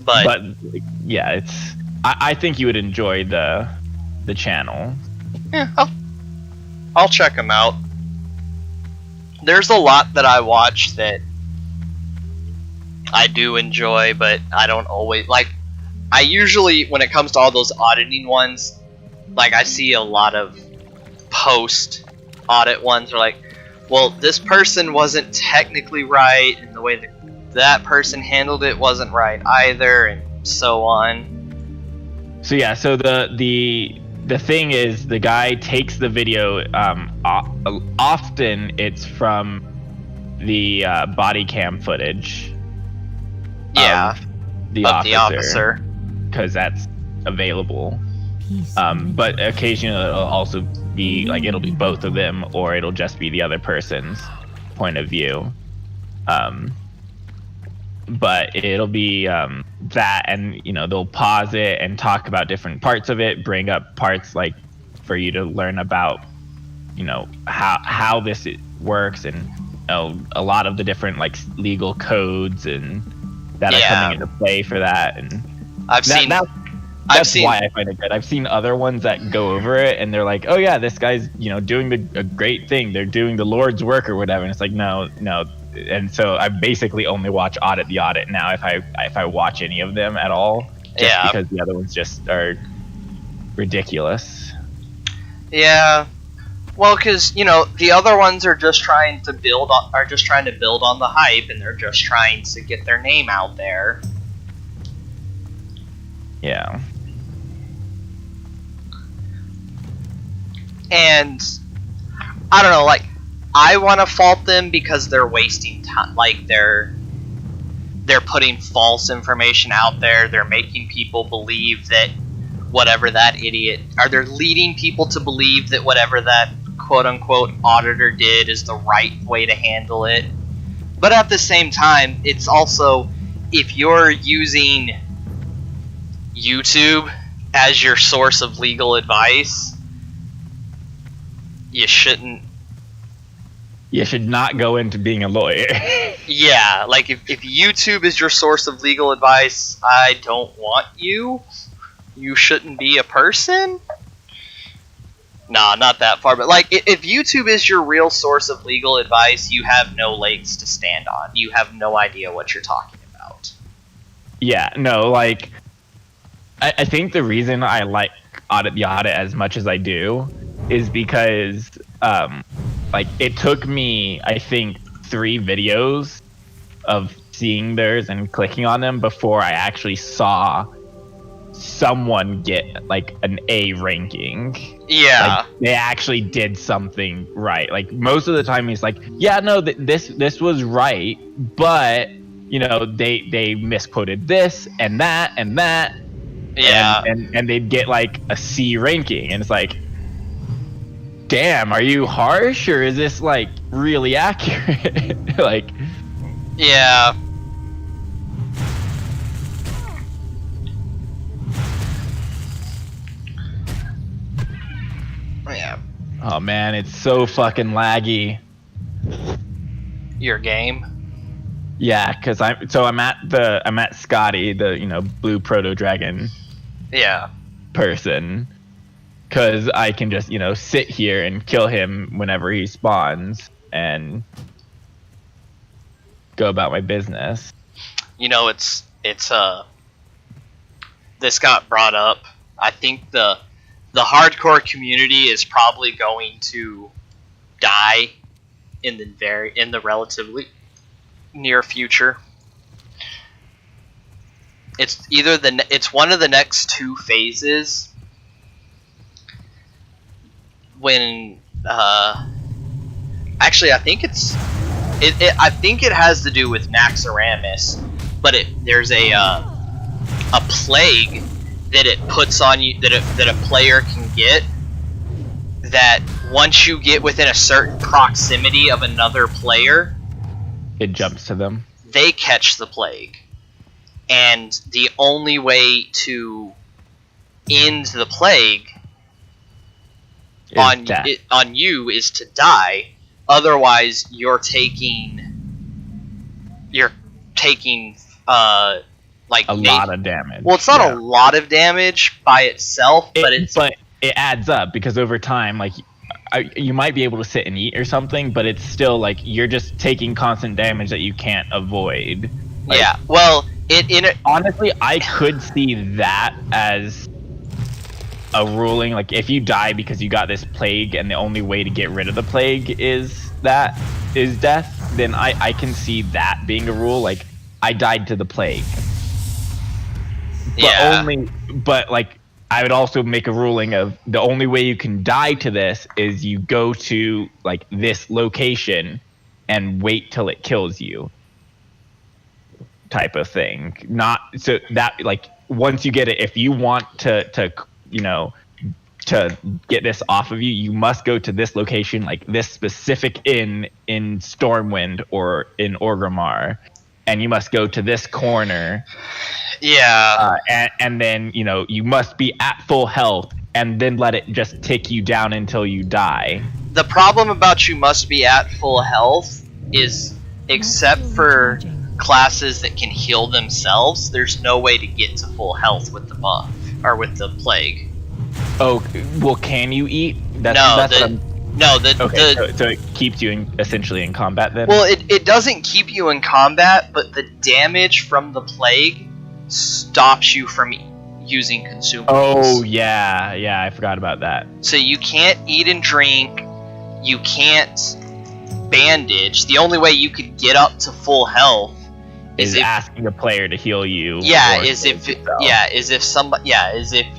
But yeah, I think you would enjoy the channel. Yeah, I'll check them out. There's a lot that I watch that I do enjoy, but I don't always like. I usually, when it comes to all those auditing ones, like, I see a lot of post audit ones are like, well, this person wasn't technically right, and the way that person handled it wasn't right either, and so on. So yeah, so the thing is, the guy takes the video. Often it's from the body cam footage. Yeah, of the officer, because that's available. Peace. But occasionally it'll also be like, it'll be both of them, or it'll just be the other person's point of view. But it'll be that, and they'll pause it and talk about different parts of it, bring up parts like for you to learn about how this works, and a lot of the different like legal codes and that are coming into play for that. And that's why I find it good. I've seen other ones that go over it and they're like, oh yeah, this guy's doing a great thing, they're doing the Lord's work or whatever, and it's like, no. And so I basically only watch Audit the Audit now, if I watch any of them at all, because the other ones just are ridiculous. Yeah. Well, because the other ones are just trying to build on the hype, and they're just trying to get their name out there. Yeah. And I don't know, like, I want to fault them because they're wasting time. Like, they're putting false information out there. They're making people believe that whatever that idiot, or they're leading people to believe that whatever that quote-unquote auditor did is the right way to handle it. But at the same time, it's also, if you're using YouTube as your source of legal advice, you should not go into being a lawyer. Yeah, like, if YouTube is your source of legal advice, I don't want you. You shouldn't be a person? Nah, not that far, but like, if YouTube is your real source of legal advice, you have no legs to stand on. You have no idea what you're talking about. Yeah, no, like, I think the reason I like Audit the Audit as much as I do is because, like, it took me, I think, 3 videos of seeing theirs and clicking on them before I actually saw someone get like an A ranking. Yeah, like, they actually did something right. Like, most of the time he's like, yeah, no, this was right, but they misquoted this and that and that. Yeah, and they'd get like a C ranking, and it's like, damn, are you harsh, or is this like really accurate. Like, Yeah. Yeah. oh man, it's so fucking laggy. Your game. Yeah, because I'm at Scotty, the blue proto dragon Yeah. person, because I can just sit here and kill him whenever he spawns and go about my business. This got brought up. I think the hardcore community is probably going to die in the relatively near future. It's it's one of the next two phases when actually I think I think it has to do with Naxxramas, but there's a plague that it puts on you that a player can get, that once you get within a certain proximity of another player, It jumps to them. they catch the plague. And the only way to end the plague on you is to die. Otherwise, you're taking like a lot of damage. Well, it's not a lot of damage by itself, but it adds up, because over time, like, you might be able to sit and eat or something, but it's still like you're just taking constant damage that you can't avoid. Like, yeah. Well, honestly, I could see that as a ruling. Like, if you die because you got this plague and the only way to get rid of the plague is death, then I can see that being a rule. Like, I died to the plague. But like, I would also make a ruling of the only way you can die to this is you go to like this location and wait till it kills you, type of thing. Not so that, like, once you get it, if you want to get this off of you, you must go to this location, like this specific inn in Stormwind or in Orgrimmar, and you must go to this corner. Yeah. And then, you must be at full health, and then let it just tick you down until you die. The problem about you must be at full health is, except for classes that can heal themselves, there's no way to get to full health with the buff, or with the plague. Oh, well, can you eat? So it keeps you essentially in combat then? Well, it doesn't keep you in combat, but the damage from the plague stops you from using consumables. Oh, yeah, I forgot about that. So you can't eat and drink, you can't bandage. The only way you could get up to full health is asking a player to heal you. Yeah, is if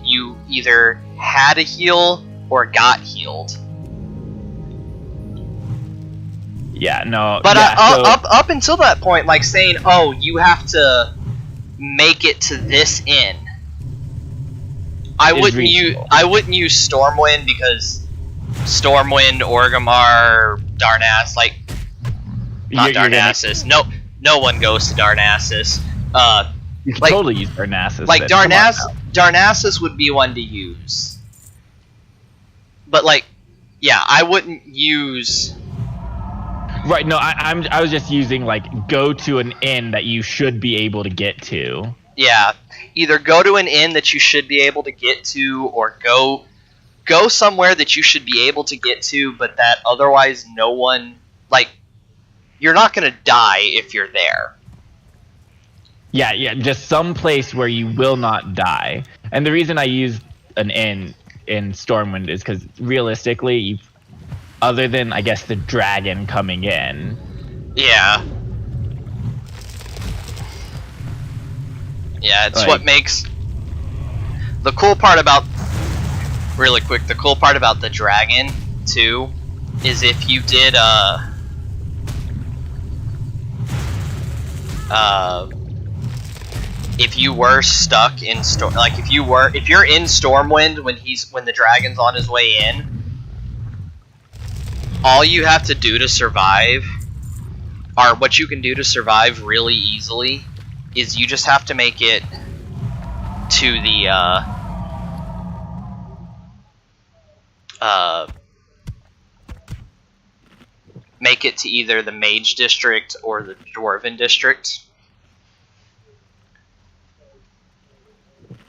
you either had a heal or got healed. Yeah, no. But up until that point, like saying, oh, you have to make it to this inn. I wouldn't use Stormwind, because Stormwind, Orgrimmar, Darnassus, like, not Darnassus. No one goes to Darnassus. You can totally use Darnassus. Like, Darnassus would be one to use. But, like, yeah, I wouldn't use... Right, no, I was just using, like, go to an inn that you should be able to get to. Yeah, either go to an inn that you should be able to get to, or go somewhere that you should be able to get to, but that otherwise no one, like, you're not gonna die if you're there. Yeah, just some place where you will not die. And the reason I use an inn in Stormwind is because realistically, other than, I guess, the dragon coming in. Yeah. Yeah, it's like, what makes... The cool part about... Really quick, the cool part about the dragon, too, is if you did, if you were stuck in if you're in Stormwind when the dragon's on his way in, all you have to do to survive, or what you can do to survive really easily, is you just have to make it to the make it to either the Mage District or the Dwarven District.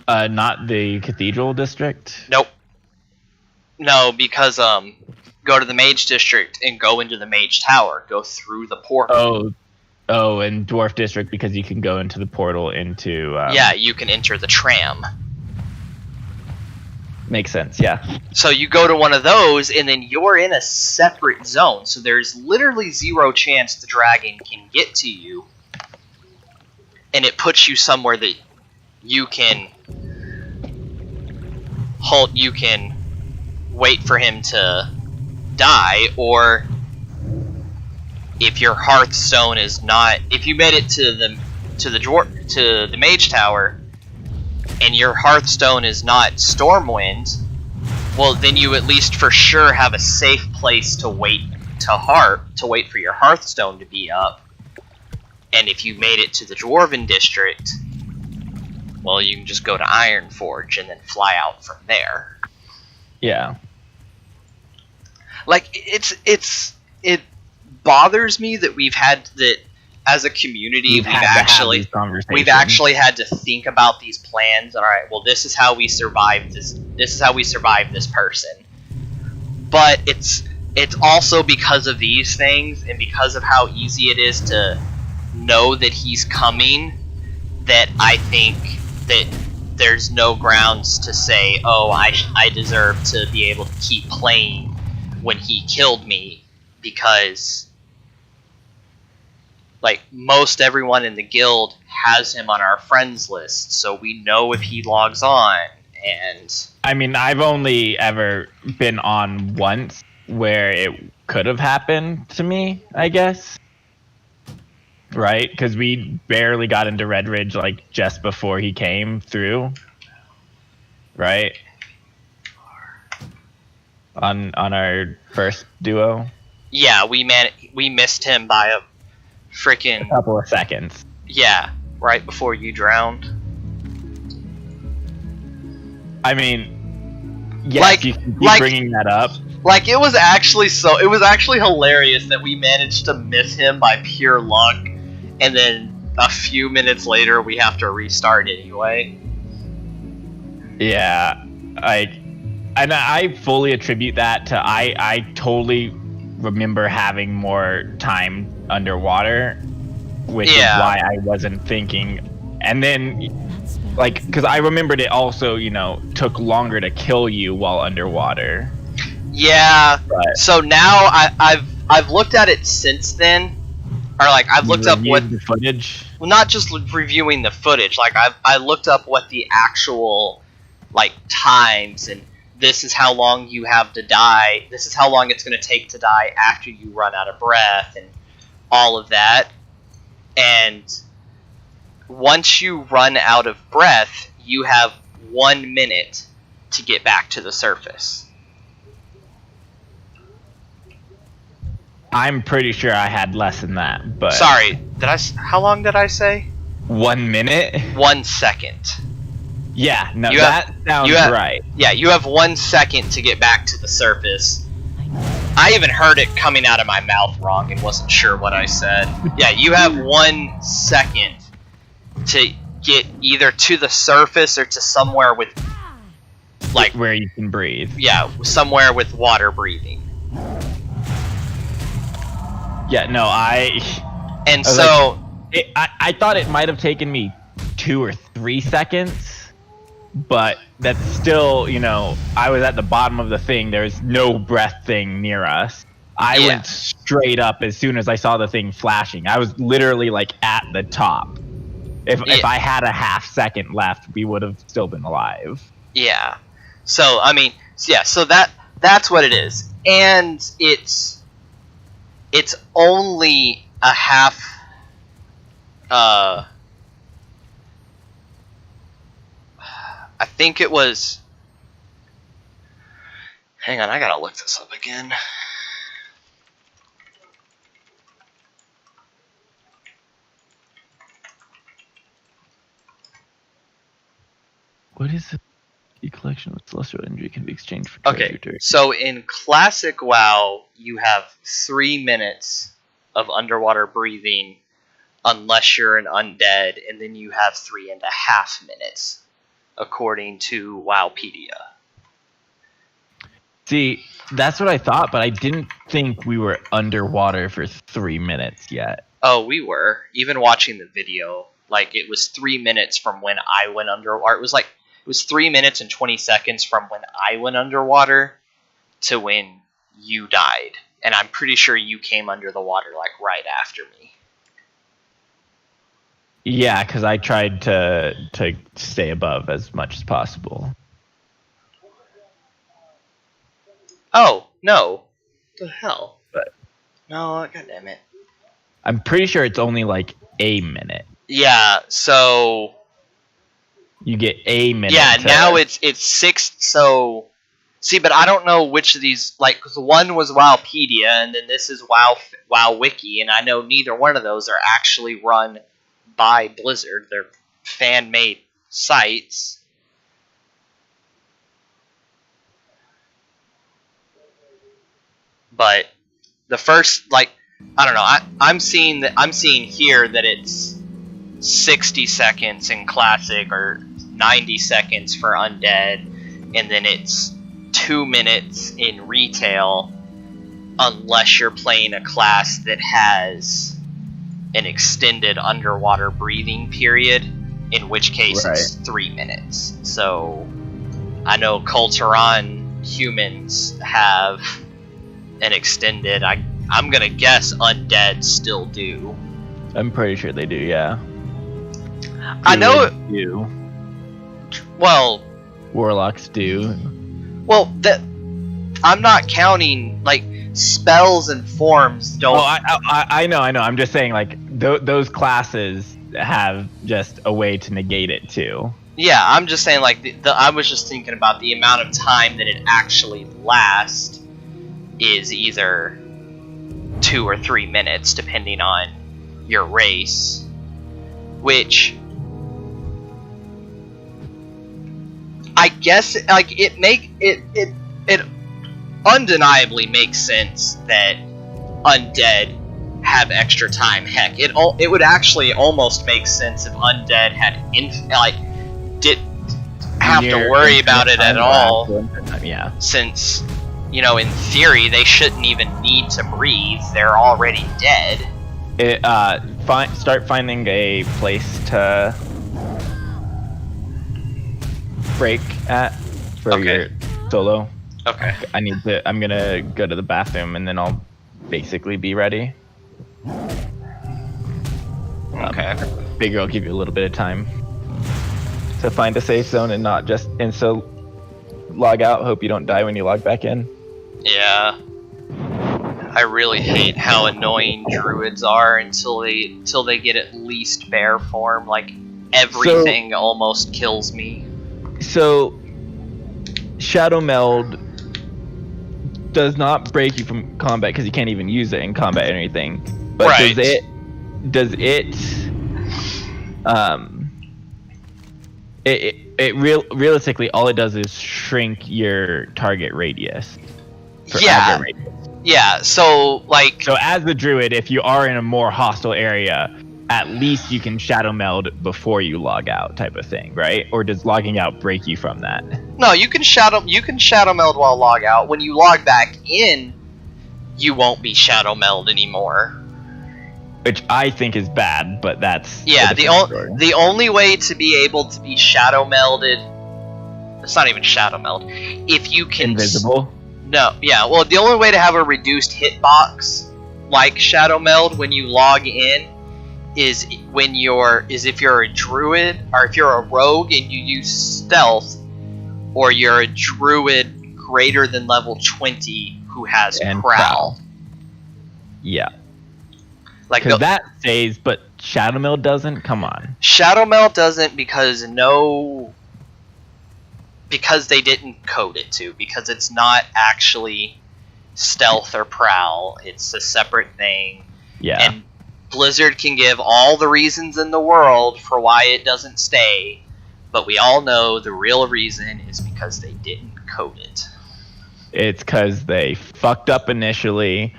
Not the Cathedral District. Nope. No, because go to the Mage District and go into the Mage Tower. Go through the portal. Oh, and Dwarf District because you can go into the portal into. Yeah, you can enter the tram. Makes sense. Yeah. So you go to one of those, and then you're in a separate zone. So there's literally zero chance the dragon can get to you, and it puts you somewhere that you can hold. You can wait for him to die, or if your Hearthstone is not, if you made it to the Mage Tower, and your Hearthstone is not Stormwind, well, then you at least for sure have a safe place to wait for your Hearthstone to be up. And if you made it to the Dwarven District, well, you can just go to Ironforge and then fly out from there. Yeah. Like, it bothers me that we've had that as a community we've actually had to think about these plans. All right, well, this is how we survive this. This is how we survive this person. But it's also because of these things and because of how easy it is to know that he's coming, that I think that there's no grounds to say, oh, I deserve to be able to keep playing when he killed me, because like most everyone in the guild has him on our friends list, so we know if he logs on. And I mean, I've only ever been on once where it could have happened to me, I guess. Right? Because we barely got into Red Ridge like just before he came through. Right? On our first duo. Yeah, we missed him by a freaking couple of seconds. Yeah, right before you drowned. I mean, yes, like, you keep like, bringing that up. Like, it was actually hilarious that we managed to miss him by pure luck, and then a few minutes later we have to restart anyway. Yeah, I fully attribute that to I totally remember having more time underwater, which is why I wasn't thinking. And then, like, because I remembered it also, took longer to kill you while underwater. Yeah. But so now I've looked at it since then, or like I've looked up what the footage. Well, not just reviewing the footage. Like I looked up what the actual like times, and this is how long you have to die. This is how long it's going to take to die after you run out of breath, and all of that. And once you run out of breath, you have 1 minute to get back to the surface. I'm pretty sure I had less than that, but sorry, how long did I say? 1 minute? 1 second. Yeah, no, that sounds right. Yeah, you have 1 second to get back to the surface. I even heard it coming out of my mouth wrong and wasn't sure what I said. Yeah, you have 1 second to get either to the surface or to somewhere with, like, where you can breathe. Yeah, somewhere with water breathing. Yeah, no, I thought it might have taken me 2 or 3 seconds. But that's still, I was at the bottom of the thing. There's no breath thing near us. I went straight up as soon as I saw the thing flashing. I was literally like at the top. If I had a half second left, we would have still been alive. Yeah. So I mean, so that's what it is, and it's only a half. I think it was. Hang on, I gotta look this up again. What is it? A collection with celestial energy can be exchanged for treasure. Okay, so in classic WoW, you have 3 minutes of underwater breathing, unless you're an undead, and then you have 3.5 minutes, according to Wowpedia. See, that's what I thought, but I didn't think we were underwater for 3 minutes yet. Oh, we were. Even watching the video, like, it was 3 minutes from when I went underwater. It was 3 minutes and 20 seconds from when I went underwater to when you died. And I'm pretty sure you came under the water, like, right after me. Yeah, because I tried to stay above as much as possible. Oh, no. What the hell? But No, goddammit. I'm pretty sure it's only like a minute. Yeah, so... You get a minute. Yeah, now it's 6, so... See, but I don't know which of these... Like, because one was Wowpedia, and then this is WoW Wiki, and I know neither one of those are actually run by Blizzard. They're fan-made sites. But the first, like, I don't know. I'm seeing here that it's 60 seconds in classic or 90 seconds for undead, and then it's 2 minutes in retail, unless you're playing a class that has an extended underwater breathing period, in which case it's 3 minutes. So I know Kulturan humans have an extended. I'm gonna guess undead still do. I'm pretty sure they do, yeah. I know. Do. Well, Warlocks do. Well, that I'm not counting like spells and forms. Don't. Oh, I know. I'm just saying, like those classes have just a way to negate it too. Yeah, I'm just saying, like I was just thinking about the amount of time that it actually lasts is either 2 or 3 minutes, depending on your race, which I guess like it undeniably makes sense that undead have extra time. Heck, it would actually almost make sense if undead had didn't have to worry about it at all. Yeah, since, you know, in theory they shouldn't even need to breathe. They're already dead. Start finding a place to break at for your solo. Okay. I'm gonna go to the bathroom and then I'll basically be ready. Okay. Figure I'll give you a little bit of time to find a safe zone and not just insta log out. Hope you don't die when you log back in. Yeah. I really hate how annoying druids are until they get at least bear form. Like, everything almost kills me. So, Shadow Meld does not break you from combat because you can't even use it in combat or anything. But right. does it realistically all it does is shrink your target radius. Yeah. Yeah, so as the druid, if you are in a more hostile area, at least you can shadow meld before you log out, type of thing, right? Or does logging out break you from that? No, you can shadow meld while log out. When you log back in, you won't be shadow meld anymore. Which I think is bad, but that's the only way to be able to be shadow melded. It's not even shadow meld. If you can invisible. No, yeah. Well, the only way to have a reduced hitbox like shadow meld when you log in is if you're a druid, or if you're a rogue and you use stealth, or you're a druid greater than level 20 who has prowl. Yeah. Like that saves, but shadow meld doesn't. Come on. Shadow meld doesn't because they didn't code it to, because it's not actually stealth or prowl. It's a separate thing. Yeah. And Blizzard can give all the reasons in the world for why it doesn't stay, But we all know the real reason is because they didn't code it. It's because they fucked up initially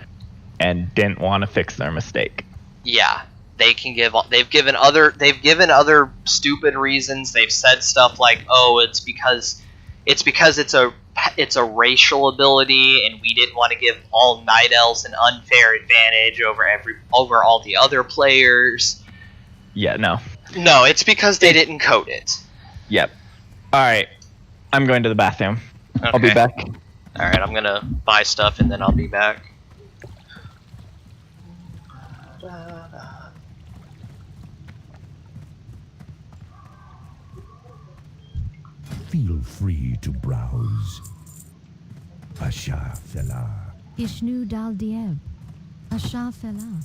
and didn't want to fix their mistake. Yeah, they can give. They've given other stupid reasons. They've said stuff like, "Oh, it's because it's a racial ability, and we didn't want to give all night elves an unfair advantage over all the other players." Yeah, no. No, it's because they didn't code it. Yep. All right. I'm going to the bathroom. Okay. I'll be back. All right, I'm gonna buy stuff and then I'll be back. Feel free to browse. Asha Fela. Ishnu Dal Dieb. Asha Fela.